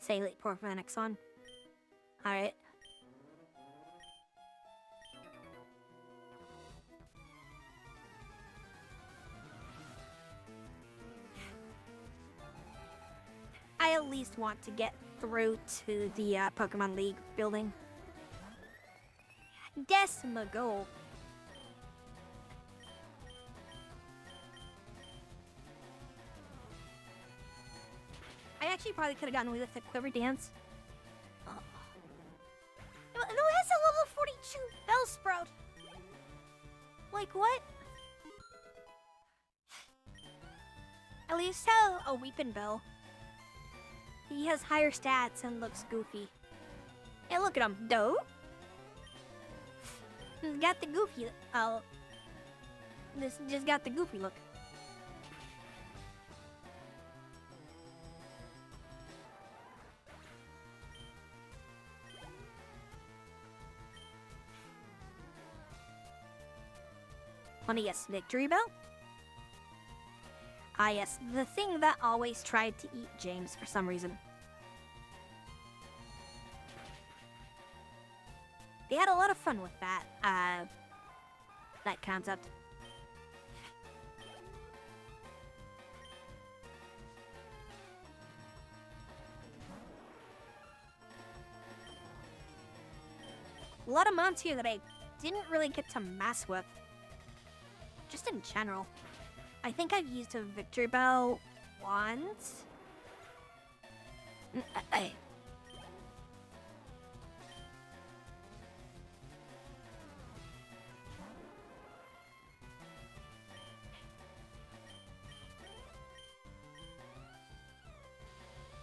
Salate Porphanix on. Alright. I at least want to get through to the Pokemon League building. Decimago. I actually probably could have gotten away with the Quiver Dance. Oh. No, it has a level 42 Bellsprout. Like what? At least have a Weepin' Bell. He has higher stats and looks goofy. Hey, look at him, though. He's got the goofy. This just got the goofy look. Wanna guess Victory Bell? Ah yes, the thing that always tried to eat James for some reason. They had a lot of fun with that concept. A lot of mons here that I didn't really get to mess with. Just in general. I think I've used a Victory Bell once.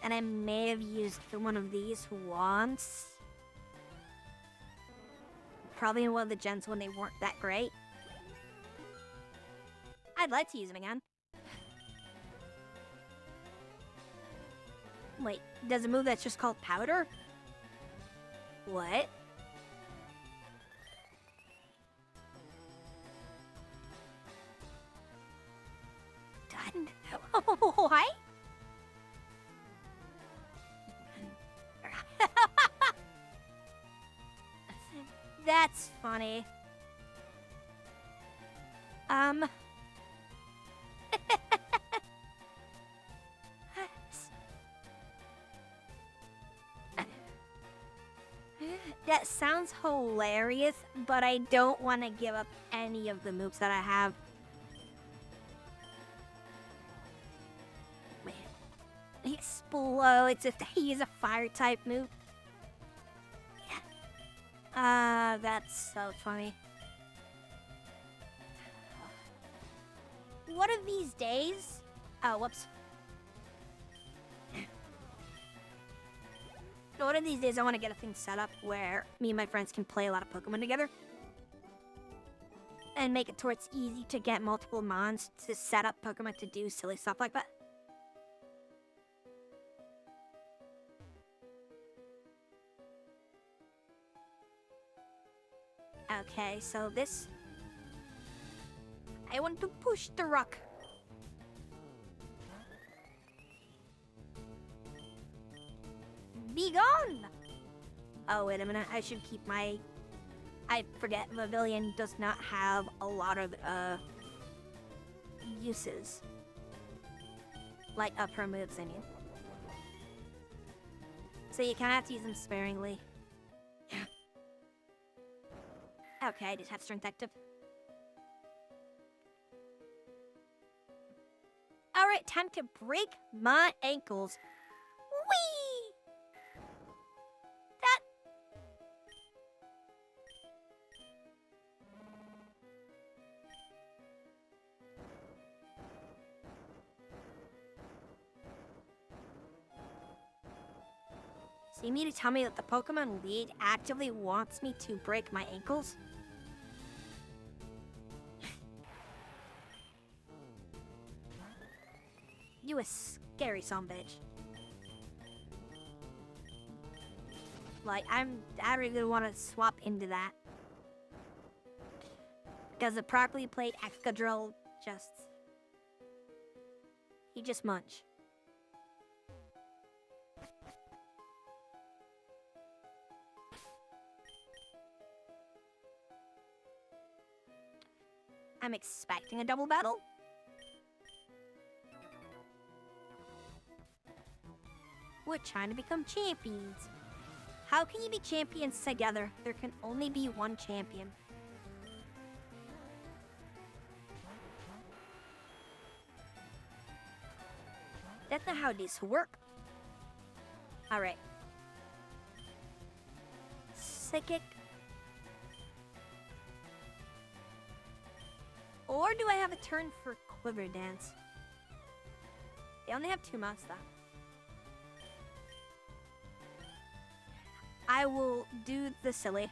And I may have used one of these once. Probably in one of the gens when they weren't that great. I'd like to use them again. Wait, there's a move that's just called Powder? What? Done? What? That's funny. That sounds hilarious, but I don't want to give up any of the moves that I have. Man. He explodes if he is a fire type move. That's so funny. One of these days... Oh, whoops. One of these days I want to get a thing set up where me and my friends can play a lot of Pokemon together. And make it to where it's easy to get multiple mons to set up Pokemon to do silly stuff like that. Okay, so this... I want to push the rock. Be gone! Oh, wait a minute. I should keep my... I forget, Pavilion does not have a lot of, uses. Like upper moves, I mean. So you kind of have to use them sparingly. Okay, I just have Strength active. Alright, time to break my ankles. Whee! That... So you mean to tell me that the Pokemon League actively wants me to break my ankles? You a scary son bitch. Like, I really want to swap into that. Because a properly played Excadrill he just munch. I'm expecting a double battle. We're trying to become champions. How can you be champions together? There can only be one champion. That's not how these work. Alright. Psychic. Or do I have a turn for Quiver Dance? They only have 2 mounts though. I will do the silly.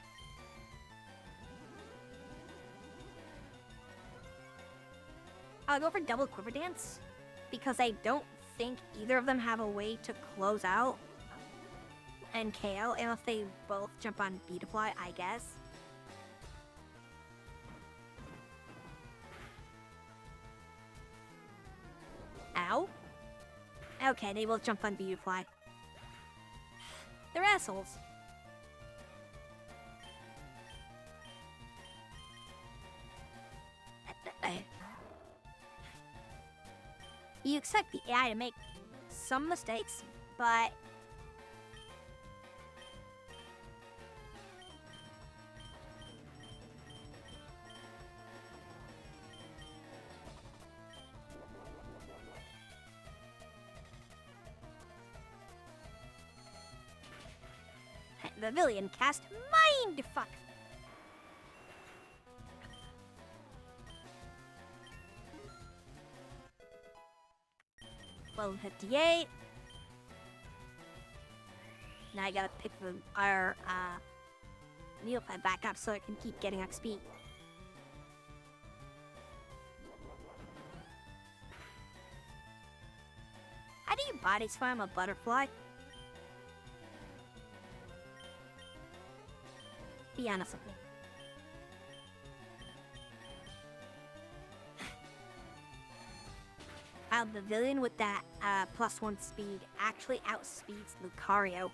I'll go for double Quiver Dance because I don't think either of them have a way to close out and KO unless they both jump on Beautifly, I guess. Ow. Okay, they both jump on Beautifly. They're assholes. You expect the AI to make some mistakes, but the villain cast Mindfuck. Well, 58. Now I gotta pick our Neopet back up so I can keep getting XP. How do you body slam a butterfly? Be honest with me. The villain with that +1 speed actually outspeeds Lucario.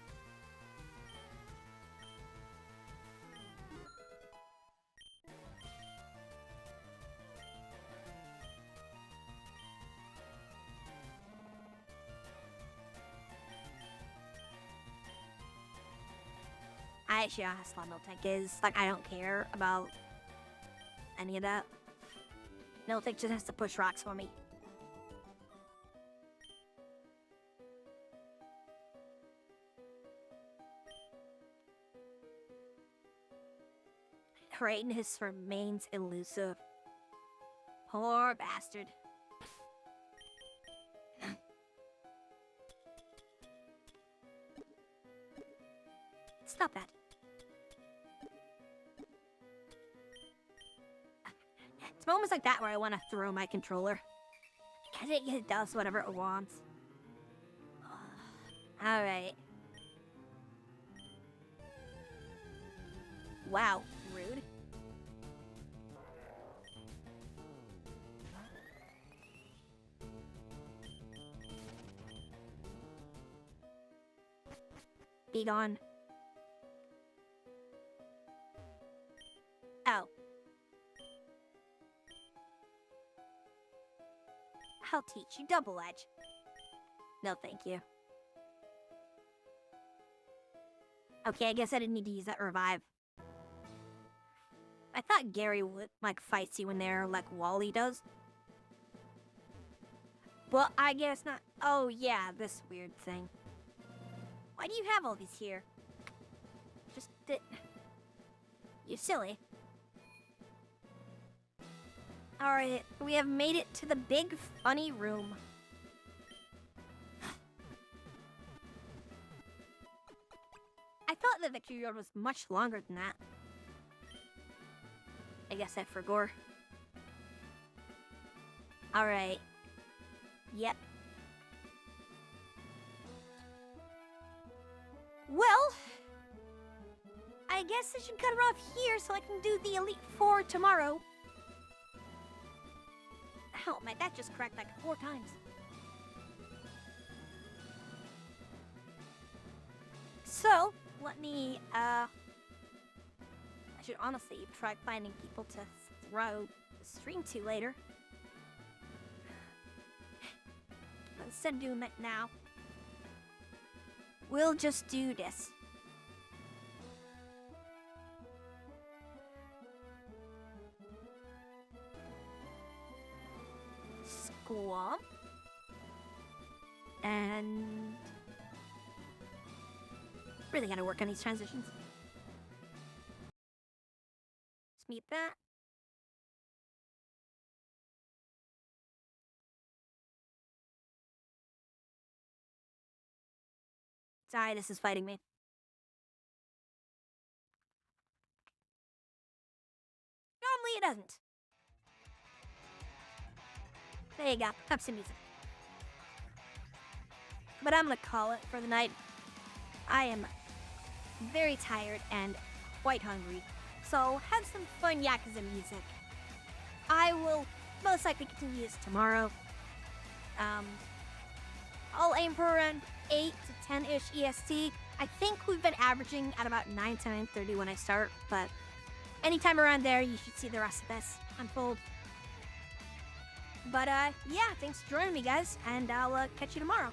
I actually don't know how slow Miltank is. Like, I don't care about any of that. Miltank just has to push rocks for me. Greatness remains elusive. Poor bastard. Stop that. It's moments like that where I want to throw my controller. Because it does whatever it wants. Alright. Wow, rude. Be gone. Oh. I'll teach you double edge. No, thank you. Okay, I guess I didn't need to use that revive. I thought Gary would, like, fight you in there like Wally does. But I guess not. Oh, yeah, this weird thing. Why do you have all these here? Just you silly. Alright, we have made it to the big funny room. I thought the victory road was much longer than that. I guess I forgot. Alright. Yep. Well, I guess I should cut it off here so I can do the Elite Four tomorrow. Oh, my that just cracked like 4 times. So, let me, I should honestly try finding people to throw the stream to later. Instead of doing that now, we'll just do this. Squam. And really gotta work on these transitions. Let's mute that. Sorry, this is fighting me. Normally it doesn't. There you go, have some music. But I'm gonna call it for the night. I am very tired and quite hungry, so have some fun Yakuza music. I will most likely continue this tomorrow. I'll aim for around 8 to 10-ish EST. I think we've been averaging at about 9 to 9:30 when I start, but anytime around there, you should see the rest of this unfold. But yeah, thanks for joining me, guys, and I'll catch you tomorrow.